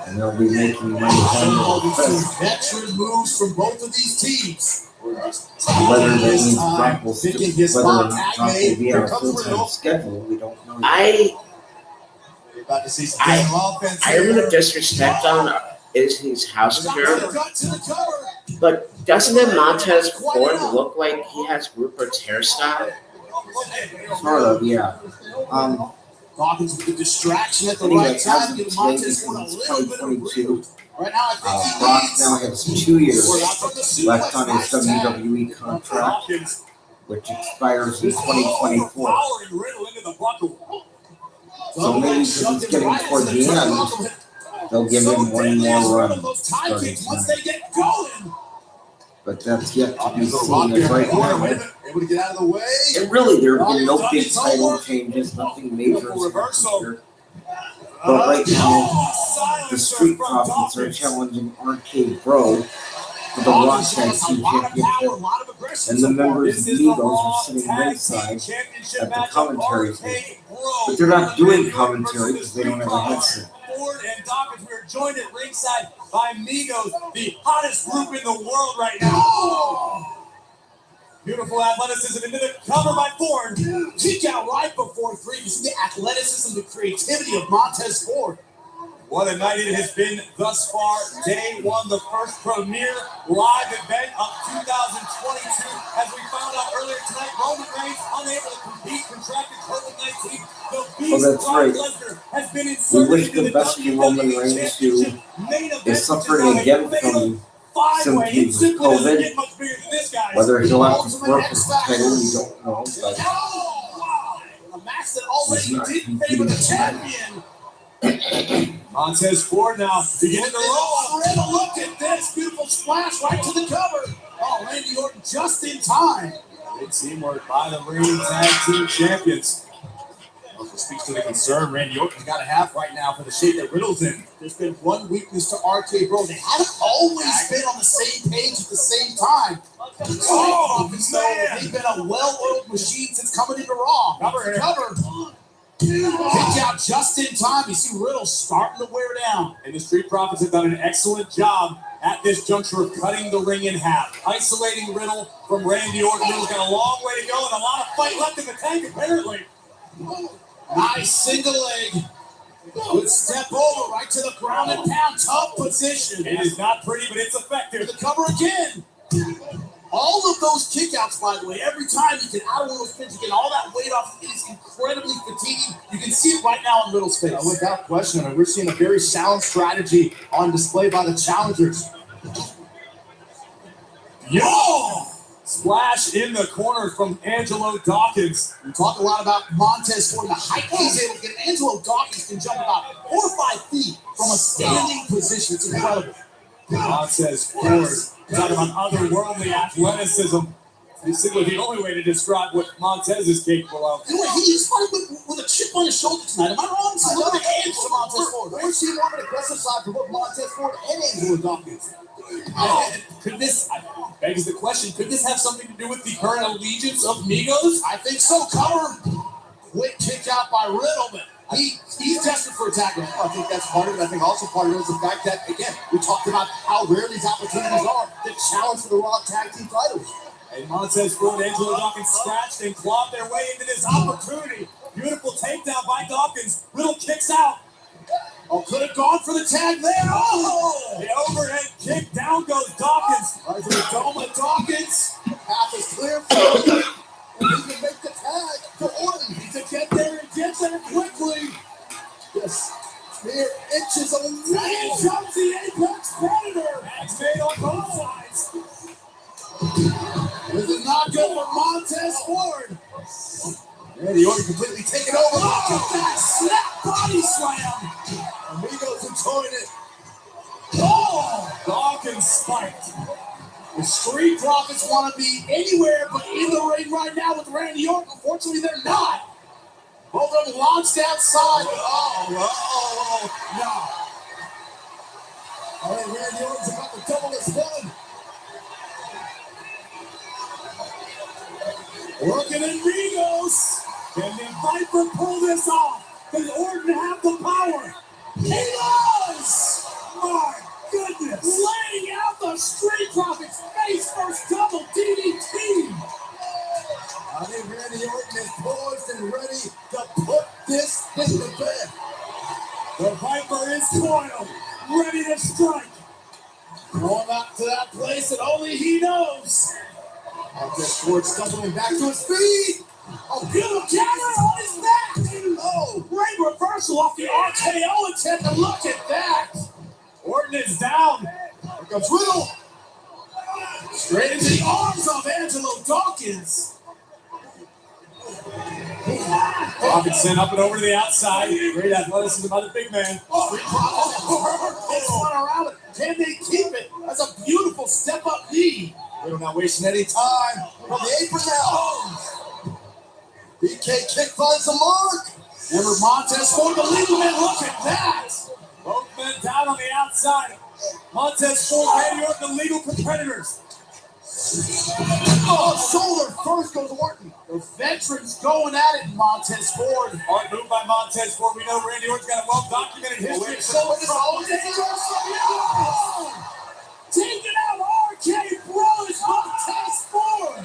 And they'll be making money hand over fist. Veteran moves from both of these teams. Whether that means Brock will still, whether or not Brock will be on a full-time schedule, we don't know. About to see some offense. I remember disrespect on is his house girl, but doesn't it Montez Ford look like he has Rupert's hairstyle? Sort of, yeah. Dawkins with the distraction at the Anyway, right time. as of Give today, Montez this Ford a is little bit of 2022. room. Right now, I think Brock now has 2 years left on his WWE contract, which expires in 2024. So maybe because it's getting toward the end, they'll give him one more run starting tonight. But that's yet to be seen as right now. Able to get out of the way. And really, there have been no big title changes, nothing major has happened here. But right now, the Street Profits are challenging Arcade Bro for the Raw Tag Team Championship, and the members of the Eagles are sitting ringside at the commentary table. But they're not doing commentary because they don't have a headset. Ford and Dawkins, we're joined at ringside by Migos, the hottest group in the world right now. Oh! Beautiful athleticism into the cover by Ford. Kick out right before 3. You see the athleticism, the creativity of Montez Ford. What a night it has been thus far. Day 1, the first premier live event of 2022. As we found out earlier tonight, Roman Reigns unable to compete, contracted COVID-19. The Beast Brock Lesnar has been inserted. We wish the best for Roman Reigns, who is suffering again from symptoms of COVID. Whether he'll have to work with the title, we don't know. But a match that already didn't favor the champion. Montez Ford now beginning to roll. Riddle, look at this beautiful splash right to the cover. Oh, Randy Orton just in time. Good teamwork by the reigning tag team champions. Also speaks to the concern Randy Orton's got to have right now for the shape that Riddle's in. There's been one weakness to RK Bro. They haven't always been on the same page at the same time. Oh, man. They've been a well-oiled machine since coming into Raw. Cover. Kick out just in time. You see Riddle starting to wear down. And the Street Profits have done an excellent job at this juncture of cutting the ring in half. Isolating Riddle from Randy Orton. Riddle's got a long way to go and a lot of fight left in the tank, apparently. Nice single leg. Good step over right to the ground and pound. Tough position. It is not pretty, but it's effective. The cover again. All of those kickouts, by the way, every time you get out of one of those pins, you get all that weight off. It is incredibly fatiguing. You can see it right now on Riddle's face. Without question, we're seeing a very sound strategy on display by the challengers. Yo! Splash in the corner from Angelo Dawkins. We talk a lot about Montez Ford, the height he's able to get. Angelo Dawkins can jump about 4 or 5 feet from a standing position. It's incredible. Montez Ford, talking about otherworldly athleticism. This is the only way to describe what Montez is capable of. You know what? He just started with a chip on his shoulder tonight. Am I wrong? So look at the edge to Montez Ford. We're seeing more of an aggressive side for both Montez Ford and Angelo Dawkins. Could this, begs the question, could this have something to do with the current allegiance of Migos? I think so. Cover. Quick kick out by Riddle, but he's desperate for a tackle. I think that's part of it. I think also part of it is the fact that, again, we talked about how rare these opportunities are to challenge for the Raw Tag Team titles. And Montez Ford and Angelo Dawkins scratched and clawed their way into this opportunity. Beautiful takedown by Dawkins. Riddle kicks out. Oh, could have gone for the tag there. Oh! The overhead kick. Down goes Dawkins. Right to the dome of Dawkins. Path is clear for him. And he can make the tag for Orton. To get there and get there quickly. Yes. Mere inches away. And jumps the Apex Predator. That's made on both sides. This is not good for Montez Ford. Randy Orton completely taken over. Oh, that slap body slam. Amigos enjoying it. Oh, Dawkins spiked. The Street Profits want to be anywhere but in the ring right now with Randy Orton. Unfortunately, they're not. Both of them launched outside. Oh, no. All right, Randy Orton's about to double his fun. Working in Migos. Can the Viper pull this off? Does Orton have the power? He does! My goodness! Laying out the Street Profits face first double DDT. I think Randy Orton is poised and ready to put this in the bed. The Viper is coiled, ready to strike. Going back to that place that only he knows. Montez Ford stumbling back to his feet. Oh, beautiful counter on his back. Oh, great reversal off the RKO attempt. And look at that. Orton is down. Here comes Riddle. Straight into the arms of Angelo Dawkins. Dawkins sent up and over to the outside. Great athleticism by the big man. Around it. Can they keep it? That's a beautiful step up knee. Riddle not wasting any time. From the apron now. BK kick finds the mark. Remember Montez Ford, the legal man. Look at that. Both men down on the outside. Montez Ford, Randy Orton, the legal competitors. Oh, shoulder first goes Orton. The veterans going at it, Montez Ford. Hard move by Montez Ford. We know Randy Orton's got a well-documented history of So it's all taking out RK Bros, Montez Ford.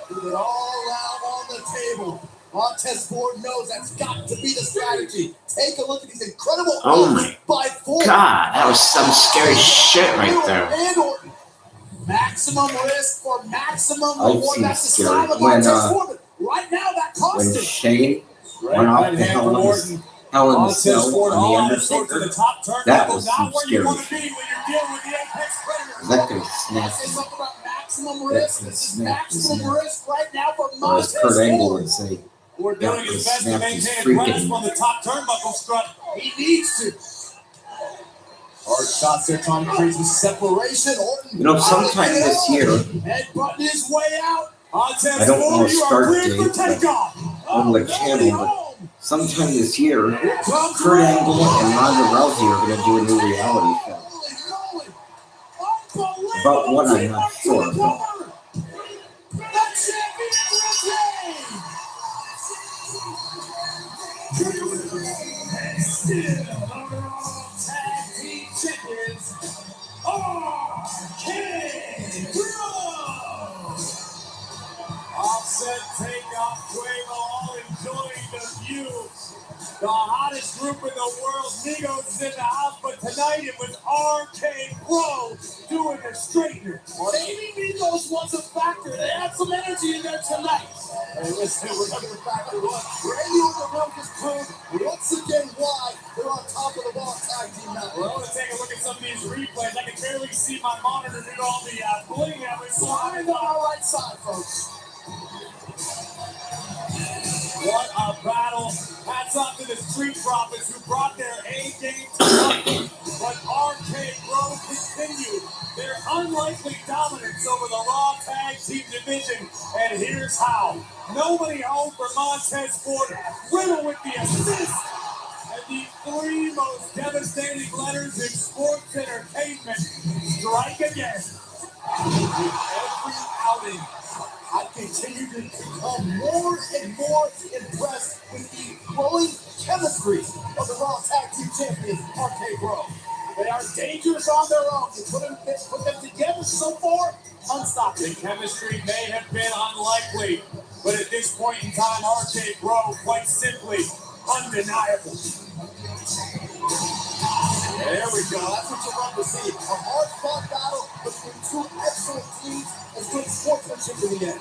Put it all out on the table. Montez Ford knows that's got to be the strategy. Take a look at these incredible Oh by Ford. God, that was some scary shit right there. And Orton. Maximum risk for maximum I've reward. seen That's the scary. style of When, Montez Ford. Right now, that cost When him. Shane went off the Hell in a Cell on The Undertaker, that was some scary shit. That could have snapped him. Maximum That risk. could have This is snapped his maximum neck. risk right now for Or as Montez Kurt Angle Ford. would say, Ford that doing would his have best to snapped his maintain a grasp freaking on the neck. top turnbuckle strut. He needs to. Hard shots there trying to create some separation. Orton. You know, sometime this year, Headbutting his way out. Montez I don't know Ford, a you are start cleared for date, takeoff. on the channel, but sometime this year, Kurt Angle and Ronda Rousey are going to do a new reality show. About what I'm not sure about. Offset, takeoff, Fuego, all enjoying the view. The hottest group in the world, Migos is in the house, but tonight it was RK Bro doing the straightener. Maybe Migos was a factor. They had some energy in there tonight. Hey, listen, whatever the factor was, Randy Orton just proved once again why they're on top of the Raw Tag Team now. Well, I want to take a look at some of these replays. I can barely see my monitor due to all the bling that was Slide on our right side, folks. What a battle. Hats off to the Street Profits who brought their A game to nothing. But RK Bro continued their unlikely dominance over the Raw Tag Team division. And here's how. Nobody home for Montez Ford. Riddle with the assist. And the three most devastating letters in sports entertainment strike again. Every outing, I continue to become more and more impressed with the growing chemistry of the Raw Tag Team Champions, RK Bro. They are dangerous on their own. You put them together so far, unstoppable. The chemistry may have been unlikely, but at this point in time, RK Bro, quite simply, undeniable. There we go. That's what you love to see. A hard-fought battle between two excellent teams and good sportsmanship in the end.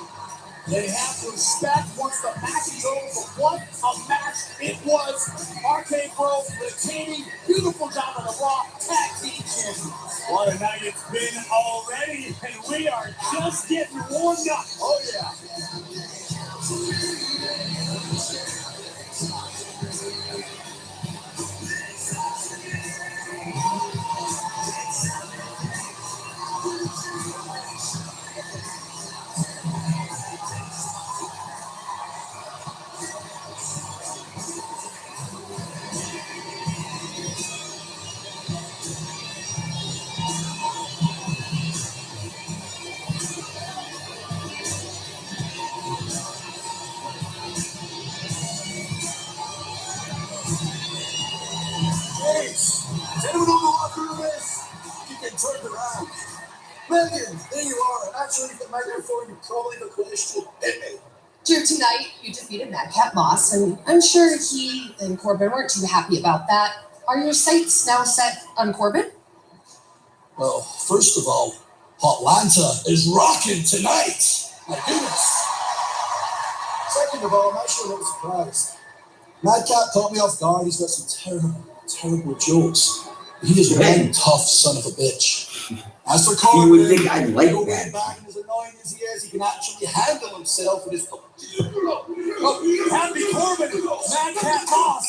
They have to respect once the match is over, but what a match it was. RK Bro retaining beautiful job of the Raw Tag Team Champions. What a night it's been already, and we are just getting warmed up. Oh, yeah. Does anyone know what locker room is? You can turn it around. Megan, there you are. Actually, the microphone, you probably the question. Drew, tonight you defeated Madcap Moss, and I'm sure he and Corbin weren't too happy about that. Are your sights now set on Corbin? Well, first of all, Atlanta is rocking tonight. My goodness. Second of all, I'm actually a little surprised. Madcap caught me off guard. He's got some terrible jokes. He is one tough son of a bitch. As for You Corbin, would think I'd like Go that. back, and as annoying as he is, he can actually handle himself with his. Happy Corbin, Madcap Moss.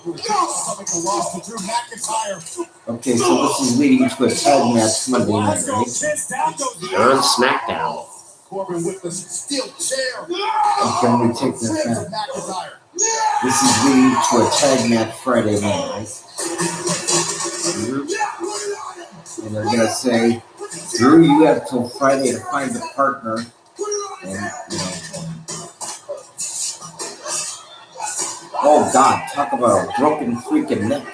Stomach a loss to Drew McIntyre. Okay, so this is leading to a tag match Monday night, Let's go, right? kiss down goes the They're on SmackDown. Corbin with the steel chair. Okay, let me take that Ribs of back. McIntyre. This is leading to a tag match Friday night, right? And they're gonna say, Drew, you have till Friday to find a partner. And oh God, talk about a broken freaking neck.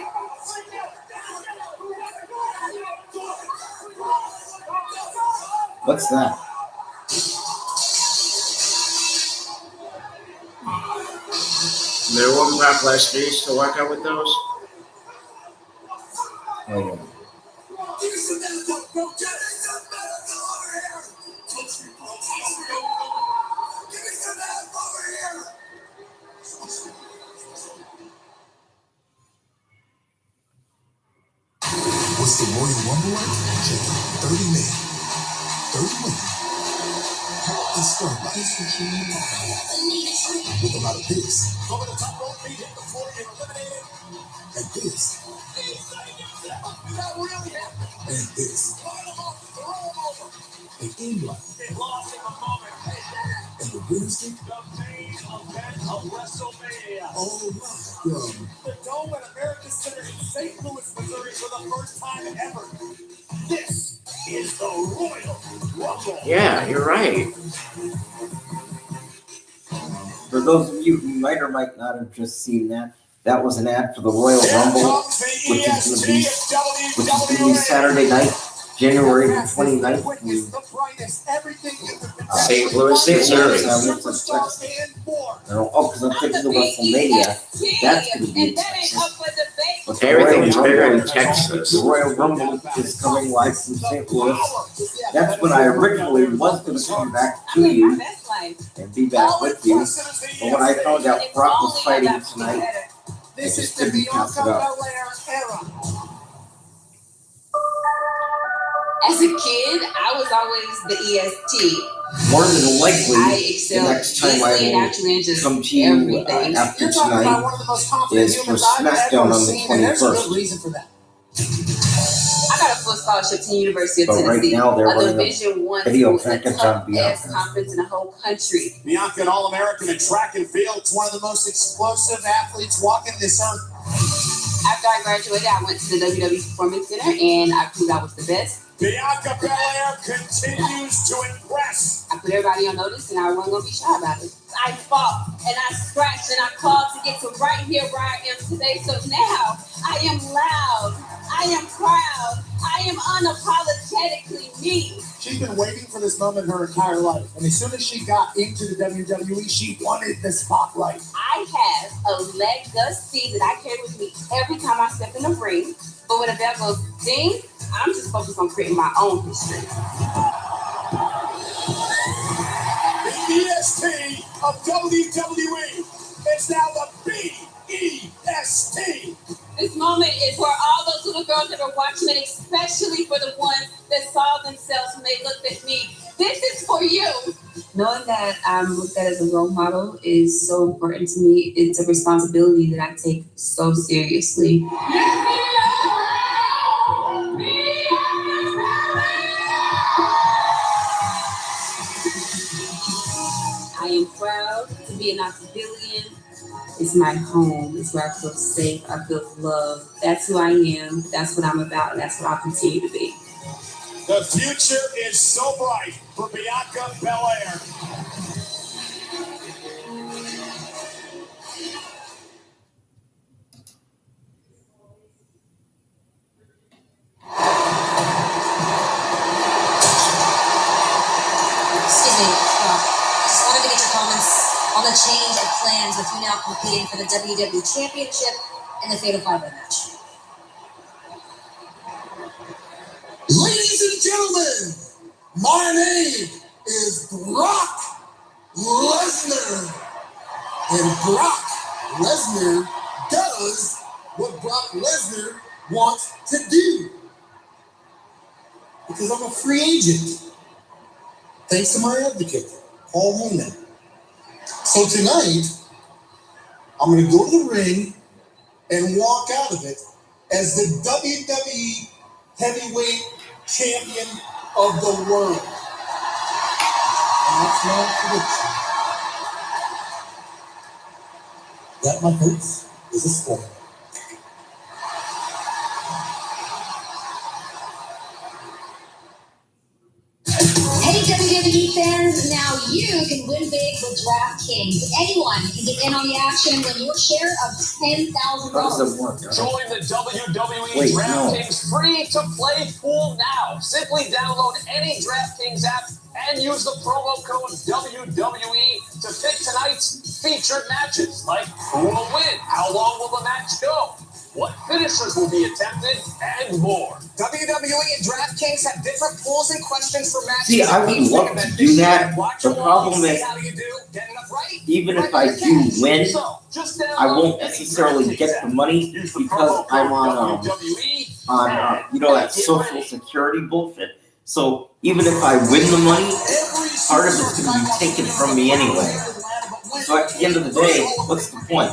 What's that? There wasn't Brock Lesnar used to work out with those. Oh yeah. What's the Royal Rumble like? Just 30 men, 30 women. Let's start by with a lot of this. Over the top rope, hit the floor, get eliminated. And this. That really happened. And this. And in life. They lost in a moment. And the winner's kick. The main event of WrestleMania. Oh my God. The Dome at American Center in St. Louis, Missouri for the first time ever. This is the Royal Rumble. Yeah, you're right. For those of you who might or might not have just seen that, that was an ad for the Royal Rumble, which is going to be Saturday night, January the 29th. St. Louis, Missouri. Because I'm thinking of WrestleMania. That's going to be in Texas. But Everything's bigger in Texas. The Royal Rumble is coming live from St. Louis. That's when I originally was going to come back to you and be back with you. But when I found out Brock was fighting tonight, I just didn't pass it up. As a kid, I was always the EST. More than likely, I the excelled next time I easily and will actually in just come to you everything. after tonight is for SmackDown on the 21st. I got a full scholarship to the University of But right Tennessee, now they're a running Division I video school in the package on toughest Bianca. conference in the whole country. Bianca, an All-American in track and field. It's one of the most explosive athletes walking this earth. After I graduated, I went to the WWE Performance Center and I proved I was the best. Bianca Belair continues to impress. I put everybody on notice and I wasn't going to be shy about it. I fought and I scratched and I clawed to get to right here where I am today. So now I am loud. I am proud. I am unapologetically me. She's been waiting for this moment her entire life. And as soon as she got into the WWE, she wanted the spotlight. I have a legacy that I carry with me every time I step in the ring. But when a bell goes ding, I'm just focused on creating my own history. The EST of WWE is now the BEST. This moment is for all those little girls that are watching it, especially for the ones that saw themselves when they looked at me. This is for you. Knowing that I'm looked at as a role model is so important to me. It's a responsibility that I take so seriously. I am proud to be an Octavillian. It's my home. It's where I feel safe. I feel loved. That's who I am. That's what I'm about. And that's what I'll continue to be. The future is so bright for Bianca Belair. Excuse me, just wanted to get your comments on the change of plans with you now competing for the WWE Championship and the Fatal 5-Way match. Ladies and gentlemen, my name is Brock Lesnar. And Brock Lesnar does what Brock Lesnar wants to do. Because I'm a free agent. Thanks to my advocate, Paul Heyman. So tonight, I'm going to go to the ring and walk out of it as the WWE Heavyweight Champion of the world. And that's my prediction. That, my folks, is a spoiler. You can win big with DraftKings. Anyone can get in on the action and win your share of $10,000. Join the WWE DraftKings free-to-play pool now. Simply download any DraftKings app and use the promo code WWE to pick tonight's featured matches, like who will win, how long will the match go, what finishers will be attempted, and more. WWE and DraftKings have different pools and questions for matches. See, I would love to do that. The problem is, even if I do win, I won't necessarily get the money because I'm on that Social Security bullshit. So even if I win the money, part of it's going to be taken from me anyway. So at the end of the day, what's the point?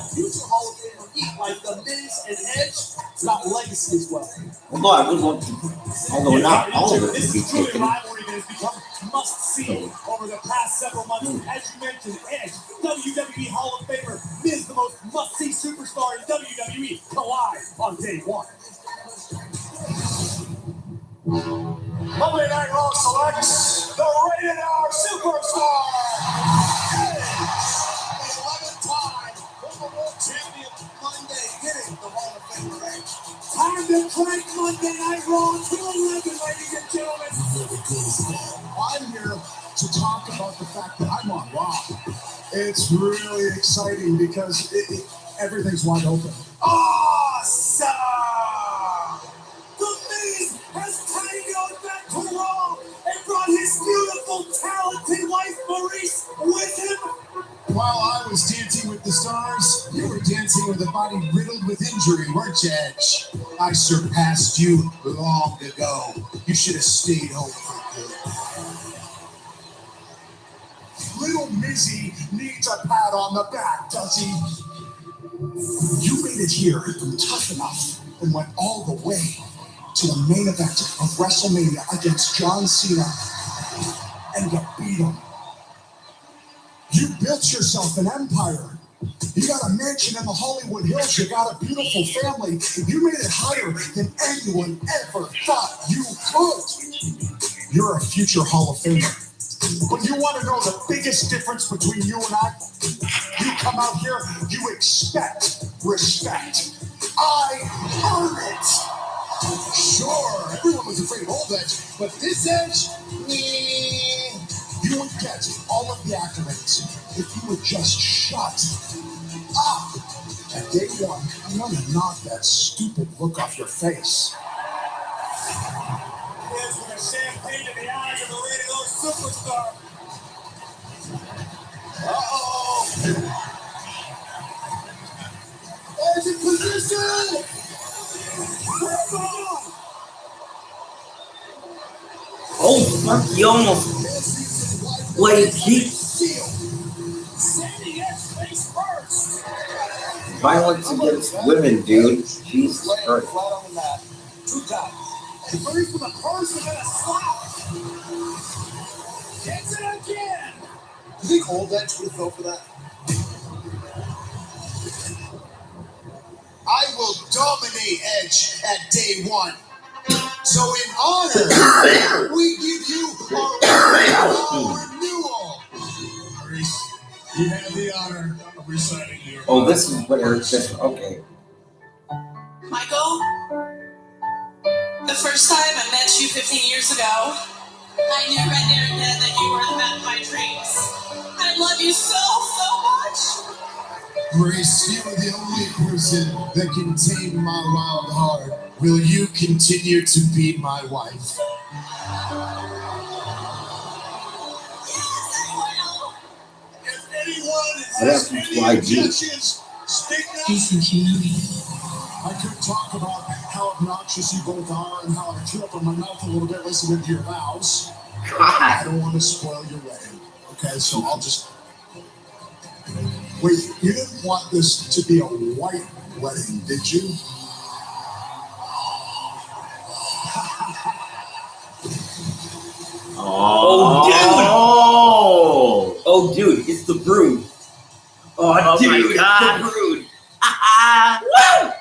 Like the Miz and Edge got legacy as well. Although not all of it would be taken. Rivalry that has become must-see over the past several months. As you mentioned, Edge, WWE Hall of Famer, Miz, the most must-see superstar in WWE, collide on day one. Monday Night Raw selects the Rated R Superstar. The 11th time former world champion Monday hitting the Hall of Fame range. Time to crank Monday Night Raw to 11, ladies and gentlemen. I'm here to talk about the fact that I'm on Raw. It's really exciting because everything's wide open. Awesome! The Miz has taken back to Raw and brought his beautiful, talented wife Maurice with him. While I was dancing with the stars, you were dancing with a body riddled with injury, weren't you, Edge? I surpassed you long ago. You should have stayed home for good. Little Mizzy needs a pat on the back, does he? You made it here tough enough and went all the way to the main event of WrestleMania against John Cena, and you beat him. You built yourself an empire. You got a mansion in the Hollywood Hills. You got a beautiful family. You made it higher than anyone ever thought you could. You're a future Hall of Famer. But you want to know the biggest difference between you and I? You come out here, you expect respect. I earn it. Sure, everyone was afraid of old Edge, but this Edge, you would get all of the accolades if you would just shut up. At day one, I'm going to knock that stupid look off your face. Is with a champagne in the eyes of the Rated R Superstar. Uh-oh. Edge in position. Come on. Oh, fuck, he almost played cheap. Violence against women, dude. Jesus Christ. Two times. And first with a person and a slap. Gets it again. You think Old Edge would go for that? I will dominate Edge at day one. So in honor, we give you our renewal. Maurice, you have the honor of reciting your... Oh, this is what Eric said. Okay. Michael, the first time I met you 15 years ago, I knew right there and then that you were the man of my dreams. I love you so much. Maurice, you are the only person that can tame my wild heart. Will you continue to be my wife? Yes, I will. If anyone That's has any why objections, speak now. I could talk about how obnoxious you both are and how I chew up in my mouth a little bit listening to your vows. I don't want to spoil your wedding. Okay, so I'll just... Wait, you didn't want this to be a white wedding, did you? Oh, dude, it's the Brood. Oh dude, it's the Brood. Woo!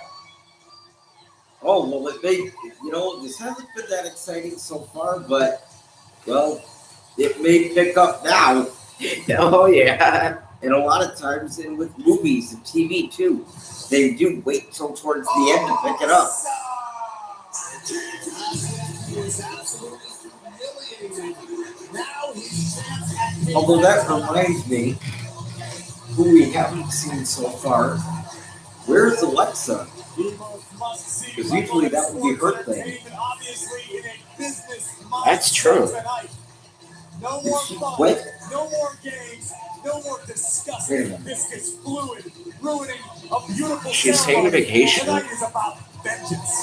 Oh, well, this hasn't been that exciting so far, but, well, it may pick up now. Oh yeah. And a lot of times, and with movies and TV too, they do wait till towards the end to pick it up. Although that reminds me, who we haven't seen so far, where's Alexa? Because usually that would be her thing. That's true. No more fun, no more games, no more disgusting viscous fluid ruining a beautiful She's ceremony. taking vacation. Tonight is about vengeance.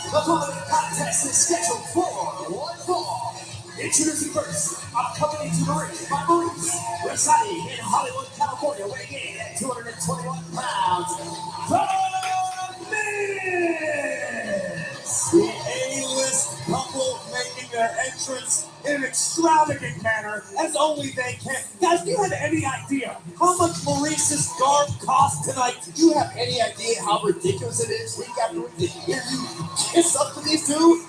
The following contest is scheduled for one fall. Introducing first, coming into the ring by Maurice, residing in Hollywood, California, weighing in at 221 pounds. The Miz! The A-list couple making their entrance in an extravagant manner, as only they can. Guys, do you have any idea how much Maurice's garb cost tonight? Do you have any idea how ridiculous it is? We got to hear you kiss up to these two.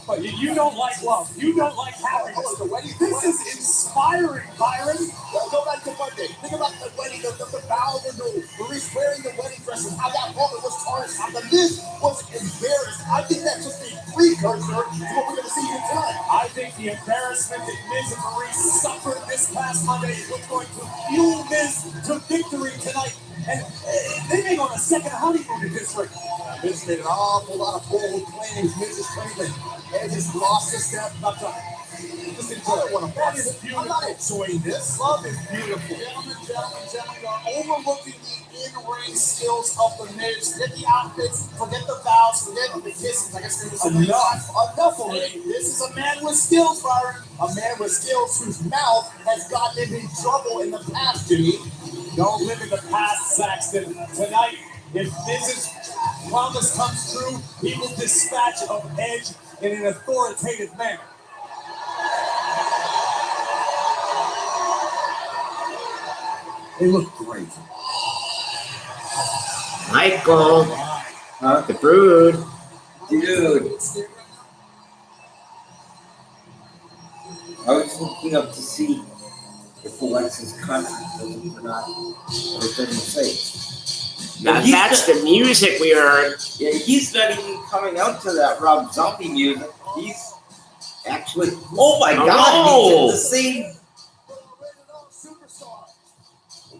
But you don't like love. You don't like happiness. This is inspiring, Byron. Go back to Monday. Think about the wedding, the vow of renewal. Maurice wearing the wedding dress and how that moment was tarnished. How the Miz was embarrassed. I think that's just a precursor to what we're going to see here tonight. I think the embarrassment that Miz and Maurice suffered this past Monday is what's going to fuel Miz to victory tonight. And they may go on a second honeymoon in this ring. Miz made an awful lot of bold claims. Miz is claiming and just lost his step. Just enjoy what that is beautiful. I'm not enjoying this. Love is beautiful. Gentlemen, you are overlooking the in-ring skills of the Miz. Forget the outfits, forget the vows, forget the kisses. I guess there's enough already. This is a man with skills, Byron. A man with skills whose mouth has gotten him in trouble in the past, Jimmy. Don't live in the past, Saxton. Tonight, if Miz's promise comes true, he will dispatch of Edge in an authoritative manner. They look great. Michael, the Brood. Dude. I was looking up to see if Alexa's contract was or not. But it doesn't say. Now that's the music we heard. Yeah, he's not even coming out to that Rob Zombie music. He's actually. Oh my God! He's in the same.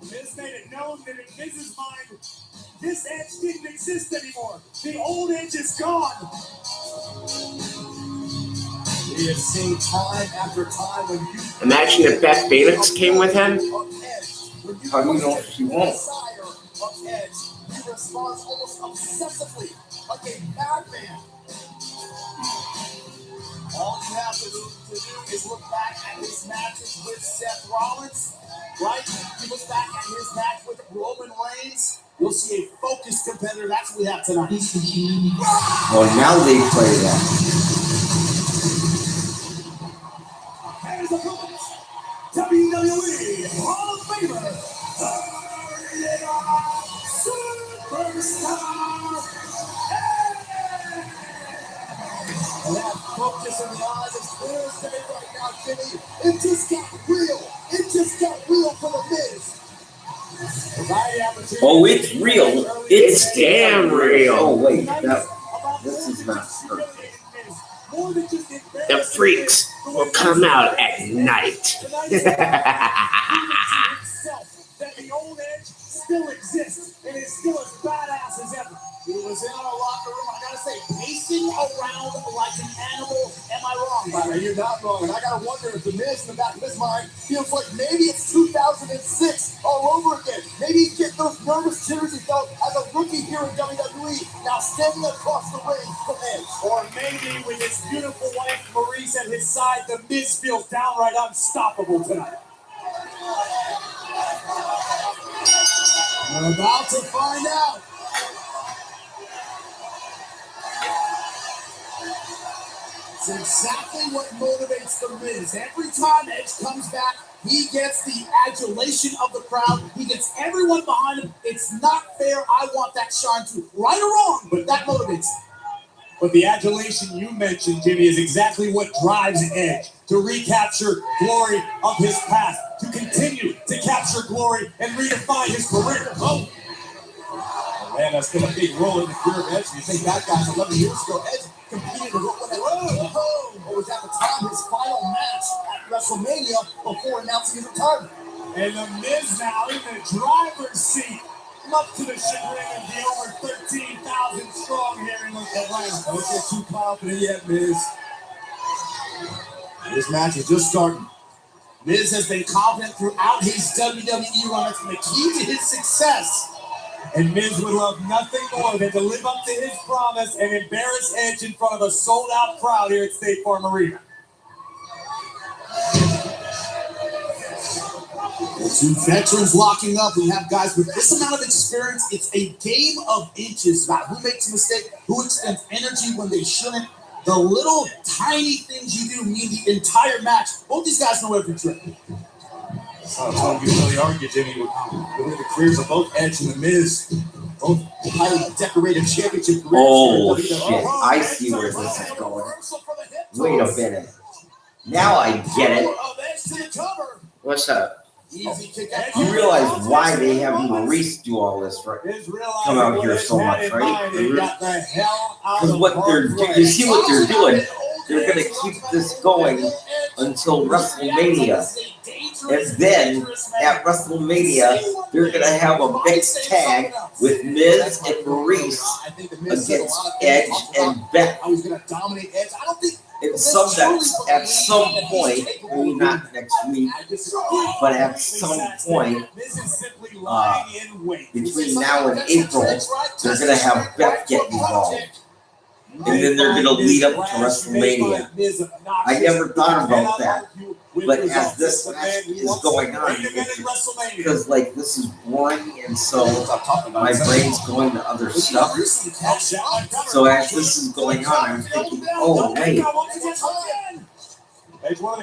Miz made it known that in Miz's mind, this Edge didn't exist anymore. The old Edge is gone. We have seen time after time when you Imagine if Beth Phoenix came with him. How do you know if she won't? He responds almost obsessively, like a madman. All you have to do is look back at his matches with Seth Rollins, right? You look back at his match with Roman Reigns, you'll see a focused competitor. That's what we have tonight. Well, now they play that. Here's the moment. WWE Hall of Famer, Superstar. And that focus in the eyes is clear as day right now, Jimmy. It just got real. It just got real for the Miz. Oh, it's real. It's damn real. Oh, wait. This is not perfect. The freaks will come out at night. That the old Edge still exists and is still as badass as ever. He was in our locker room, I gotta say, pacing around like an animal. Am I wrong, Byron? You're not wrong. And I gotta wonder if the Miz in the back of his mind feels like maybe it's 2006 all over again. Maybe he's getting those nervous jitters he felt as a rookie here in WWE, now standing across the ring from Edge. Or maybe with his beautiful wife Maurice at his side, the Miz feels downright unstoppable tonight. We're about to find out. It's exactly what motivates the Miz. Every time Edge comes back, he gets the adulation of the crowd. He gets everyone behind him. It's not fair. I want that shine too. Right or wrong, but that motivates him. But the adulation you mentioned, Jimmy, is exactly what drives Edge to recapture glory of his past, to continue to capture glory and redefine his career. Oh, man, that's been a big role in the career of Edge. You think that guy's 11 years ago, Edge competed in what was at the time his final match at WrestleMania before announcing his retirement. And The Miz now in the driver's seat, much to the chagrin of the over 13,000 strong here in Atlanta. Don't get too confident yet, Miz. This match is just starting. Miz has been confident throughout his WWE run. That's been the key to his success. And Miz would love nothing more than to live up to his promise and embarrass Edge in front of a sold-out crowd here at State Farm Arena. Two veterans locking up. We have guys with this amount of experience. It's a game of inches about who makes a mistake, who expends energy when they shouldn't. The little tiny things you do mean the entire match. Both these guys know every trick. I don't you really argue, Jimmy, with the careers of both Edge and The Miz. Both highly decorated championship careers. Oh, shit. I see where this is going. Wait a minute. Now I get it. What's up? You realize why they have Maurice do all this, right? Come out here so much, right? Because what they're doing, you see what they're doing? They're going to keep this going until WrestleMania. And then at WrestleMania, they're going to have a mixed tag with Miz and Maurice against Edge and Beth. At some point, maybe not next week, but at some point between now and April, they're going to have Beth get involved. And then they're going to lead up to WrestleMania. I never thought about that. But as this match is going on, because like this is boring, and so my brain's going to other stuff. So as this is going on, I'm thinking, oh wait,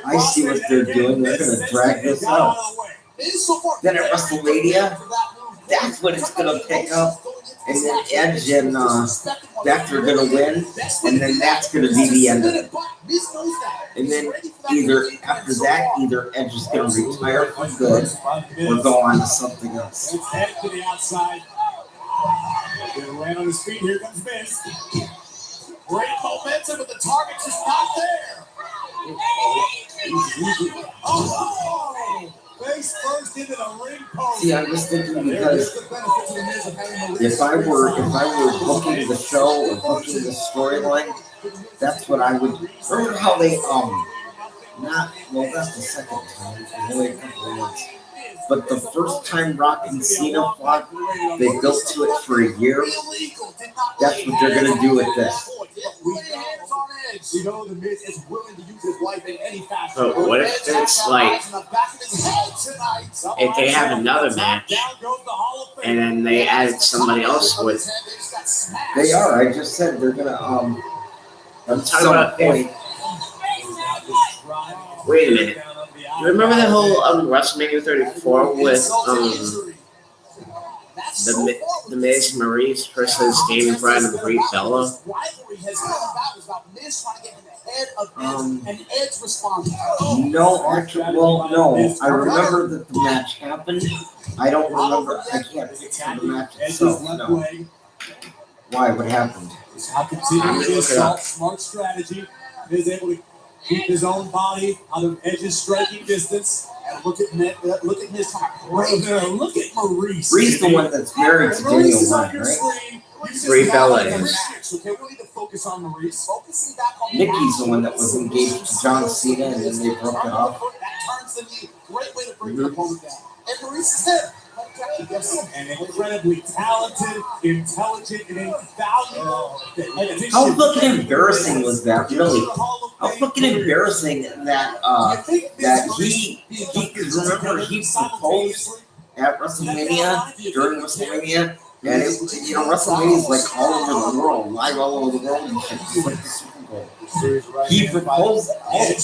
I see what they're doing. They're going to drag this out. Then at WrestleMania, that's when it's going to pick up. And then Edge and Beth are going to win, and then that's going to be the end of it. And then either after that, either Edge is going to retire for good or go on to something else. It's Edge to the outside. Going to land on his feet. Here comes Miz. Great momentum, but the target just not there. Oh! Face first into the ring post. See, I'm just thinking because if I were booking the show or booking the storyline, that's what I would. Remember how they that's the second time, only a couple of months. But the first time Rock and Cena fought, they built to it for a year. That's what they're gonna do with this. But what if it's like, if they have another match and then they added somebody else with? They are. I just said they're gonna I'm talking about point. Wait a minute. You remember the whole WrestleMania 34 with the Miz, Maurice versus Damian Bryan and Brie Bella? No, actually, well, no. I remember that the match happened. I don't remember. I can't picture the match itself. No. Why? What happened? How continues smart strategy. Is able to keep his own body out of Edge's striking distance. And look at Miz. Look at Maurice. Bree's the one that's married to Daniel Bryan, right? Brie Bella is. Okay, we need to focus on Maurice. Focusing back on Nikki's the one that was engaged to John Cena, and then they broke it off. That turns the knee. Great way to bring the opponent down. And Maurice is there. And incredibly talented, intelligent, and invaluable. How fucking embarrassing was that, really? How fucking embarrassing that he remember he proposed at WrestleMania, during WrestleMania, and it, WrestleMania is like all over the world, live all over the world and shit, just like the Super Bowl. He proposed, it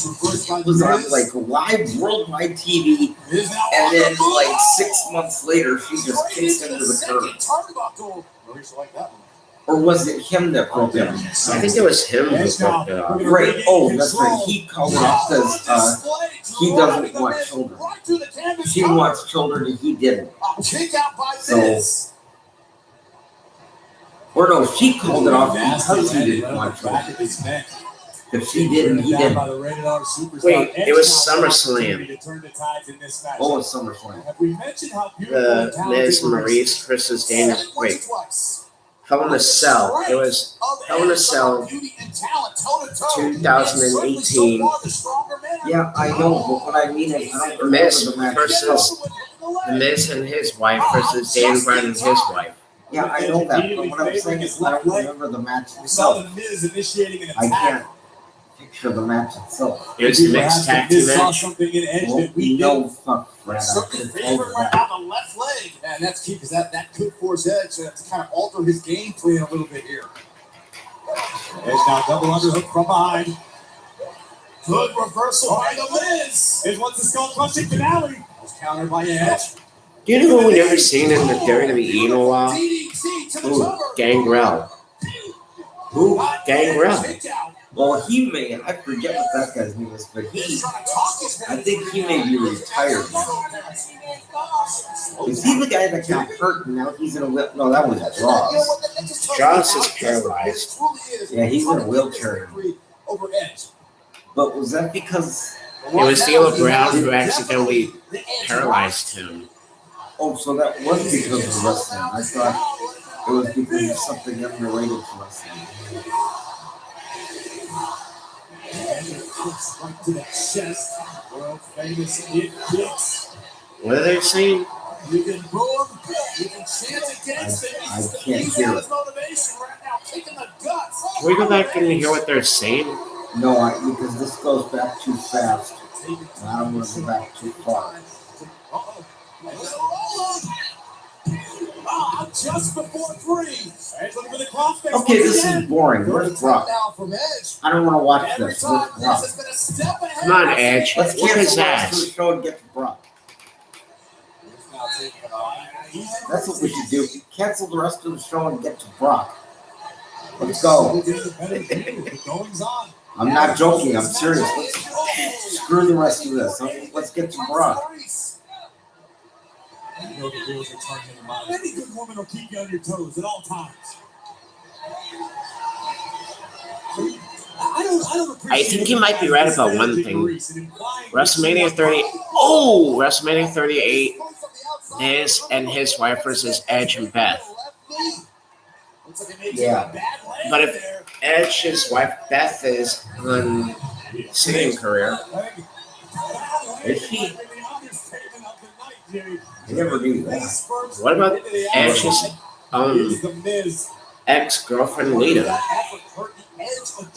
was on like live worldwide TV, and then like 6 months later, she just kicks him to the curb. Or was it him that broke it off? I think it was him who broke it off. Right. Oh, that's right. He called it off because he doesn't want children. She wants children and he didn't. Kick out by So, Miz. or no, she called it off because he didn't want children. If she didn't, he didn't. Wait, it was SummerSlam. Oh, it's SummerSlam. The Miz and Maurice versus Daniel. Wait, Hell in a Cell. It was Hell in a Cell 2018. Yeah, I know, but what I mean is, I don't remember Miz the match versus itself. The Miz and his wife versus Dan Bryan and his wife. Yeah, I know that, but what I'm saying is, I don't remember the match itself. I can't picture the match itself. It was a mixed tag team match. No, fuck, Fred. I could've told you that. On the left leg. And that's key because that could force Edge to kind of alter his game plan a little bit here. Edge now double underhook from behind. Good reversal by the Miz. Edge wants the skull crushing finale. Was countered by Edge. Do you know who we never seen in the WWE in a while? Ooh, Gangrel. Who? Gangrel. Well, he may, I forget what that guy's name is, but I think he may be retired now. Is he the guy that got hurt and now he's in a wheelchair? No, that was Dross. Dross is paralyzed. Yeah, he's in a wheelchair. But was that because... It was D'Lo Brown who accidentally paralyzed him. Oh, so that was because of wrestling. I thought it was because of something unrelated to wrestling. Right to the chest. World famous hit kicks. What are they saying? You can boo him, you can chant against it. I can't hear it. Motivation right now, kicking the guts. Can we go back and hear what they're saying? No, because this goes back too fast. And I don't want to go back too far. Just before 3. Okay, this is boring. Where's Brock? I don't want to watch this. Where's Brock? Come on, Edge. Let's Whoop his cancel the ass. show and get to Brock. That's what we should do. Cancel the rest of the show and get to Brock. Let's go. I'm not joking. I'm serious. Screw the rest of this. Let's get to Brock. Any good woman will keep you on your toes at all times. I think he might be right about one thing. WrestleMania 30. Oh, WrestleMania 38. Miz and his wife versus Edge and Beth. Yeah. But if Edge's wife Beth is on singing career, Is she? I never knew that. what about Edge's ex-girlfriend Lita? What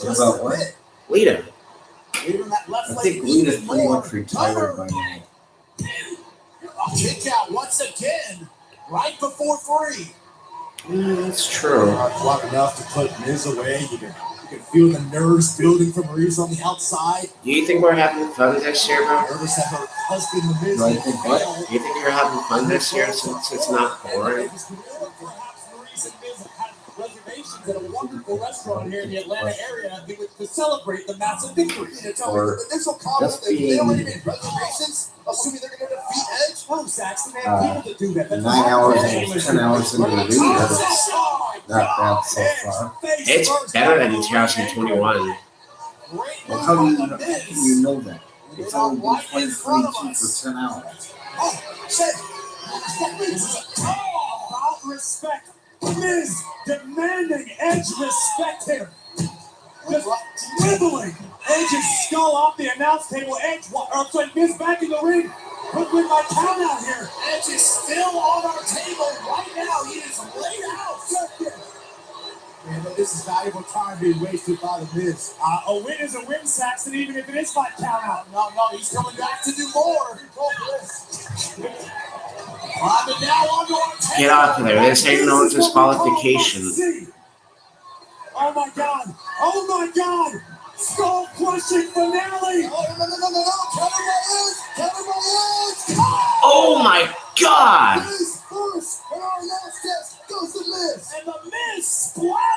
about what? Lita. I think Lita's pretty much retired by now. Kick out once again, right before 3. That's true. Long enough to put Miz away. You can feel the nerves building for Maurice on the outside. Do you think we're having fun this year, bro? Nervous that her husband, the Miz, Do I think what? Do you think you're having fun this year since it's not boring? Perhaps Maurice and Miz have had reservations at a wonderful restaurant here in the Atlanta area to celebrate the massive victory. Or This will comment just that they being already made reservations, assuming they're going to defeat Edge. Oh, Saxon, man, people that do that. 9 hours and 10 hours into the video. Not bad so far. It's better than 2021. Well, how do you know that? It's only been 23 for 10 hours. Oh, shit. About respect. Miz demanding Edge respect him. Just dribbling Edge's skull off the announce table. Miz back in the ring. Look with my count out here. Edge is still on our table right now. He is laid out. Man, but this is valuable time being wasted by the Miz. A win is a win, Saxon, even if it is by count out. No, he's coming back to do more. Get off of there. This ain't no disqualification. Oh my God! Oh my God! Skull crushing finale! Oh my God! Miz first, and our last guest goes to Miz. And the Miz splash!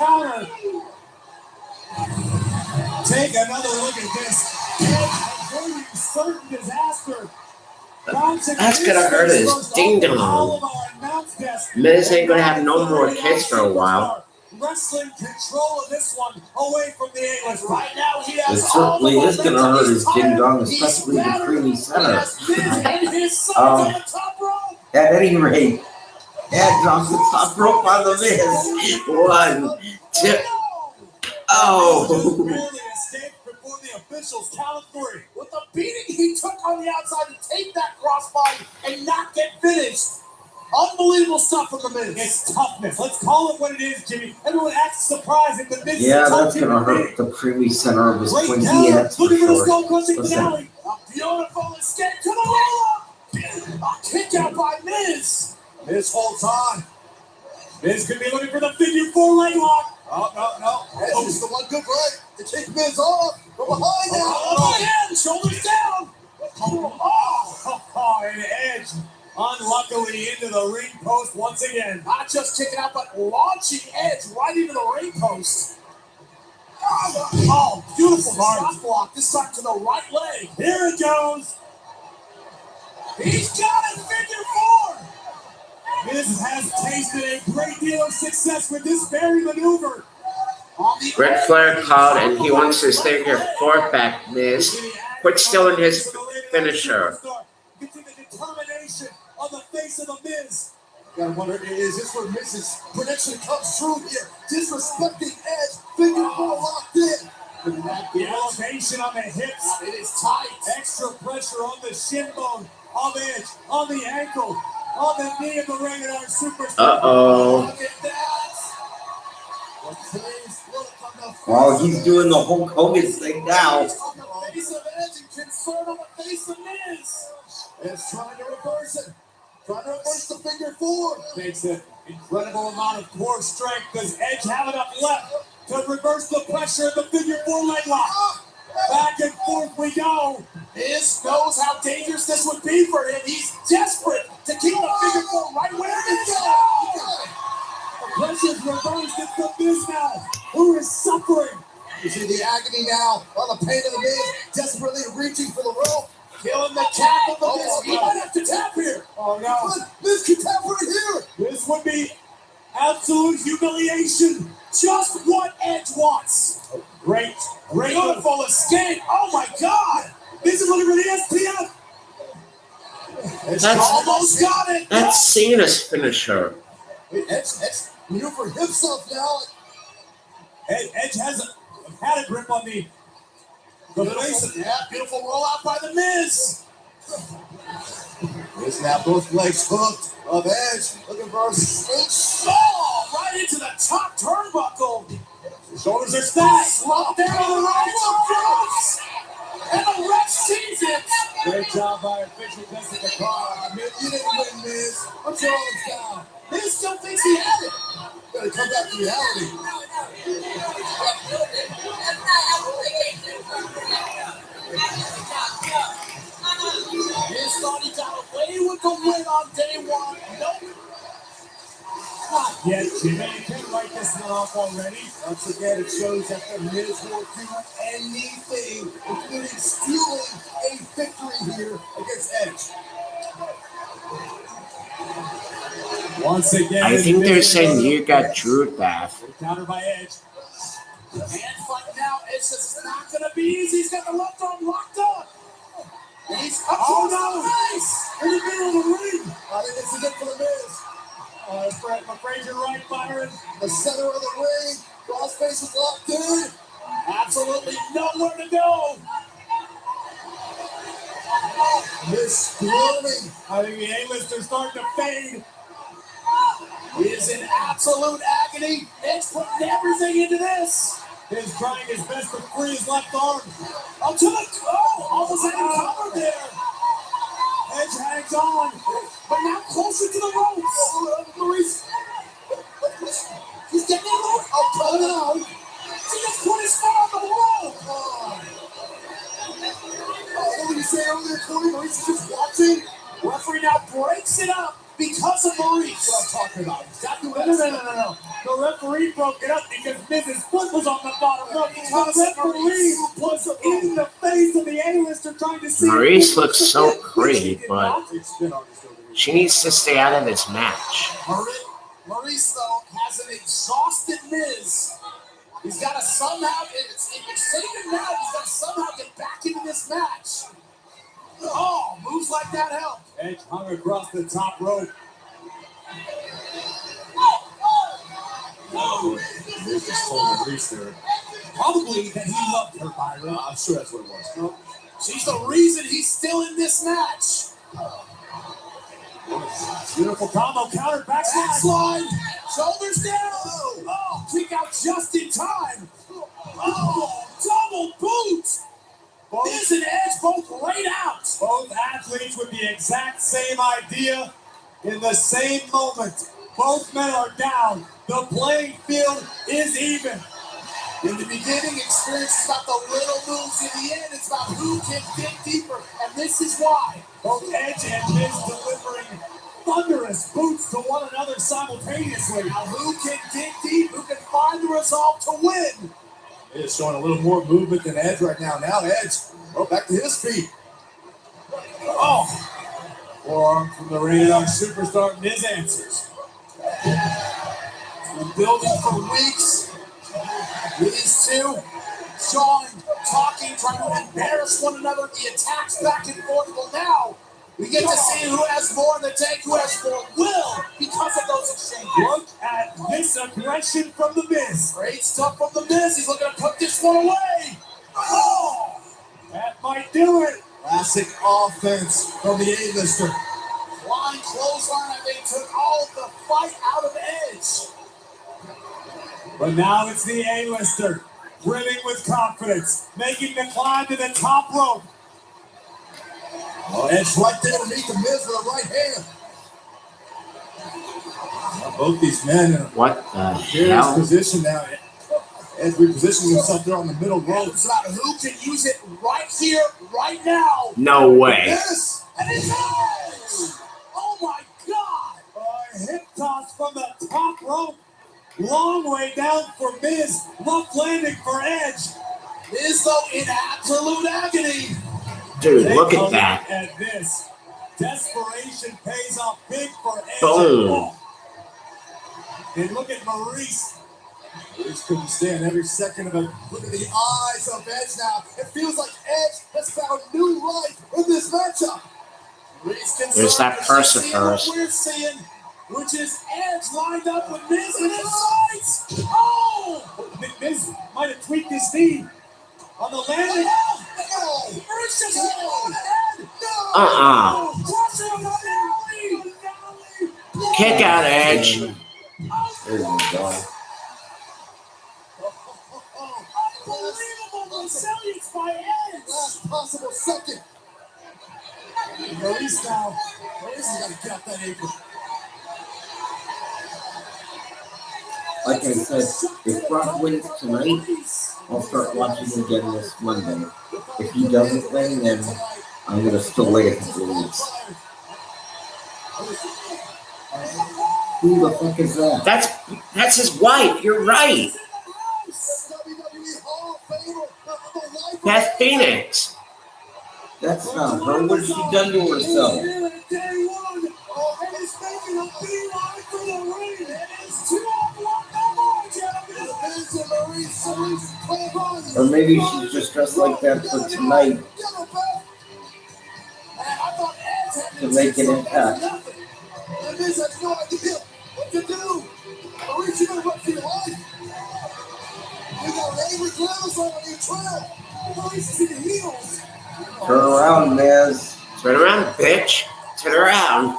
counter. Take another look at this. Avoiding certain disaster. That's gonna hurt his ding dong. Miz ain't gonna have no more kids for a while. Wrestling control of this one away from the A-list. Right now, he has It certainly is going to hurt his ding dong, especially the creamy center. At any rate, Edge off the top rope on the Miz. 1, 2. Oh. Barely escaped before the officials count 3. With the beating he took on the outside to take that crossbody and not get finished. Unbelievable stuff from the Miz. It's toughness. Let's call it what it is, Jimmy. Everyone acts surprised at the Miz. Yeah, that's going to hurt the creamy center of his pointy head. Look at this goal-crushing finale. A beautiful escape to the roll-up. A kick out by Miz. Miz holds on. Miz could be looking for the figure 4 leg lock. No. Edge is the one good break to kick Miz off from behind now. Again, shoulders down. And Edge unluckily into the ring post once again. Not just kicking out, but launching Edge right into the ring post. Oh, beautiful shot block. This time to the right leg. Here it goes. He's got it, figure 4. Miz has tasted a great deal of success with this very maneuver. Ric Flair called and he wants to stay here 4 back, Miz. Quit stealing his finisher. Get to the determination of the face of the Miz. Gotta wonder, is this where Miz's prediction comes true here? Disrespecting Edge, figure 4 locked in. The elevation on the hips, it is tight. Extra pressure on the shin bone of Edge, on the ankle, on the knee of the regular superstar. Uh-oh. Look at that. Well, he's doing the Hulk Hogan thing now. On the face of Edge and concern on the face of Miz. Edge trying to reverse it. Trying to reverse the figure 4. Takes an incredible amount of core strength. Does Edge have enough left to reverse the pressure of the figure 4 leg lock? Back and forth we go. Miz knows how dangerous this would be for him. He's desperate to keep the figure 4 right where it is. The pressure's reversed. It's the Miz now who is suffering. You see the agony now on the pain of the Miz, desperately reaching for the rope. Killing the tap of the Miz. He might have to tap here. Oh no. Miz can tap right here. This would be absolute humiliation. Just what Edge wants. Great. Beautiful escape. Oh my God. This is looking for the SPF. Almost got it. That's Cena's finisher. Edge maneuver himself now. Edge has had a grip on the face of that. Beautiful rollout by the Miz. Miz now both legs hooked of Edge. Looking for a snake. Oh, right into the top turnbuckle. Shoulders are stacked. Slump down on the right. And the ref sees it. Great job by official Jessica the car. You didn't win, Miz. I'm throwing him down. Miz still thinks he had it. Gotta come back to reality. Miz thought he got away with the win on day 1. Nope. Not yet, Jimmy. You can't write this one off already. Once again, it shows that the Miz will do anything, including stealing a victory here against Edge. Once again, I think they're saying you got Drew Bath. Counter by Edge. Hand fight now. Edge says it's not going to be easy. He's got the left arm locked up. And he's up in the middle of the ring. I think this is it for the Miz. I'm afraid you're right, Byron. The center of the ring. Crossface is locked in. Absolutely nowhere to go. Miz squirming. I think the A-listers starting to fade. He is in absolute agony. Edge putting everything into this. He's trying his best to free his left arm. Up to the almost had him covered there. Edge hangs on, but now closer to the ropes. He's getting a little. Oh no! He just put his foot on the rope. What did you say earlier, Corey? He's just watching. Referee now breaks it up. because of Maurice. What I'm talking about. Exactly what No. The referee broke it up because Miz's foot was on the bottom rope. The referee was in the face of the A-lister trying to see. Maurice looks so pretty, but she needs to stay out of this match. Maurice, though, has an exhausted Miz. He's got to somehow, it's saving now, he's got to somehow get back into this match. Oh, moves like that help. Edge hung across the top rope. Miz just told Maurice there. Probably that he loved her, Byron. I'm sure that's what it was. No, she's the reason he's still in this match. Beautiful combo, counter, backslide. Shoulders down. Oh, kick out just in time. Oh, double boot. Miz and Edge both laid out. Both athletes with the exact same idea in the same moment. Both men are down. The playing field is even. In the beginning, experience is about the little moves. In the end, it's about who can dig deeper. And this is why. Both Edge and Miz delivering thunderous boots to one another simultaneously. Now, who can dig deep? Who can find the resolve to win? It's showing a little more movement than Edge right now. Now Edge, back to his feet. Oh! Forearm from the Ring of Honor superstar, Miz answers. Been building for weeks. These two, Shawn, talking, trying to embarrass one another. The attacks back and forth. Well, now we get to see who has more in the tank, who has more will because of those exchanges. Look at this aggression from the Miz. Great stuff from the Miz. He's looking to put this one away. Oh! That might do it. Classic offense from the A-lister. Flying clothesline, I think, took all of the fight out of Edge. But now it's the A-lister, brimming with confidence, making the climb to the top rope. Oh, Edge right there to meet the Miz with a right hand. Both these men in What the various hell? position now. Edge repositioning himself there on the middle rope. It's about who can use it right here, right now. No way. Yes, and it's Edge! Oh my God! A hip toss from the top rope. Long way down for Miz. Rough landing for Edge. Miz, though, in absolute agony. Dude, Take look a at that. At this. Desperation pays off big for Edge. Boom. And look at Maurice. Maurice couldn't stand every second of it. Look at the eyes of Edge now. It feels like Edge has found new life in this matchup. There's that purse of hers. We're seeing, which is Edge lined up with Miz in his sights. Oh! Miz might have tweaked his knee on the landing. No! Maurice just hit him on the head. No! Crusher on the alley. Kick out, Edge. There you go. Unbelievable resilience by Edge. Last possible second. Maurice now. Maurice has got to get out that apron. Like I said, if Brock wins tonight, I'll start watching again this Monday. If he doesn't win, then I'm going to still wait a couple of weeks. Who the fuck is that? That's his wife. You're right. Beth Phoenix. That's not her. What has she done to herself? Or maybe she's just dressed like that for tonight to make an impact. Miz has no idea what to do. Maurice, you gotta run for your life. You got angry clowns on your trail. Maurice is in the heels. Turn around, Miz. Turn around, bitch. Turn around.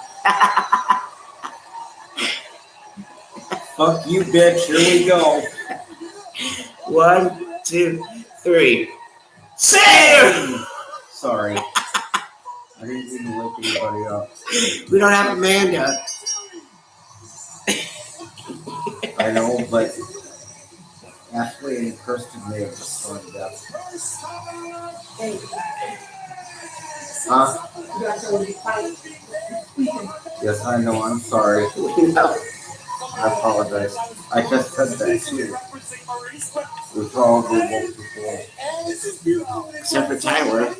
Fuck you, bitch. Here we go. 1, 2, 3. Save! Sorry. I didn't mean to wake anybody up. We don't have Amanda. I know, but Ashley and Kirsten may have just gone deaf. Huh? Yes, I know. I'm sorry. No. I apologize. I just said that too. It's all good before. Except for Tyler.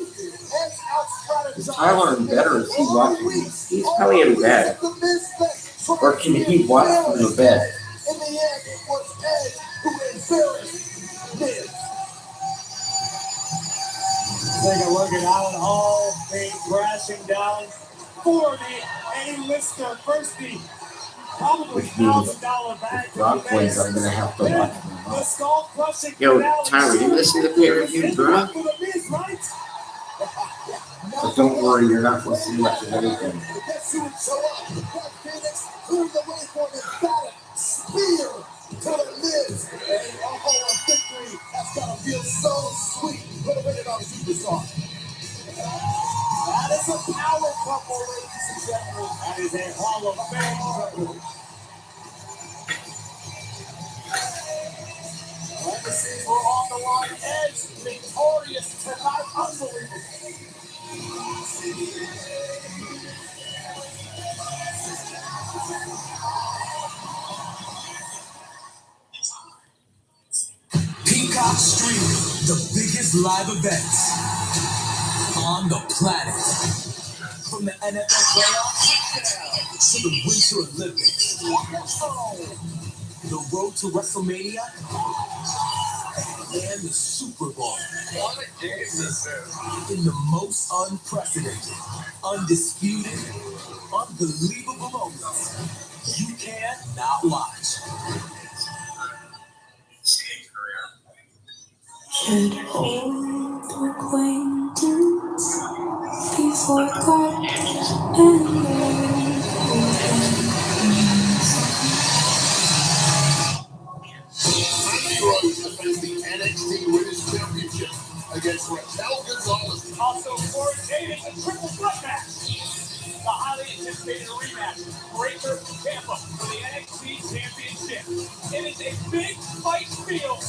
Is Tyler in bed or is he watching me? He's probably in bed. Or can he watch from the bed? In the end, it was Edge who embarrassed Miz. Take a look at Alan Hall came crashing down for the A-lister. First, the probably Which means $1,000 bag. Brock wins, I'm gonna have to watch him. The skull crushing. Yo, Tyler, you listen to the pay-per-view, bro? But don't worry, you're not going to see much of anything. Guess who would show up? Beth Phoenix cleared the way for an emphatic spear to the Miz. And a victory. That's gotta feel so sweet. Put a minute on the superstar. That is a power couple, ladies and gentlemen. That is a Hall of Fame couple. Legacies were on the line. Edge victorious tonight. Unbelievable. Peacock streaming the biggest live events on the planet. From the NFL playoffs to the Winter Olympics. The road to WrestleMania and the Super Bowl. What a game this is. In the most unprecedented, undisputed, unbelievable moments you can't not watch. Should old acquaintance be forgot Defends the NXT Women's Championship against Raquel Gonzalez. Also, Corey Davis, a triple threat match. The highly anticipated rematch. Breaker Tampa for the NXT Championship. It is a big fight field.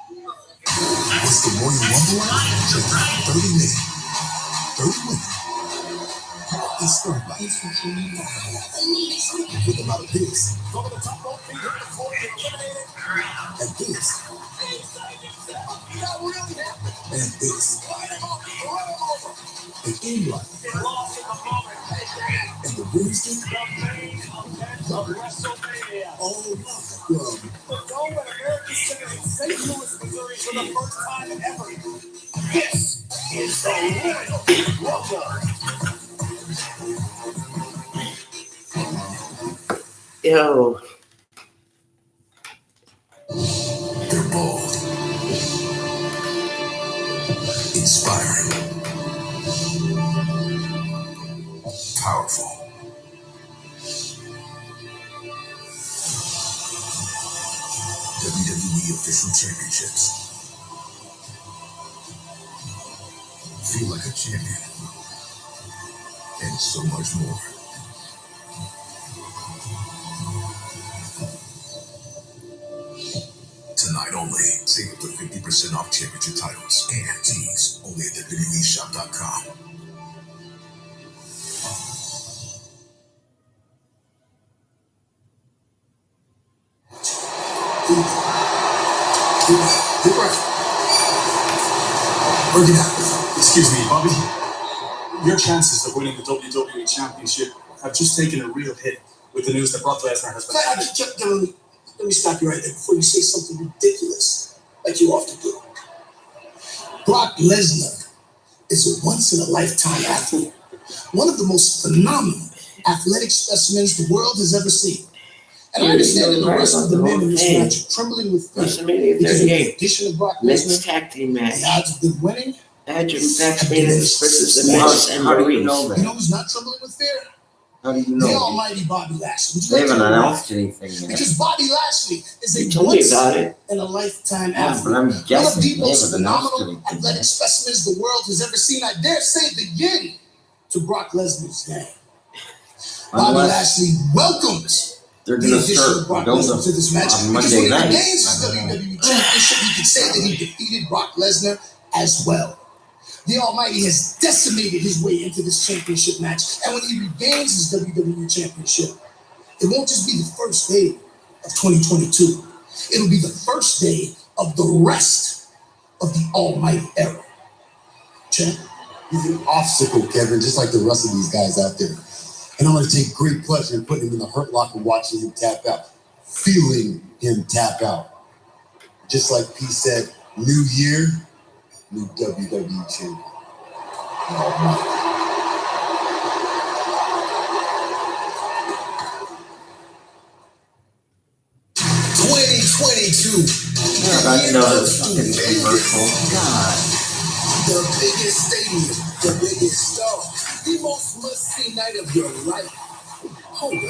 What's the Royal Rumble? 30 men. 30 women. It's everybody. With about this. Over the top rope, Peter, Corey eliminated. And this. That really happened. And this. Run him over. And in life. Get lost in the moment. And the Wednesday. The main event of WrestleMania. Oh my God. The goal at American Center in St. Louis, Missouri for the first time ever. This is the Royal Rumble. Yo. They're bold. Inspiring. Powerful. WWE official championships. Feel like a champion. And so much more. Tonight only. Save up to 50% off championship titles and tees only at WWEshop.com. Work it out. Excuse me, Bobby. Your chances of winning the WWE Championship have just taken a real hit with the news that Brock Lesnar has been. Let me stop you right there before you say something ridiculous, like you often do. Brock Lesnar is a once-in-a-lifetime athlete, one of the most phenomenal athletic specimens the world has ever seen. And I understand that the rest of the men in this match are trembling with fear WrestleMania because of the 38. addition of Brock Men's Lesnar. tag team match. The odds of them winning. Edge and Beth Phoenix versus the Miz and How do you Maurice. know that? You know who's not trembling with fear? How do you The know? almighty Bobby Lashley. They haven't announced anything yet. Because Bobby Lashley is a You told me about it. once-in-a-lifetime Yeah, athlete. but I'm One of guessing the they most haven't announced phenomenal anything athletic yet. specimens the world has ever seen. I dare say the yin to Brock Lesnar's name. Bobby Unless Lashley welcomes they're the going to addition of start Brock build Lesnar up to this match. on Because Monday when he night. gains his WWE Championship, you could say that he defeated Brock Lesnar as well. The Almighty has decimated his way into this championship match, and when he regains his WWE Championship, it won't just be the first day of 2022. It'll be the first day of the rest of the Almighty era. Champ? He's an obstacle, Kevin, just like the rest of these guys out there. And I'm going to take great pleasure in putting him in the Hurt Locker, watching him tap out, feeling him tap out. Just like P said, new year, new WWE champion. Almighty. 2022. Yeah, about to know this fucking commercial. God. The biggest stadium, the biggest star, the most must-see night of your life. Hold up,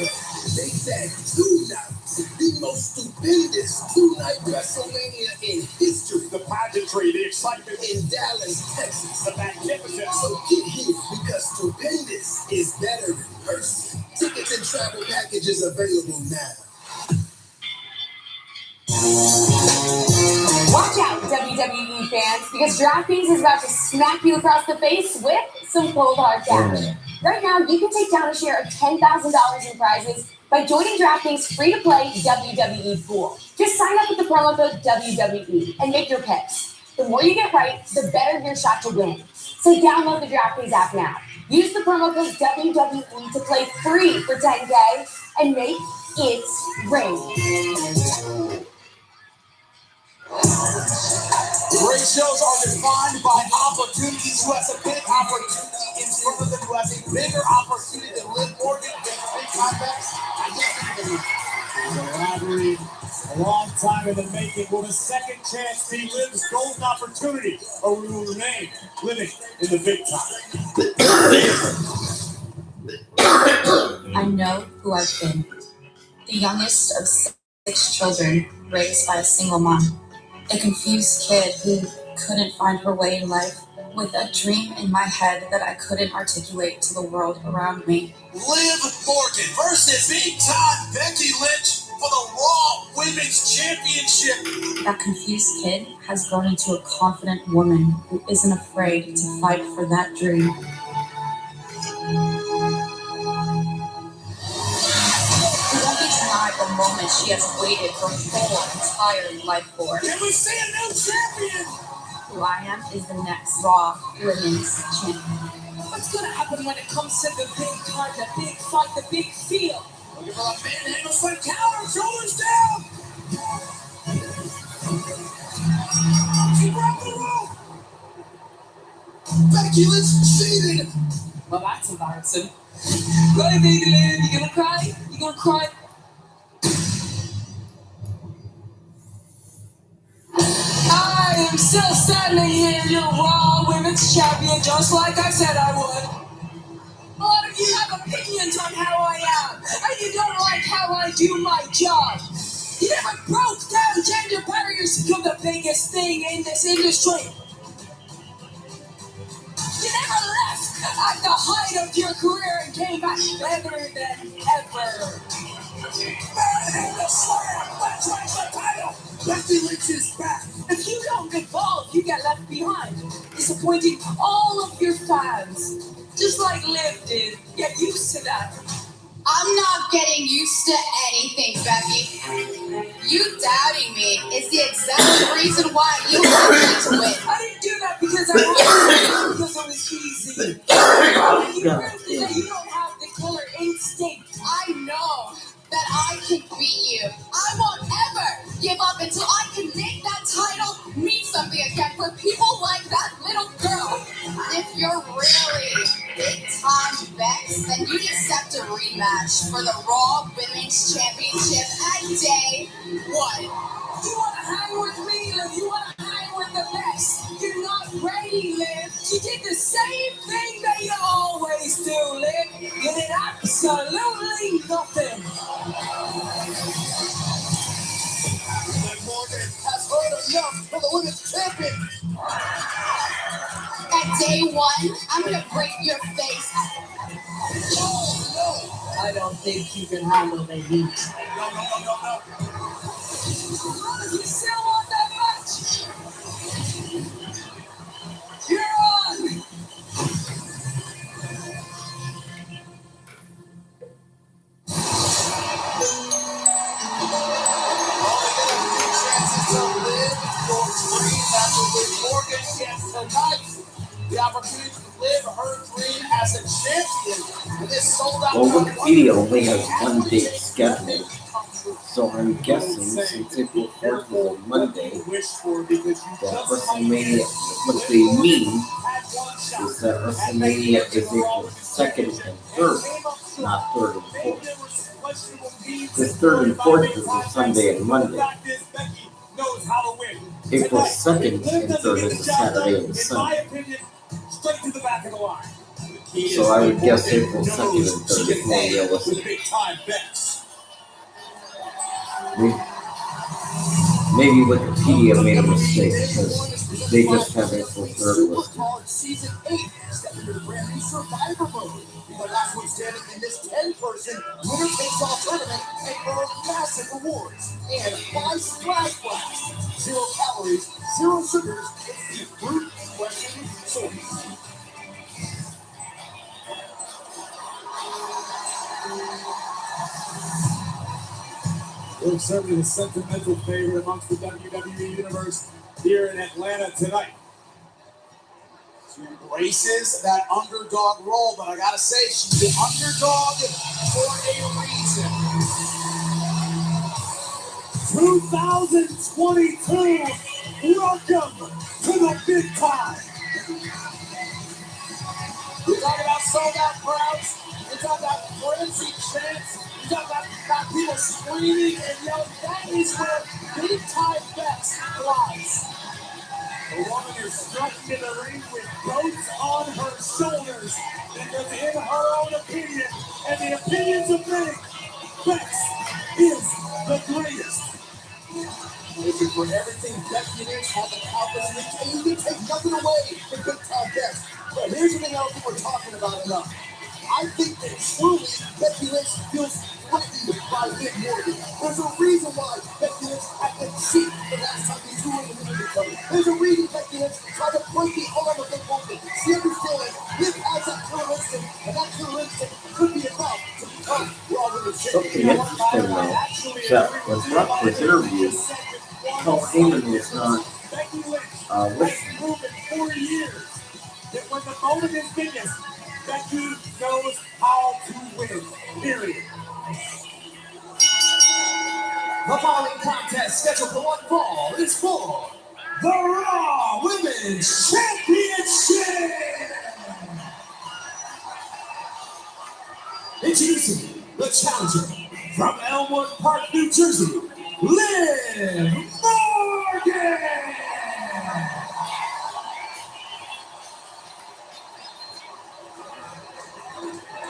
they said 2 nights, the most stupendous 2-night WrestleMania in history. The pageantry, the excitement in Dallas, Texas. the magnificence. So get here because stupendous is better than person. Tickets and travel packages available now. Watch out, WWE fans, because DraftKings is about to smack you across the face with some cold hard cash. Right now, you can take down a share of $10,000 in prizes by joining DraftKings' free-to-play WWE pool. Just sign up with the promo code WWE and make your picks. The more you get right, the better your shot to win. So download the DraftKings app now. Use the promo code WWE to play free for $10K and make it rain. Great shows are defined by opportunities. Who has a big opportunity in front of them, who has a bigger opportunity than Liv Morgan, big comebacks. Elaborate, a long time in the making. Will the second chance be Liv's golden opportunity, or we will remain living in the big time? I know who I've been. The youngest of 6 children raised by a single mom. A confused kid who couldn't find her way in life, with a dream in my head that I couldn't articulate to the world around me. Liv Morgan versus Big Time Becky Lynch for the Raw Women's Championship. That confused kid has grown into a confident woman who isn't afraid to fight for that dream. Who won't be denied the moment she has waited her whole entire life for. Can we see a new champion? Who I am is the next Raw Women's Champion. What's gonna happen when it comes to the big time, the big fight, the big feel? Looking for a manhandle slam counter, shoulders down. She broke the rope. Becky Lynch seated. Well, that's embarrassing. Right, baby Liv, you gonna cry? You gonna cry? I am still standing here, your Raw Women's Champion, just like I said I would. A lot of you have opinions on how I am, and you don't like how I do my job. You never broke down gender barriers to become the biggest thing in this industry. You never left at the height of your career and came back better than ever. Manhandle slam. Let's raise the title. Becky Lynch is back. If you don't evolve, you get left behind, disappointing all of your fans. Just like Liv did. Get used to that. I'm not getting used to anything, Becky. You doubting me is the exact reason why you want me to win. I didn't do that because I wanted to, because it was easy. You proved that you don't have the killer instinct. I know that I can beat you. I won't ever give up until I can make that title mean something again for people like that little girl. If you're really big time Bex, then you'd accept a rematch for the Raw Women's Championship at day 1. You want to hang with me, Liv? You want to hang with the best? You're not ready, Liv. You did the same thing that you always do, Liv. You did absolutely nothing. Liv Morgan has heard enough for the women's champion. At day 1, I'm gonna break your face. Oh no! I don't think you can handle the heat. No. You still want that match? You're on! after Liv Morgan gets tonight the opportunity to live her dream as a champion. And this sold out. Well, Wikipedia only has one date scheduled, so I'm guessing since April 4th is a Monday, that WrestleMania, what they mean is that WrestleMania is April 2nd and 3rd, not 3rd and 4th. This 3rd and 4th is a Sunday and Monday. April 2nd and 3rd is a Saturday and Sunday. Straight to the back of the line. So I would guess April 2nd and 3rd is more realistic. Maybe Wikipedia made a mistake because they just have April 3rd listed. Season 8 stepping into the brand new Survivor mode. The last one standing in this 10-person winner-takes-all tournament and earn massive rewards and 5 splash blasts. 0 calories, 0 sugars, it's the fruit question source. Well, certainly the sentimental favorite amongst the WWE Universe here in Atlanta tonight. She embraces that underdog role, but I gotta say, she's the underdog for a reason. 2022, welcome to the big time. We talk about sold-out crowds. We talk about frenzy chants. We talk about people screaming and yelling. That is where big-time bets lies. The woman is strutting in the ring with goats on her shoulders because in her own opinion, and the opinions of many, Bex is the greatest. Listen, for everything Becky Lynch has accomplished, and you can take nothing away from big-time Bex. But here's something else that we're talking about enough. I think that truly Becky Lynch feels threatened by Liv Morgan. There's a reason why Becky Lynch had been cheap the last time they threw in the middle of it. There's a reason Becky Lynch tried to break the arm of Liv Morgan. She understands Liv has that killer instinct, and that killer instinct could be enough to become Raw Women's Champion. Something interesting though, that was brought to this interview, Paul Heyman was not listening. For years, that when the moment is biggest, Becky knows how to win. Period. The following contest scheduled for one fall is for the Raw Women's Championship. Introducing the challenger from Elmwood Park, New Jersey, Liv Morgan.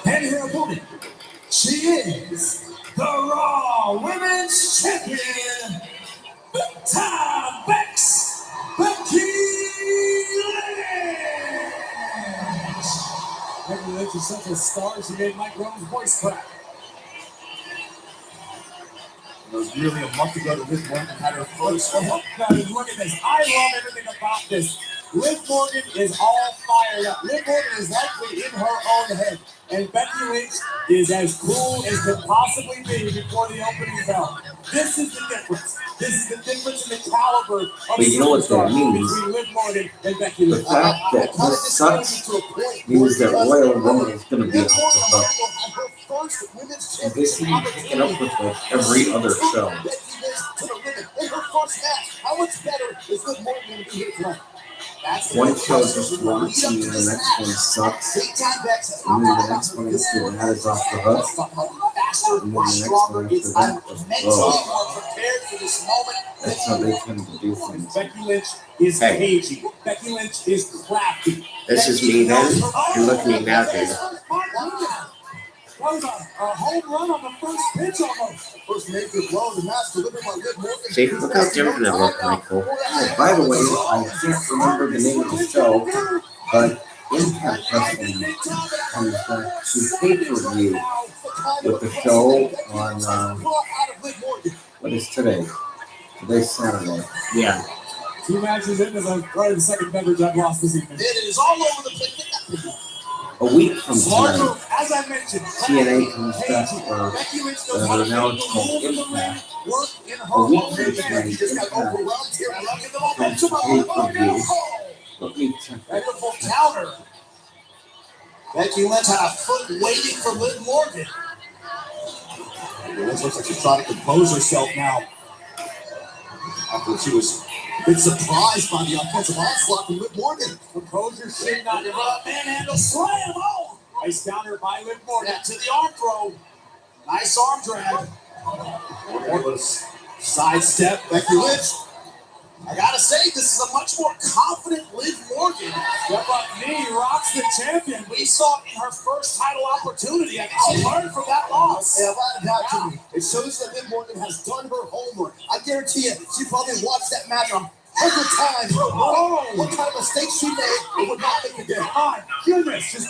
And her opponent, she is the Raw Women's Champion, Big-Time Bex, Becky Lynch. Becky Lynch is such a star, she made Mike Rowe's voice crack. It was nearly a month ago that Liv Morgan had her first Look at this. I love everything about this. Liv Morgan is all fired up. Liv Morgan is likely in her own head. And Becky Lynch is as cool as could possibly be before the opening bell. This is the difference. This is the difference in the caliber of But you know what that means? between Liv Morgan and Becky The Lynch. fact that this sucks means that Royal Rumble is going to be off the hook. And they should be picking up with like every other show. In her first match, how much better is Liv Morgan going to be here tonight? One show just rocks and the next one sucks. And then the next one is the that is off the hook. And then the next one after that is whoa. That's how they tend to do things. Becky Lynch is cagey. Becky Lynch is crafty. This is me then. You look at me now, dude. That was a home run on the first pitch almost. First major blow in the match delivered by Liv Morgan. See, look how different it looked, Michael. Oh, by the way, I can't remember the name of the show, but Impact Wrestling comes back to pay-per-view with the show on, what is today? Today's Saturday. Yeah. 2 matches in, right in the second beverage I've lost this evening. It is all over the place. A week from tonight, as I mentioned, TNA comes back, or now it's called Impact, work in her A week own from advantage. tonight, He just got Impact overwhelmed here. Look at the has momentum a of the pay-per-view. Let me check that. beautiful counter. Becky Lynch had a foot waiting for Liv Morgan. Lynch looks like she's trying to compose herself now. After she was a bit surprised by the offensive onslaught from Liv Morgan. Composure should not give up. Manhandle slam. Oh! Nice counter by Liv Morgan to the arm throw. Nice arm drag. Able to sidestep Becky Lynch. I gotta say, this is a much more confident Liv Morgan. Step up knee rocks the champion. We saw it in her first title opportunity. I think she learned from that loss. Yeah, that to me. It shows that Liv Morgan has done her homework. I guarantee you, she probably watched that match 100 times. Oh, what kind of mistakes she made, it would not make again. My goodness, just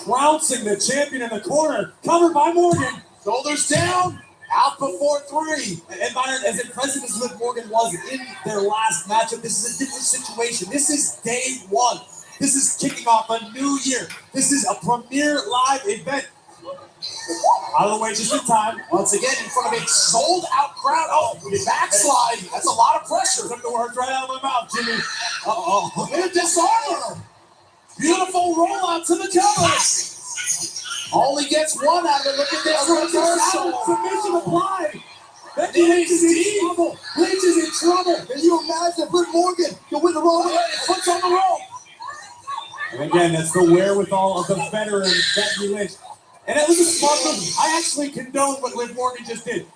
trouncing the champion in the corner. Covered by Morgan. Shoulders down. Out before 3. And Byron, as impressive as Liv Morgan was in their last matchup, this is a different situation. This is day 1. This is kicking off a new year. This is a premier live event. Out of the way just in time. Once again, in front of a sold-out crowd. Oh, backslide. That's a lot of pressure. Took the words right out of my mouth, Jimmy. Uh-oh. Look at this armor. Beautiful rollout to the cover. Only gets one out of it. Look at this reversal. Submission applied. Becky Lynch is in trouble. Lynch is in trouble. Can you imagine if Liv Morgan can win the roll? Foot's on the rope. And again, that's the wherewithal of the veteran Becky Lynch. And it was a smart move. I actually condone what Liv Morgan just did.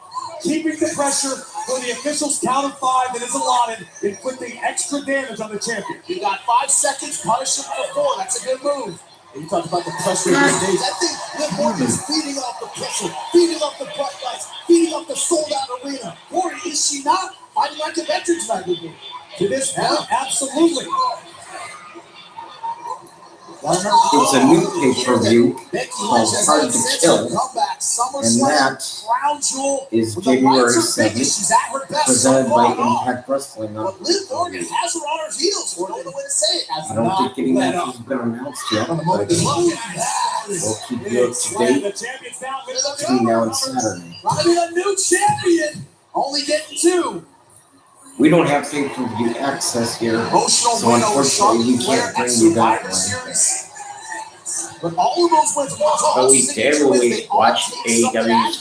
Keeping the pressure for the officials' count of 5 that is allotted, inflicting extra damage on the champion. You got 5 seconds, punish him for 4. That's a good move. You talk about the pressure these days. I think Liv Morgan's feeding off the pressure, feeding off the bright lights, feeding off the sold-out arena. Or is she not fighting like a veteran tonight, Liv Morgan? To this point, absolutely. It was a new pay-per-view called Hard to Kill, and that is January 7th, presented by Impact Wrestling on Liv Morgan has her on her heels. No other way to say it. I don't think any match has been announced yet, but we'll keep you up to date between now and Saturday. A new champion, only getting 2. We don't have pay-per-view access here, so unfortunately we can't bring you that one. But all of those wins, But we did when we watched AEW's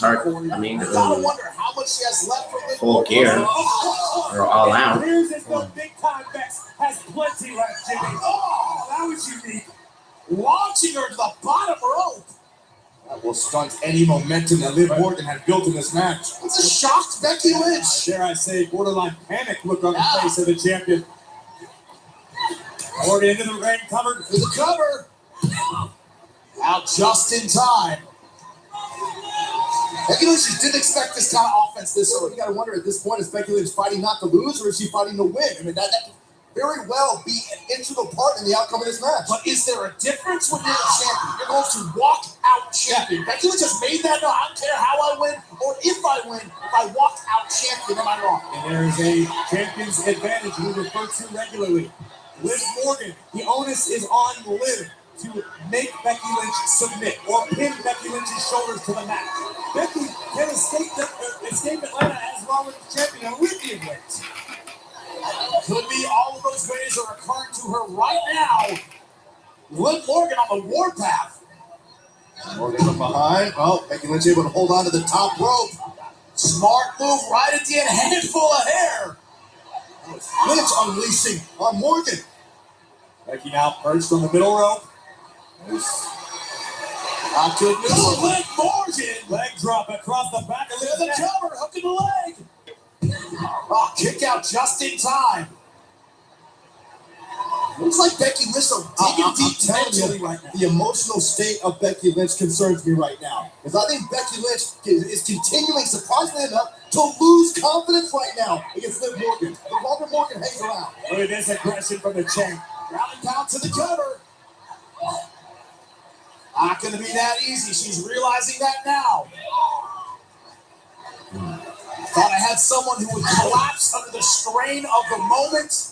Full Gear, or All Out. Here's his big time best, has plenty left, Jimmy. Oh, that was unique. Launching her to the bottom rope. That will stunt any momentum that Liv Morgan had built in this match. It's a shocked Becky Lynch. Dare I say, borderline panic look on the face of the champion. Morgan into the ring, covered for the cover. Out just in time. Becky Lynch just didn't expect this kind of offense this early. You got to wonder at this point, is Becky Lynch fighting not to lose, or is she fighting to win? I mean, that could very well be an integral part in the outcome of this match. But is there a difference when you're a champion? You're going to walk out champion. Becky Lynch just made that. No, I don't care how I win or if I win. If I walk out champion, am I wrong? And there is a champion's advantage we refer to regularly. Liv Morgan, the onus is on Liv to make Becky Lynch submit or pin Becky Lynch's shoulders to the mat. Becky can escape Atlanta as well as the champion with the advantage. Could be all of those ways are occurring to her right now. Liv Morgan on the warpath. Morgan from behind. Oh, Becky Lynch able to hold on to the top rope. Smart move right at the end. Handful of hair. Lynch unleashing on Morgan. Becky now perched on the middle rope. Not good news. Liv Morgan. Leg drop across the back of the cover. Hook in the leg. Oh, kick out just in time. Looks like Becky Lynch is digging deep mentally right now. The emotional state of Becky Lynch concerns me right now. Because I think Becky Lynch is continuing, surprisingly enough, to lose confidence right now against Liv Morgan. The longer Morgan hangs around. Look at this aggression from the champ. Rally down to the cover. Not going to be that easy. She's realizing that now. Thought I had someone who would collapse under the strain of the moment.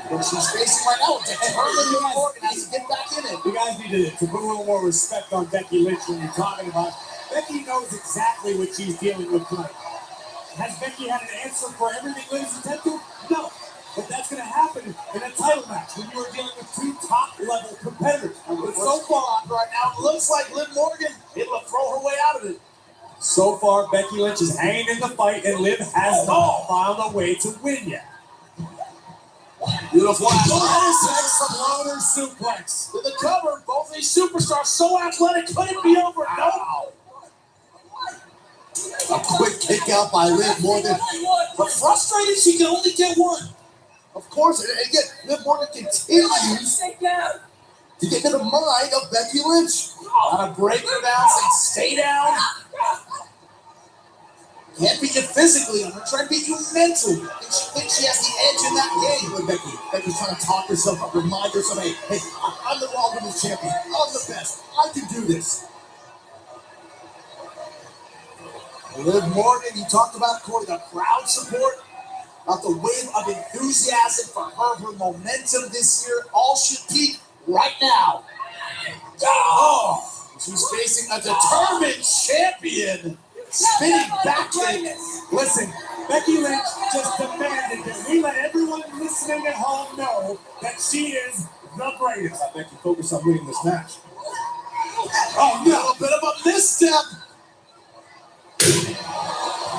What she's facing right now, and Morgan has to get back in it. You guys need to put a little more respect on Becky Lynch when you're talking about. Becky knows exactly what she's dealing with tonight. Has Becky had an answer for everything Liv is attempting? No. But that's going to happen in a title match when you are dealing with two top-level competitors. But so far, right now, it looks like Liv Morgan able to throw her way out of it. So far, Becky Lynch is hanging in the fight, and Liv has not found a way to win yet. Beautiful exploder suplex. To the cover, both of these superstars so athletic, could it be over? No. A quick kick out by Liv Morgan. But frustrated, she can only get one. Of course, and again, Liv Morgan continues to get to the mind of Becky Lynch. Gotta break her down, say stay down. Can't beat you physically, I'm gonna try to beat you mentally. And she thinks she has the edge in that game. But Becky's trying to talk herself up, remind herself, hey, I'm the Raw Women's Champion. I'm the best. I can do this. Liv Morgan, you talked about Corey, the crowd support, about the wave of enthusiasm for her momentum this year. All should peak right now. Oh, she's facing a determined champion. Spinning back in. Listen, Becky Lynch just demanded that we let everyone listening at home know that she is the greatest. I bet you focus on winning this match. Oh, no, a bit of a misstep.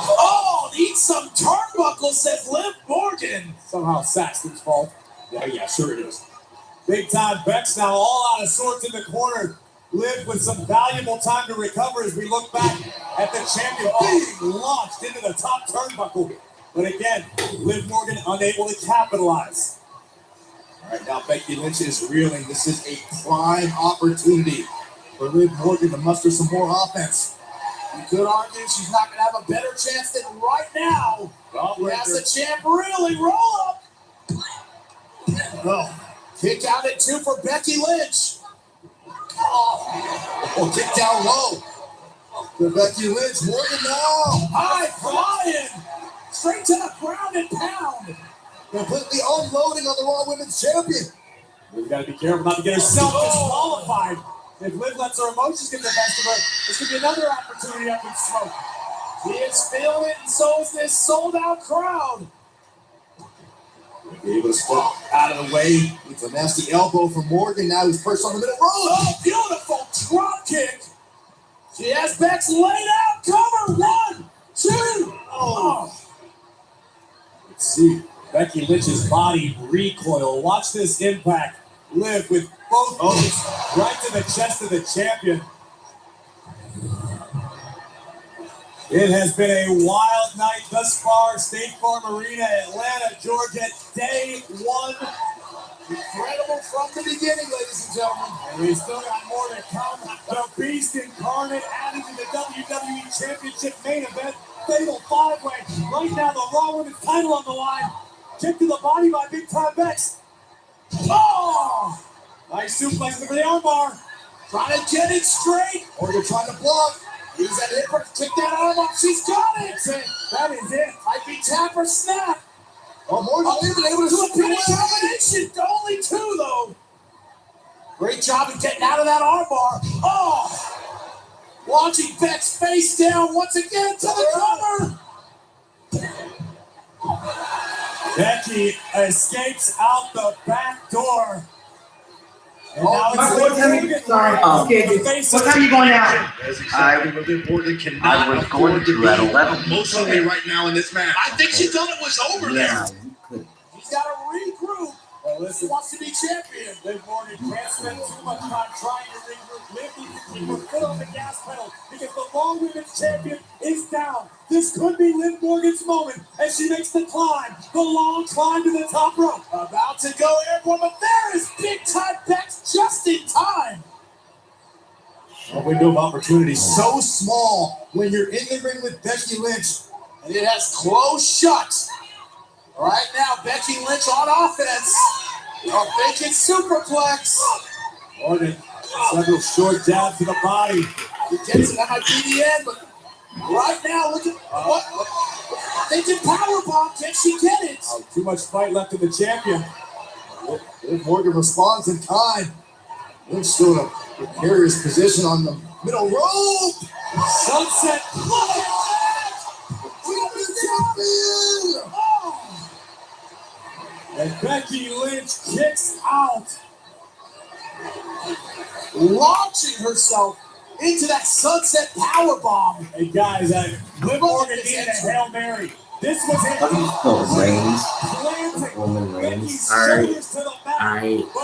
Oh, need some turnbuckles, says Liv Morgan. Somehow Saxton's fault. Yeah, sure it is. Big time Beck's now all out of sorts in the corner. Liv with some valuable time to recover as we look back at the champion being launched into the top turnbuckle. But again, Liv Morgan unable to capitalize. All right, now Becky Lynch is reeling. This is a prime opportunity for Liv Morgan to muster some more offense. You could argue she's not going to have a better chance than right now. As the champ really roll up. Oh, kick out at 2 for Becky Lynch. Oh, kick down low for Becky Lynch. Morgan now. High flying. Straight to the ground and pound. Completely unloading on the Raw Women's Champion. We've got to be careful not to get herself disqualified. If Liv lets her emotions get the best of her, this could be another opportunity up in smoke. She is feeling it, and so is this sold-out crowd. Able to step out of the way. It's a nasty elbow from Morgan. Now he's first on the middle rope. Oh, beautiful drop kick. She has Bex laid out. Cover. 1, 2. Oh. Let's see. Becky Lynch's body recoil. Watch this impact. Liv with both moves right to the chest of the champion. It has been a wild night thus far. State Farm Arena, Atlanta, Georgia, day 1. Incredible from the beginning, ladies and gentlemen. And we still got more to come. The Beast Incarnate added to the WWE Championship main event. Fatal 5-way. Right now, the Raw Women's title on the line. Kick to the body by Big Time Bex. Oh! Nice suplex for the armbar. Trying to get it straight. Or you're trying to block. Use that hip, kick that arm up. She's got it. That is it. Might be tap or snap. Oh, Morgan able to do a pinning combination. Only 2, though. Great job of getting out of that armbar. Oh! Launching Bex face down once again to the cover. Becky escapes out the back door. And now it's what time are you, sorry, what time are you going out? I was going to at 11. Emotionally right now in this match. I think she thought it was over there. He's got to regroup. Well, listen, He wants to be champion. Liv Morgan can't spend too much time trying to regroup. Liv needs to keep her foot on the gas pedal because the Raw Women's Champion is down. This could be Liv Morgan's moment as she makes the climb, the long climb to the top rope. About to go airborne, but there is Big Time Bex just in time. A window of opportunity so small when you're in the ring with Becky Lynch, and it has closed shut. Right now, Becky Lynch on offense. A vacant superplex. Morgan, several short jabs to the body. He gets it. That might be the end, but right now, look at what? They did powerbomb. Can she get it? Too much fight left in the champion. Liv Morgan responds in kind. Lynch still in a precarious position on the middle rope. Sunset. Look at that! Women's champion! Oh! And Becky Lynch kicks out, launching herself into that sunset powerbomb. Hey guys, Liv Morgan needed a Hail Mary. This was it. How do you spell Reigns? Roman Reigns. R-E-G-N-S.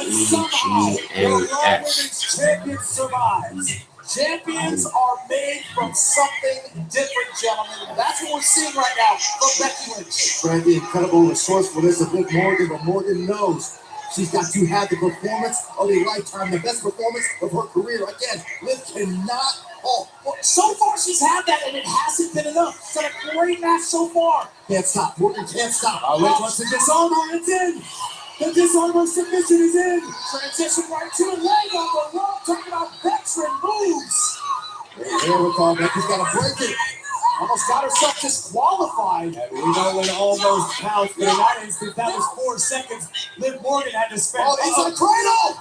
Champion survives. Champions are made from something different, gentlemen. That's what we're seeing right now from Becky Lynch. Tried the incredible resourcefulness of Liv Morgan, but Morgan knows she's got to have the performance of a lifetime, the best performance of her career. Again, Liv cannot. Well, so far she's had that, and it hasn't been enough. She's had a great match so far. Can't stop. Morgan can't stop. Lynch wants to disarm her. It's in. The disarmer submission is in. Transition right to the leg on the rope. Talking about veteran moves. Here we go. Becky's got to break it. Almost got herself disqualified. We know when almost counts, but in that instance, that was 4 seconds. Liv Morgan had to spend. Oh, he's a cradle!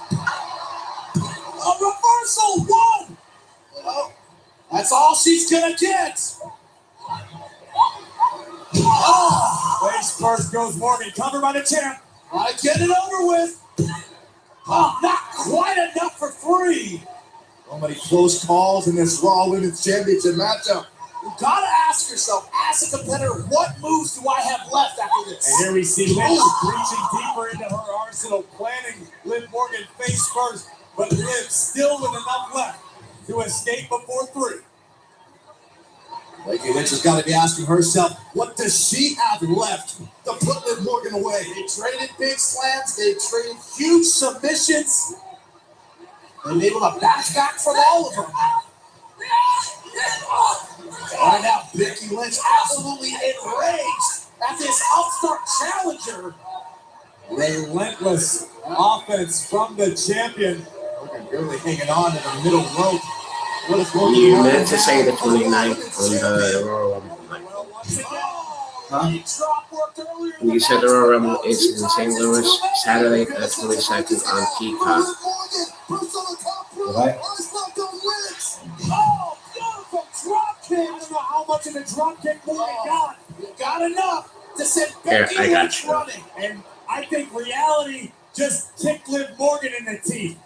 A reversal, one! Oh, that's all she's gonna get. Oh, face first goes Morgan, covered by the champ. Gotta get it over with. Oh, not quite enough for 3. So many close calls in this Raw Women's Championship matchup. You gotta ask yourself, as a competitor, what moves do I have left after this? And here we see Lynch reaching deeper into her arsenal, planning Liv Morgan face first, but Liv still with enough left to escape before 3. Becky Lynch has got to be asking herself, what does she have left to put Liv Morgan away? They traded big slams, they traded huge submissions, and they able to back from all of them. Right now, Becky Lynch absolutely enraged at this upstart challenger. Relentless offense from the champion. Morgan barely hanging on in the middle rope. What is going You on meant to now? say the 29th on the Royal Rumble. You said the Royal Rumble is in St. Louis, Saturday the 22nd on Peacock. What? Oh, beautiful drop kick. I don't know how much of a drop kick Morgan got. You got enough to send Becky Here, I got Lynch you. running. And I think reality just kicked Liv Morgan in the teeth.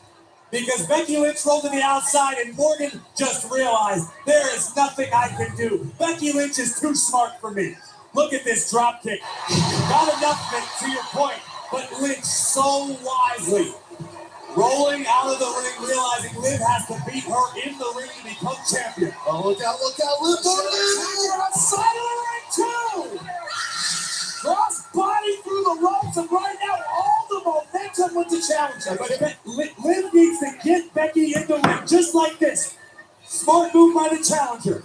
Because Becky Lynch rolled to the outside and Morgan just realized there is nothing I can do. Becky Lynch is too smart for me. Look at this drop kick. Not enough of it, to your point, but Lynch so wisely rolling out of the ring, realizing Liv has to beat her in the ring to become champion. Oh, look out, Liv Morgan! Outside of the ring, too! Cross body through the ropes, and right now, all the momentum with the challenger. But Liv needs to get Becky in the ring, just like this. Smart move by the challenger.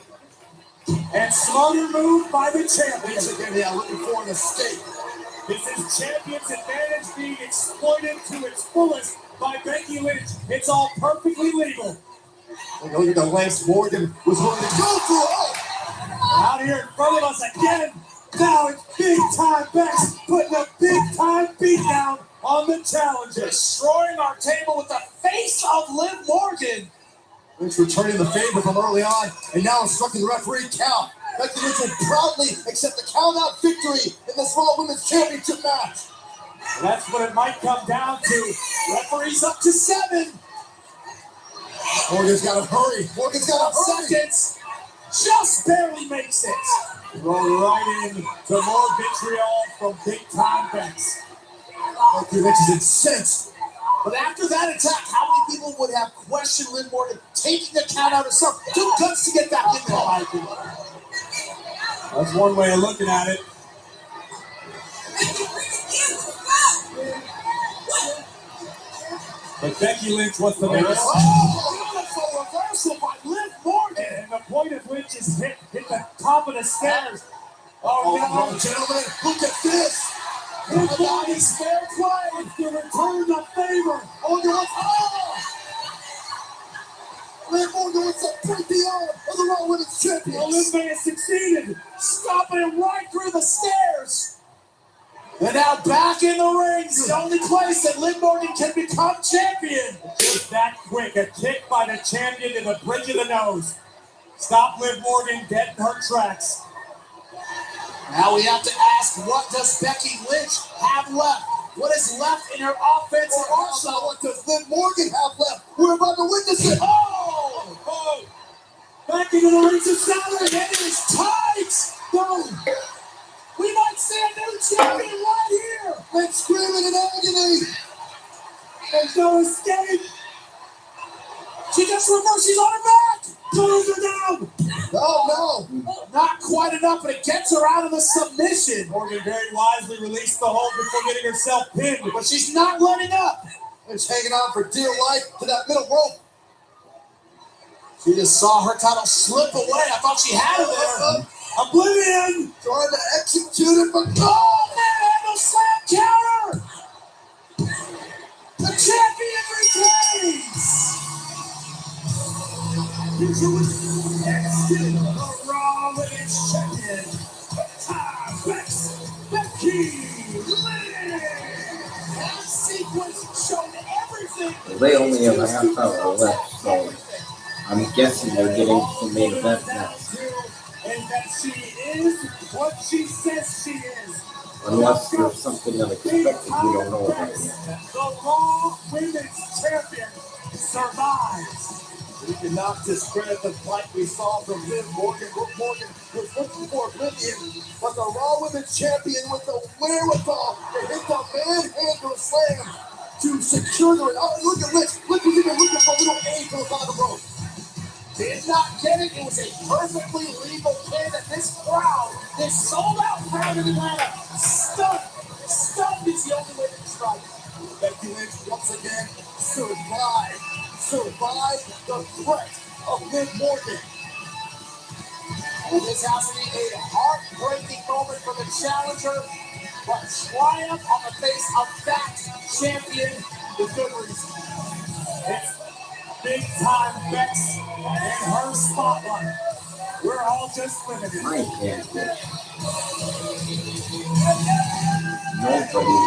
And smarter move by the champion. Again, yeah, looking for an escape. This is champion's advantage being exploited to its fullest by Becky Lynch. It's all perfectly legal. Look at the lengths Morgan was willing to go through. Oh! Out here in front of us again. Now it's big time Bex putting a big time beat down on the challenger. Destroying our table with the face of Liv Morgan. Lynch returning the favor from early on, and now instructing the referee count. Becky Lynch will proudly accept the count-out victory in this Raw Women's Championship match. That's what it might come down to. Referee's up to 7. Morgan's got to hurry. Morgan's got to hurry. Seconds. Just barely makes it. Roll right in to more vitriol from big time Bex. Becky Lynch is incensed. But after that attack, how many people would have questioned Liv Morgan taking the count out herself? Two guts to get back in there, my opinion. That's one way of looking at it. But Becky Lynch wants to make it. Oh, beautiful reversal by Liv Morgan. And the point of Lynch is hit the top of the stairs. Oh, no, gentlemen, look at this. Liv Morgan's fair play to return the favor. Liv Morgan wants to break the arm of the Raw Women's Champion. Liv may have succeeded, stopping him right through the stairs. And now back in the ring, the only place that Liv Morgan can become champion. Just that quick, a kick by the champion to the bridge of the nose. Stop Liv Morgan dead in her tracks. Now we have to ask, what does Becky Lynch have left? What is left in her offensive arsenal? What does Liv Morgan have left? We're about to witness it. Oh! Back into the ring to Sally, and it is tight. No. We might see a new champion right here. Lynch screaming in agony. There's no escape. She just reversed. She's on her back. Pulls her down. No. Not quite enough, but it gets her out of the submission. Morgan very wisely released the hold before getting herself pinned, but she's not letting up. Lynch hanging on for dear life to that middle rope. She just saw her title slip away. I thought she had it there. Oblivion! Trying to execute it, but oh, man, slam counter! The champion retains! Next in the Raw Women's Champion, Becky Lynch! That sequence showed everything. They only have a half hour left, so I'm guessing they're getting to the main event now. And that she is what she says she is. Unless there's something unexpected we don't know about yet. The Raw Women's Champion survives. We cannot discredit the fight we saw from Liv Morgan. Liv Morgan was looking for oblivion, but the Raw Women's Champion with the wherewithal to hit the manhandle slam to secure the. Oh, look at Lynch. Lynch was even looking for a little angel on the rope. Did not get it. It was a perfectly legal pin, and this crowd, this sold-out crowd in Atlanta, stunned is the only way to describe it. Becky Lynch once again survived the threat of Liv Morgan. And this has to be a heartbreaking moment for the challenger, but triumph on the face of that champion with good reason. It's big time Bex and her spotlight. We're all just living in I can't get nobody.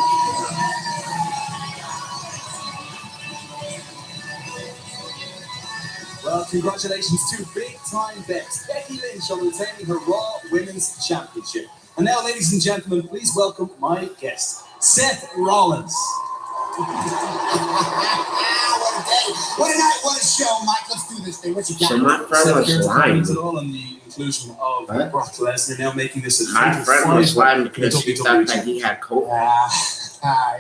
Well, congratulations to big-time Bex, Becky Lynch, on retaining her Raw Women's Championship. And now, ladies and gentlemen, please welcome my guest, Seth Rollins. What a day, what a night, what a show, Mike. Let's do this thing. What you got? So my friend was lying. At all on the inclusion of Brock Lesnar now making this a My friend was lying because he thought that he had COVID.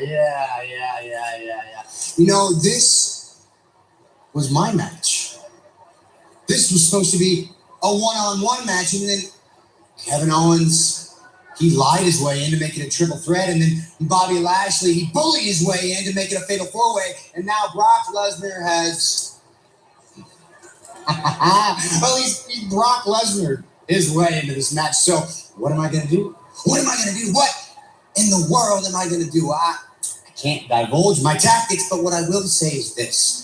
Yeah. You know, this was my match. This was supposed to be a one-on-one match, and then Kevin Owens, he lied his way in to make it a triple threat, and then Bobby Lashley, he bullied his way in to make it a fatal four-way, and now Brock Lesnar has... well, he's Brock Lesnar his way into this match, so what am I going to do? What in the world am I going to do? I can't divulge my tactics, but what I will say is this.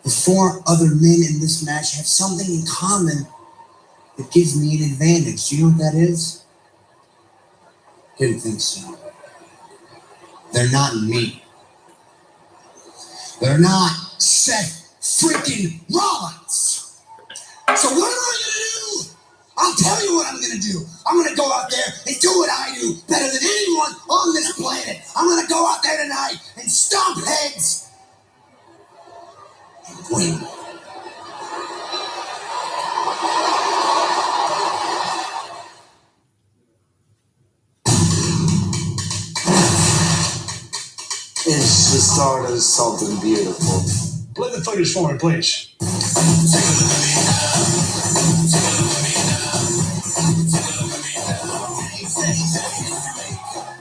The four other men in this match have something in common that gives me an advantage. Do you know what that is? Didn't think so. They're not me. They're not Seth freaking Rollins. So what am I going to do? I'll tell you what I'm going to do. I'm going to go out there and do what I do better than anyone on this planet. I'm going to go out there tonight and stomp heads. Win. It's the start of something beautiful. Play the footage for me, please.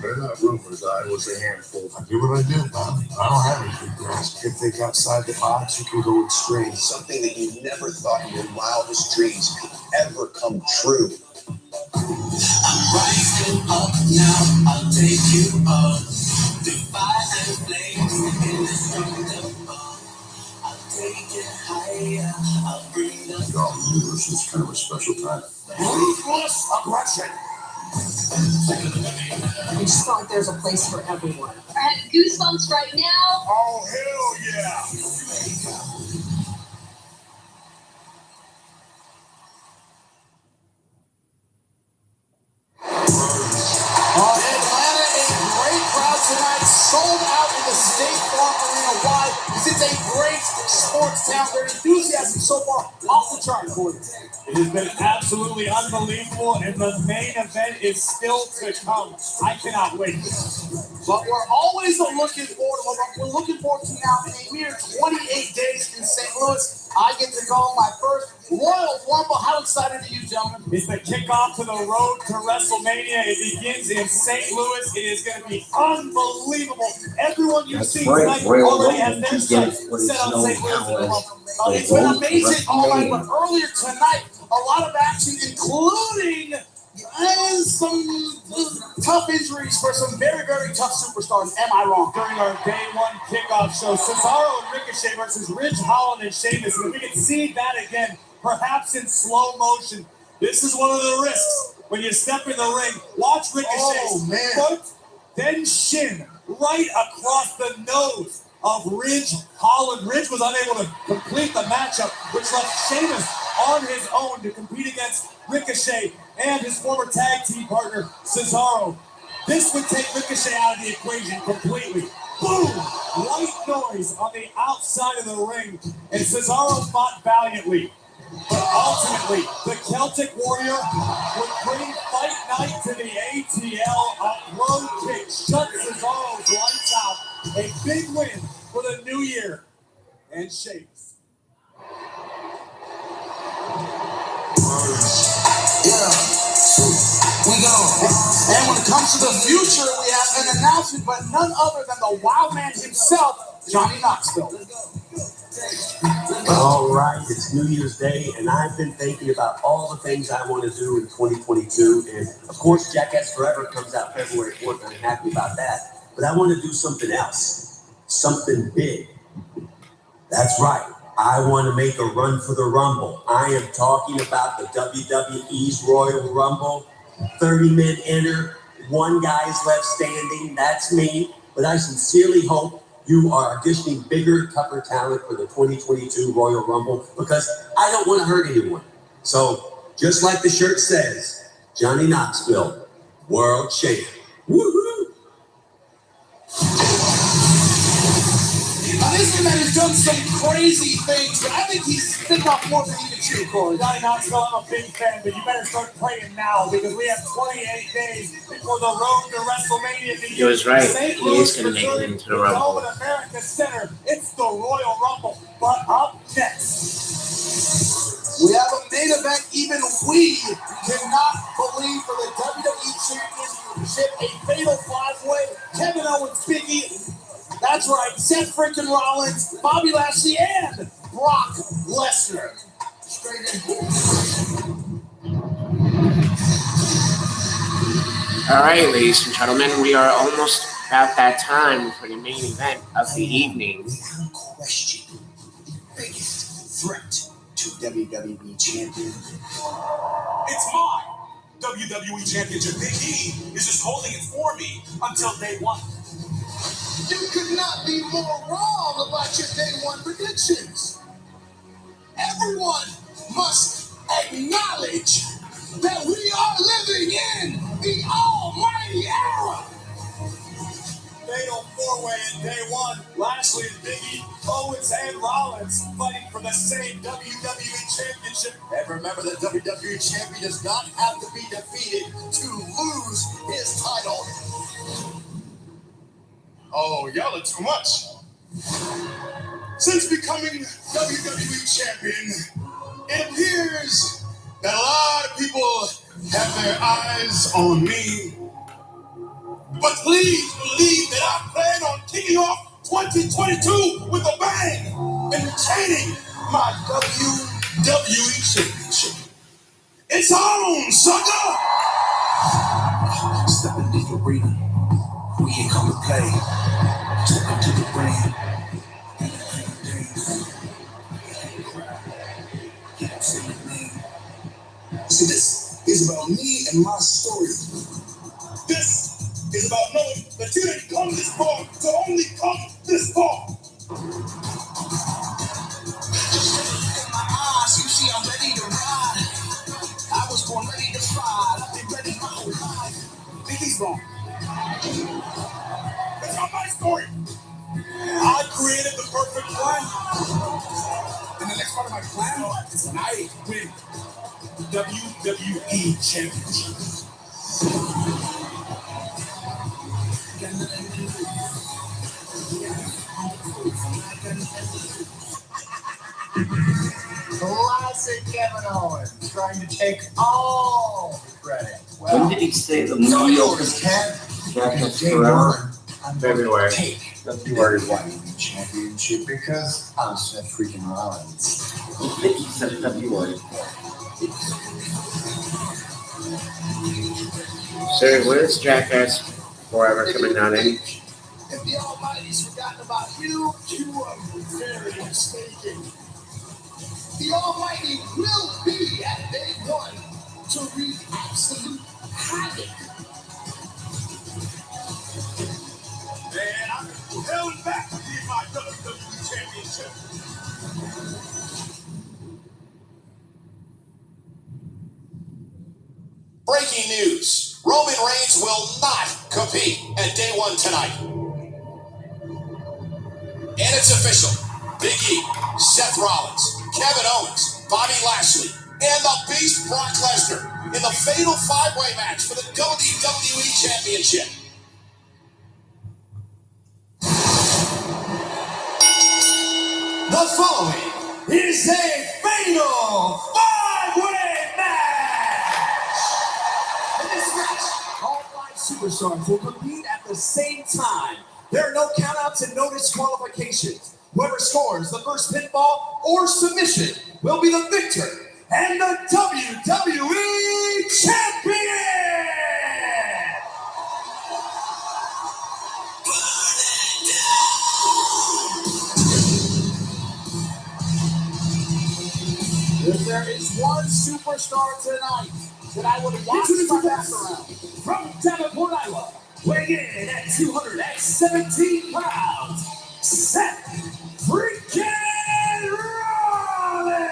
They're not rumors. I was a handful. I do what I do, man. I don't have anything, girls. If they think outside the box, you can go extreme. Something that you never thought in your wildest dreams could ever come true. I'm rising up now. I'll take you up. Defy the flames indestructible. I'll take it higher. I'll bring the. Y'all, this is kind of a special time. ruthless aggression. I just feel like there's a place for everyone. I have goosebumps right now. Oh, hell yeah. sold out in the State Farm Arena. Why? Because it's a great sports town. Their enthusiasm so far off the chart for them. It has been absolutely unbelievable, and the main event is still to come. I cannot wait. But we're always looking forward to what we're looking forward to now. In a mere 28 days in St. Louis, I get to call my first Royal Rumble. How excited are you, gentlemen? It's the kickoff to the road to WrestleMania. It begins in St. Louis. It is going to be unbelievable. Everyone you see tonight already has their sights set on St. Louis. It's been amazing all night, but earlier tonight, a lot of action, including some tough injuries for some very, very tough superstars. Am I wrong? During our day one kickoff show, Cesaro and Ricochet versus Holland and Sheamus. And if we can see that again, perhaps in slow motion, this is one of the risks. When you step in the ring, watch Ricochet's foot, then shin, right across the nose of Holland. Ridge was unable to complete the matchup, which left Sheamus on his own to compete against Ricochet and his former tag team partner, Cesaro. This would take Ricochet out of the equation completely. Boom! White noise on the outside of the ring, and Cesaro fought valiantly. But ultimately, the Celtic Warrior would bring Fight Night to the ATL. A low kick shut Cesaro's lights out. A big win for the new year. And Sheamus. We go. And when it comes to the future, we have an announcement, but none other than the Wild Man himself, Johnny Knoxville. All right, it's New Year's Day, and I've been thinking about all the things I want to do in 2022. And of course, Jackass Forever comes out February 4th, and I'm happy about that. But I want to do something else, something big. That's right. I want to make a run for the Rumble. I am talking about the WWE's Royal Rumble. 30 men enter, one guy is left standing. That's me. But I sincerely hope you are auditioning bigger, tougher talent for the 2022 Royal Rumble, because I don't want to hurt anyone. So, just like the shirt says, Johnny Knoxville, world champ. Woohoo! Now, this man has done some crazy things, but I think he's bitten off more than he can chew, Corey. Johnny Knoxville, I'm a big fan, but you better start playing now, because we have 28 days before the road to WrestleMania begins. He was right. He is going to make it into the Rumble. At America Center, it's the Royal Rumble. But up next, we have a main event even we cannot believe for the WWE Championship, a fatal five-way. Kevin Owens, Big E. That's right, Seth freaking Rollins, Bobby Lashley, and Brock Lesnar. Straight in. All right, ladies and gentlemen, we are almost about that time for the main event of the evening. Without question, the biggest threat to WWE Champion. It's mine. WWE Championship. Big E is just holding it for me until day one. You could not be more wrong about your day one predictions. Everyone must acknowledge that we are living in the almighty era. fatal four-way in day one. Lashley and Big E, Owens and Rollins fighting for the same WWE Championship. And remember that WWE Champion does not have to be defeated to lose his title. Oh, y'all are too much. Since becoming WWE Champion, it appears that a lot of people have their eyes on me. But please believe that I plan on kicking off 2022 with a bang and retaining my WWE Championship. It's on, sucker! Step into the arena. We can come to play. Step into the ring. See, this is about me and my story. This is about knowing that you didn't come this far to only come this far. In my eyes, you see I'm ready to ride. I was born ready to fight. I've been ready my whole life. Think he's wrong. It's about my story. I created the perfect plan. And the next part of my plan is when I win the WWE Championship. Classic Kevin Owens, trying to take all the credit. Well, When did he say the Memorial Jackass Forever? February. February 1 championship because I'm Seth freaking Rollins. I think he said February. So where's Jackass Forever coming out in? If the Almighty's forgotten about you, you are very mistaken. The Almighty will be at day one to wreak absolute havoc. And I'm hell and back to get my WWE Championship. Breaking news. Roman Reigns will not compete at day one tonight. And it's official. Big E, Seth Rollins, Kevin Owens, Bobby Lashley, and the Beast Brock Lesnar in the fatal five-way match for the WWE Championship. The following is a fatal five-way match. In this match, all 5 superstars will compete at the same time. There are no countouts and no disqualifications. Whoever scores the first pinfall or submission will be the victor and the WWE Champion! If there is one superstar tonight that I would watch my back around, from Davenport, Iowa, weighing in at 217 pounds, Seth freaking Rollins!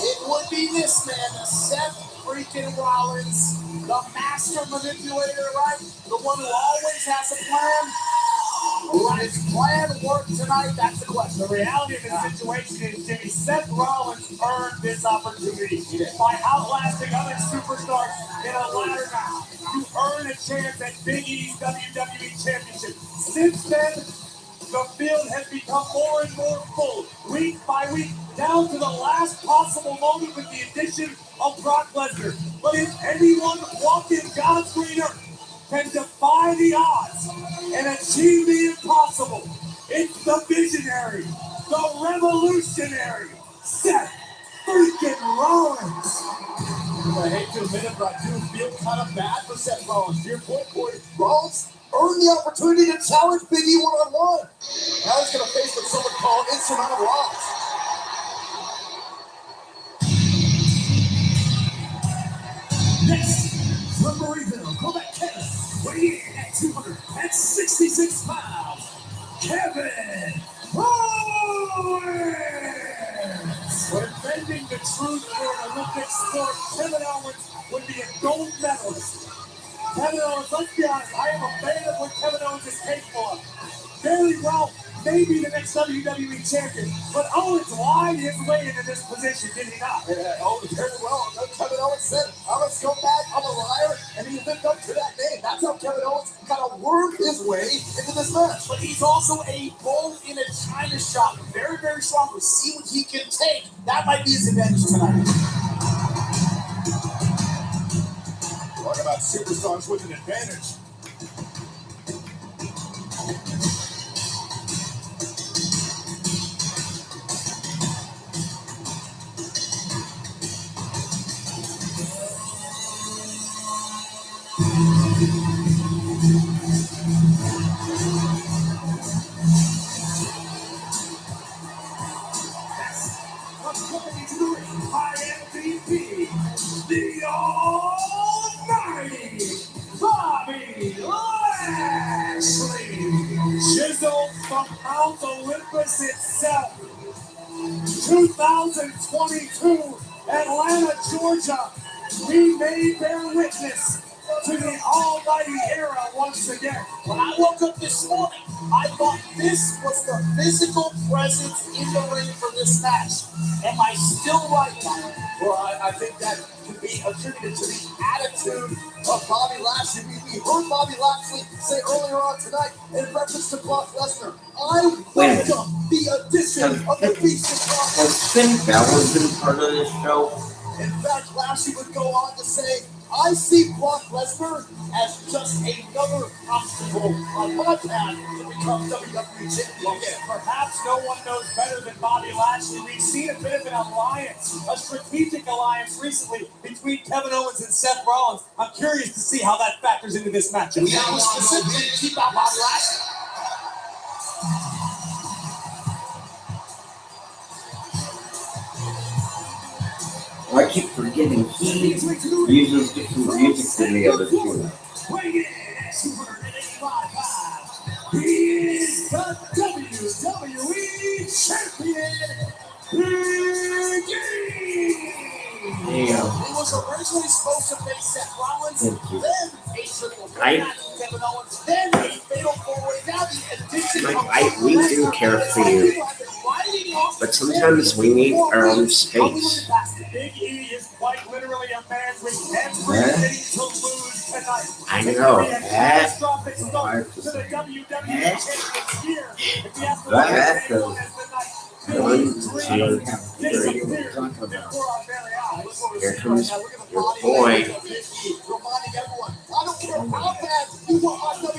It would be this man, the Seth freaking Rollins, the master manipulator, right? The one who always has a plan. Will his plan work tonight? That's the question. The reality of the situation is, Jimmy, Seth Rollins earned this opportunity by outlasting other superstars in a ladder match. You earn a chance at Big E's WWE Championship. Since then, the field has become more and more full, week by week, down to the last possible moment with the addition of Brock Lesnar. But if anyone walking God's green earth can defy the odds and achieve the impossible, it's the visionary, the revolutionary, Seth freaking Rollins. I hate to admit it, but I do feel kind of bad for Seth Rollins. To your point, Corey, Rollins earned the opportunity to challenge Big E one-on-one. Now he's going to face what some would call insurmountable odds. Next, from Maryville, Quebec, Canada, weighing in at 266 pounds, Kevin Owens! When defending the truth for an Olympic sport, Kevin Owens would be a gold medalist. Kevin Owens, let's be honest, I am a fan of what Kevin Owens is capable of. Very well, maybe the next WWE champion, but Owens lied his way into this position, did he not? Oh, very well. Kevin Owens said, I'm a scumbag, I'm a liar, and he lived up to that name. That's how Kevin Owens kind of wormed his way into this match. But he's also a bull in a china shop. Very, very strong. We'll see what he can take. That might be his advantage tonight. Talk about superstars with an advantage. According to the ring by MVP, the Almighty Bobby Lashley. Chiseled from Mount Olympus itself. 2022, Atlanta, Georgia. We may bear witness to the almighty era, one once again. When I woke up this morning, I thought this was the physical presence in the ring for this match. Am I still right, Kyle? Well, I think that can be attributed to the attitude of Bobby Lashley. We heard Bobby Lashley say earlier on tonight in reference to Brock Lesnar, I welcome the addition of the Beast of Brock. Has Finn Balor been part of this show? In fact, Lashley would go on to say, I see Brock Lesnar as just another obstacle on my path to become WWE champion. Perhaps no one knows better than Bobby Lashley. We've seen a bit of an alliance, a strategic alliance recently between Kevin Owens and Seth Rollins. I'm curious to see how that factors into this matchup. We have specifically to keep out Bobby Lashley. I keep forgetting he uses different music than the other two. He is the WWE Champion. He was originally supposed to face Seth Rollins, then a triple threat match with Kevin Owens, then a fatal four-way. Now the addition of We do care for you, but sometimes we need our own space. Big E is quite literally a man with everything to lose tonight. I know that. One, two, three, what talking about? Here comes your boy.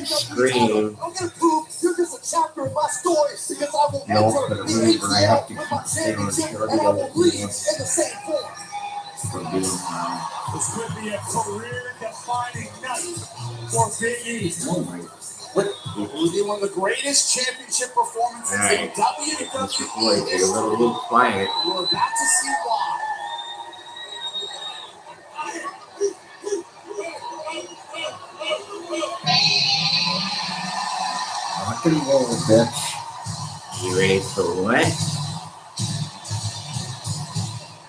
Scream. I'm gonna prove you're just a chapter of my story because I will No, but remember, I have to with keep my staying on championship and I will leave in the same form. This could be a career-defining night for Big E. Oh my! It will be one of the greatest championship performances in WWE. You're a little quiet. We're about to see why. Rock and roll, bitch. You ready for what?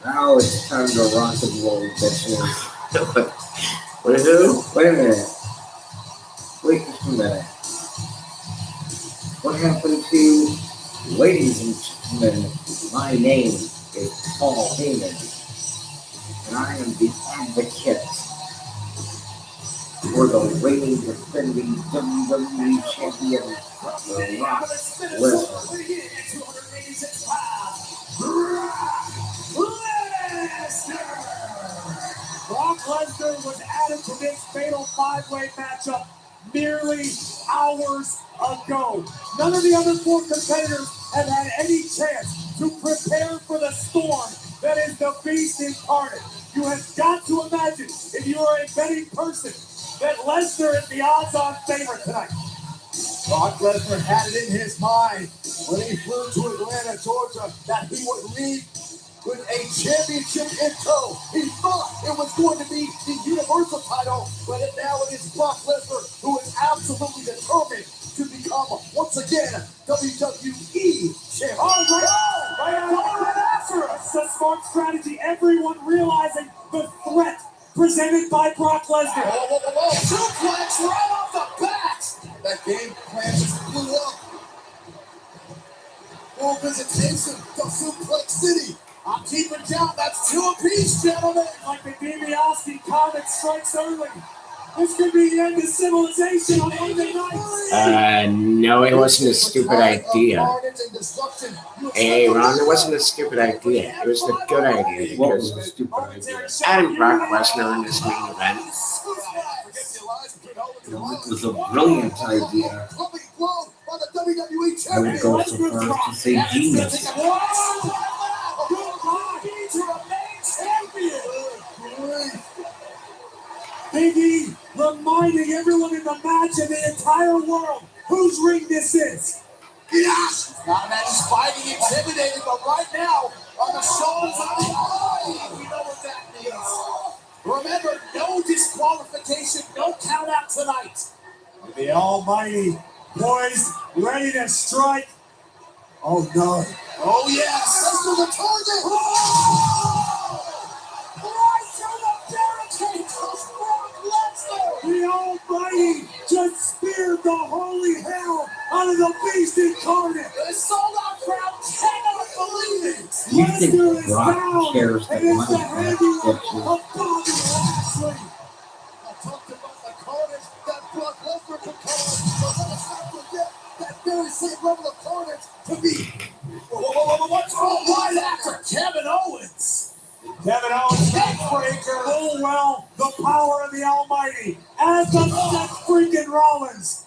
Now it's time to rock and roll, bitches. What who? Wait a minute. Wait just a minute. What happened to, ladies and gentlemen, my name is Paul Heyman, and I am the advocate for the reigning defending WWE champion, Brock Lesnar. Brock Lesnar was added to this fatal five-way matchup merely hours ago. None of the other four competitors have had any chance to prepare for the storm that is the Beast incarnate. You have got to imagine, if you are a betting person, that Lesnar is the odds-on favorite tonight. Brock Lesnar had it in his mind when he flew to Atlanta, Georgia, that he would leave with a championship in tow. He thought it was going to be the Universal title, but now it is Brock Lesnar who is absolutely determined to become, once again, WWE champion. Right after us. A smart strategy. Everyone realizing the threat presented by Brock Lesnar. Whoa. Suplex right off the bat. That game plan just blew up. Full visitation to Suplex City. I'm keeping count. That's two apiece, gentlemen. Like the DiBiase comic strikes early. This could be the end of civilization on Monday night. No, it wasn't a stupid idea. Hey, Ron, it wasn't a stupid idea. It was a good idea because adding Brock Lesnar in this main event. It was a brilliant idea. I would go so far as to say genius. Big E reminding everyone in the match and the entire world whose ring this is. Yes! Not that he's fighting intimidated, but right now, on the shoulders of the Almighty, we know what that means. Remember, no disqualification, no count out tonight. The Almighty poised, ready to strike. Oh no. Oh yes! That's to the target! Right to the barricade comes Brock Lesnar! The Almighty just speared the holy hell out of the beast incarnate. The sold-out crowd cannot believe it. Do you think Lesnar is Brock down, cares that and it's the money handiwork gets of Bobby Lashley. I talked about the carnage that Brock Lesnar could cause, but let us not forget that very same level of carnage to be. What's wrong right after Kevin Owens? Kevin Owens neckbreaker, full well the power of the Almighty, as does Seth freaking Rollins.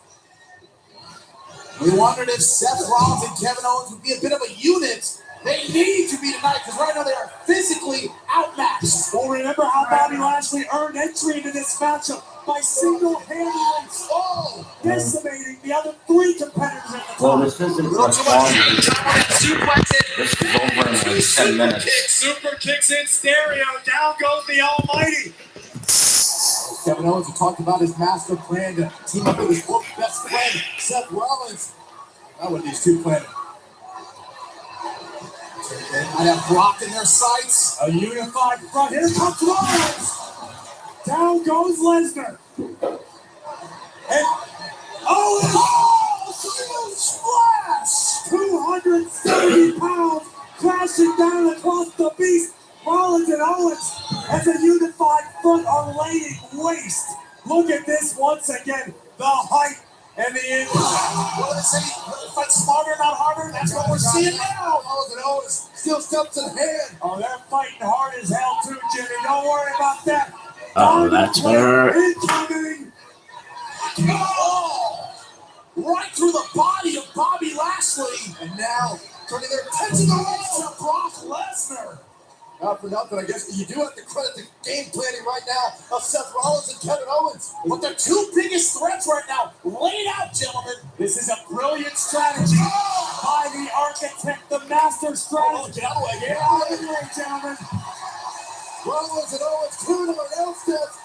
We wondered if Seth Rollins and Kevin Owens would be a bit of a unit. They need to be tonight because right now they are physically outmatched. Well, remember how Bobby Lashley earned entry into this matchup by single-handedly decimating the other three competitors at the top. Well, this isn't much longer. This is over in like 10 minutes. Super kicks in stereo. Down goes the Almighty. Kevin Owens, who talked about his master plan to team up with his best friend, Seth Rollins. How would these two plan it? I have Brock in their sights. A unified front. Here comes Rollins. Down goes Lesnar. And huge splash! 270 pounds crashing down across the beast. Rollins and Owens as a unified front are laying waste. Look at this once again. The height and the injury. What do they say? Fight smarter, not harder. That's what we're seeing now. Rollins and Owens still steps in hand. Oh, they're fighting hard as hell too, Jimmy. Don't worry about that. Oh, that's her. Incoming. Oh! Right through the body of Bobby Lashley. And now, turning their attention to Brock Lesnar. Not for nothing, I guess you do have to credit the game planning right now of Seth Rollins and Kevin Owens. But their two biggest threats right now laid out, gentlemen. This is a brilliant strategy by the architect, the master strategist. Get out of the way, gentlemen. Rollins and Owens clearly announced this.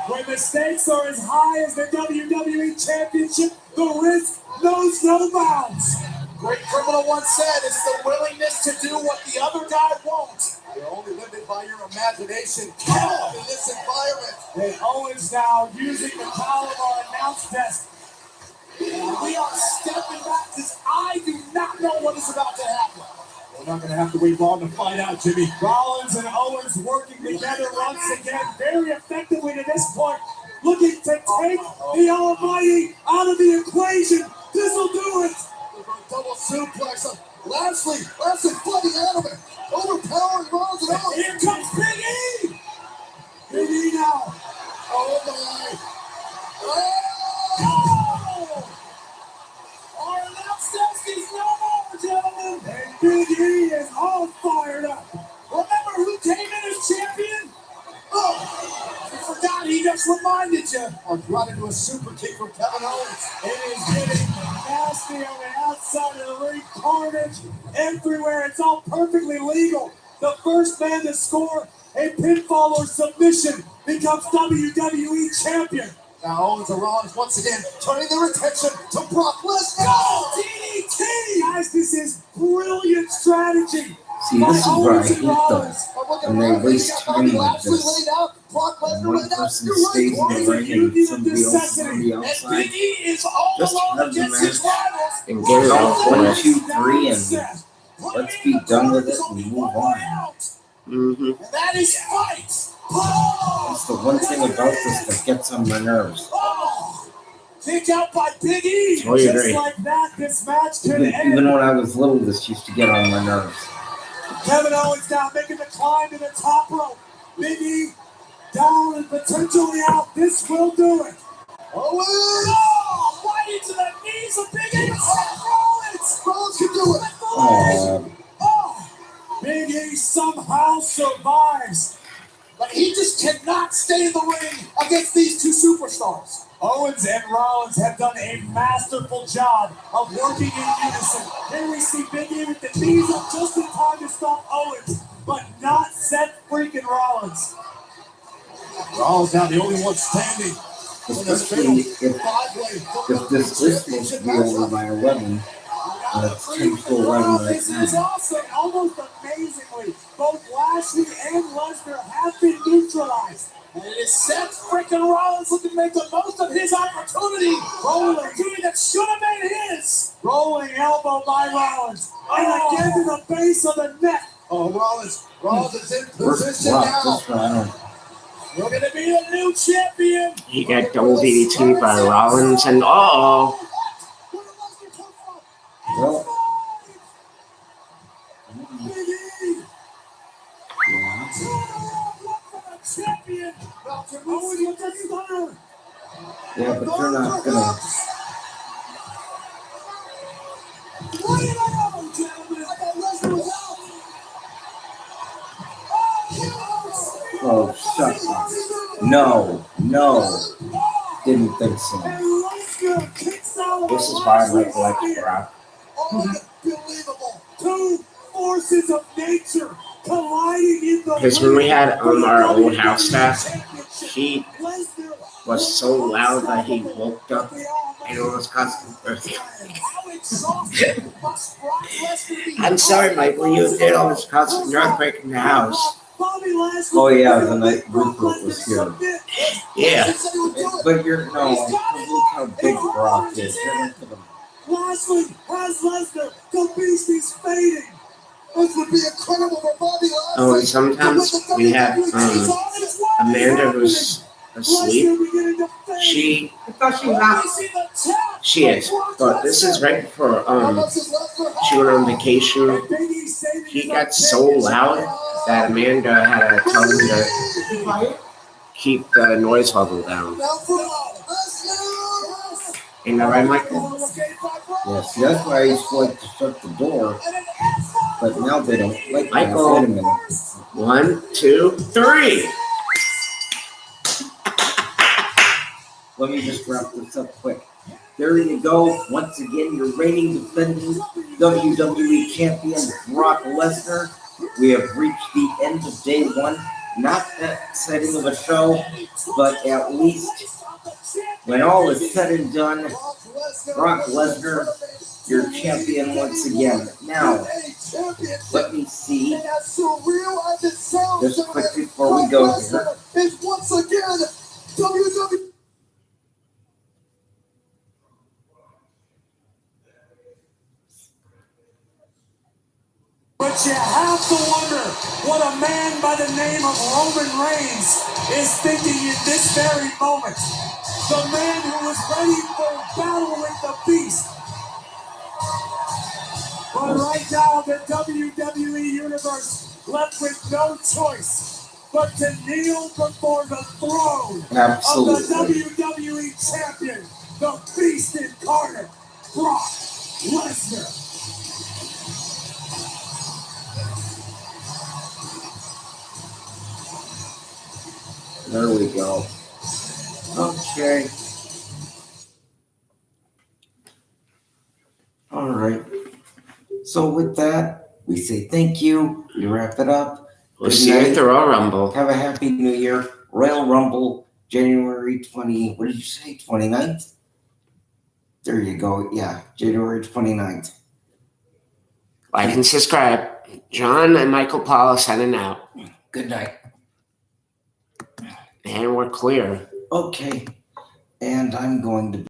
When the stakes are as high as the WWE Championship, the risk knows no bounds. Great criminal once said, it's the willingness to do what the other guy won't. You're only limited by your imagination. In this environment. And Owens now using the power of our announce desk. We are stepping back because I do not know what is about to happen. We're not going to have to wait long to find out, Jimmy. Rollins and Owens working together once again very effectively to this point, looking to take the Almighty out of the equation. This will do it. Double suplex on Lashley fighting out of it. Overpowering Rollins and Owens. Here comes Big E. Big E now. Oh my. Oh! Our announce desk is no more, gentlemen. And Big E is all fired up. Remember who came in as champion? Oh, I forgot. He just reminded you. Or brought into a super kick from Kevin Owens. It is getting nasty on the outside of the ring. Carnage everywhere. It's all perfectly legal. The first man to score a pinfall or submission becomes WWE champion. Now Owens and Rollins once again turning their attention to Brock Lesnar. Go DDT! Guys, this is brilliant strategy. See, this is where I hate them. When they waste time like this. One person stays in the ring and somebody else is on the outside. Just have the match and get it off 1, 2, 3 and let's be done with it and move on. And that is fight. That's the one thing about this that gets on my nerves. Kick out by Big E. Oh, you're Just right. like that, this match could end. Even when I was little, this used to get on my nerves. Kevin Owens now making the climb to the top rope. Big E down and potentially out. This will do it. Owens! Oh, right into the knees of Big E. Rollins! Rollins can do it. Oh, Big E somehow survives. But he just cannot stay in the ring against these two superstars. Owens and Rollins have done a masterful job of working in unison. Here we see Big E with the knees up just in time to stop Owens, but not Seth freaking Rollins. Rollins now the only one standing. Especially if this list was to be over by 11. It's 10 to 11 right This is now. awesome. Almost amazingly, Both Lashley and Lesnar have been neutralized. And it is Seth freaking Rollins looking to make the most of his opportunity. Opportunity that should have been his. Rolling elbow by Rollins. And again to the base of the neck. Oh, Rollins is in position now. Looking to be the new champion. He got double DDT by Rollins, and well, yeah, but they're not gonna. Oh, shut up. No. Didn't think so. this is why I like Brock. Unbelievable. Two forces of nature colliding in the Because when we had our old house staff, he was so loud that he woke up and almost caused an earthquake. I'm sorry, Michael, you did almost cause an earthquake in the house. Oh yeah, the night Rupert was here. Yeah. But look how big Brock is. Lashley has Lesnar. The beast is fading. This would be incredible for Bobby Lashley. Oh, and sometimes we have Amanda who's asleep. She is. But this is right before she went on vacation. He got so loud that Amanda had to tell him to keep the noise level down. Ain't that right, Michael? Yes, that's why he's going to shut the door. But now they don't like Michael. Wait a minute. 1, 2, 3. Let me just wrap this up quick. There you go. Once again, your reigning defending WWE champion, Brock Lesnar. We have reached the end of day one. Not that exciting of a show, but at least when all is said and done, Brock Lesnar, your champion once again. Now, let me see. Just quick before we go here. Is once again WWE. But you have to wonder what a man by the name of Roman Reigns is thinking in this very moment. The man who was ready for battle with the beast. But right now, the WWE Universe left with no choice but to kneel before the throne Absolutely. of the WWE Champion, the Beast Incarnate, Brock Lesnar. There we go. Okay. All right. So with that, we say thank you. We wrap it up. We'll see you at the Royal Rumble. Have a happy New Year. Royal Rumble, January 29th? There you go. Yeah, January 29th. Like and subscribe. John and Michael Paul signing out. Good night. And we're clear. Okay. And I'm going to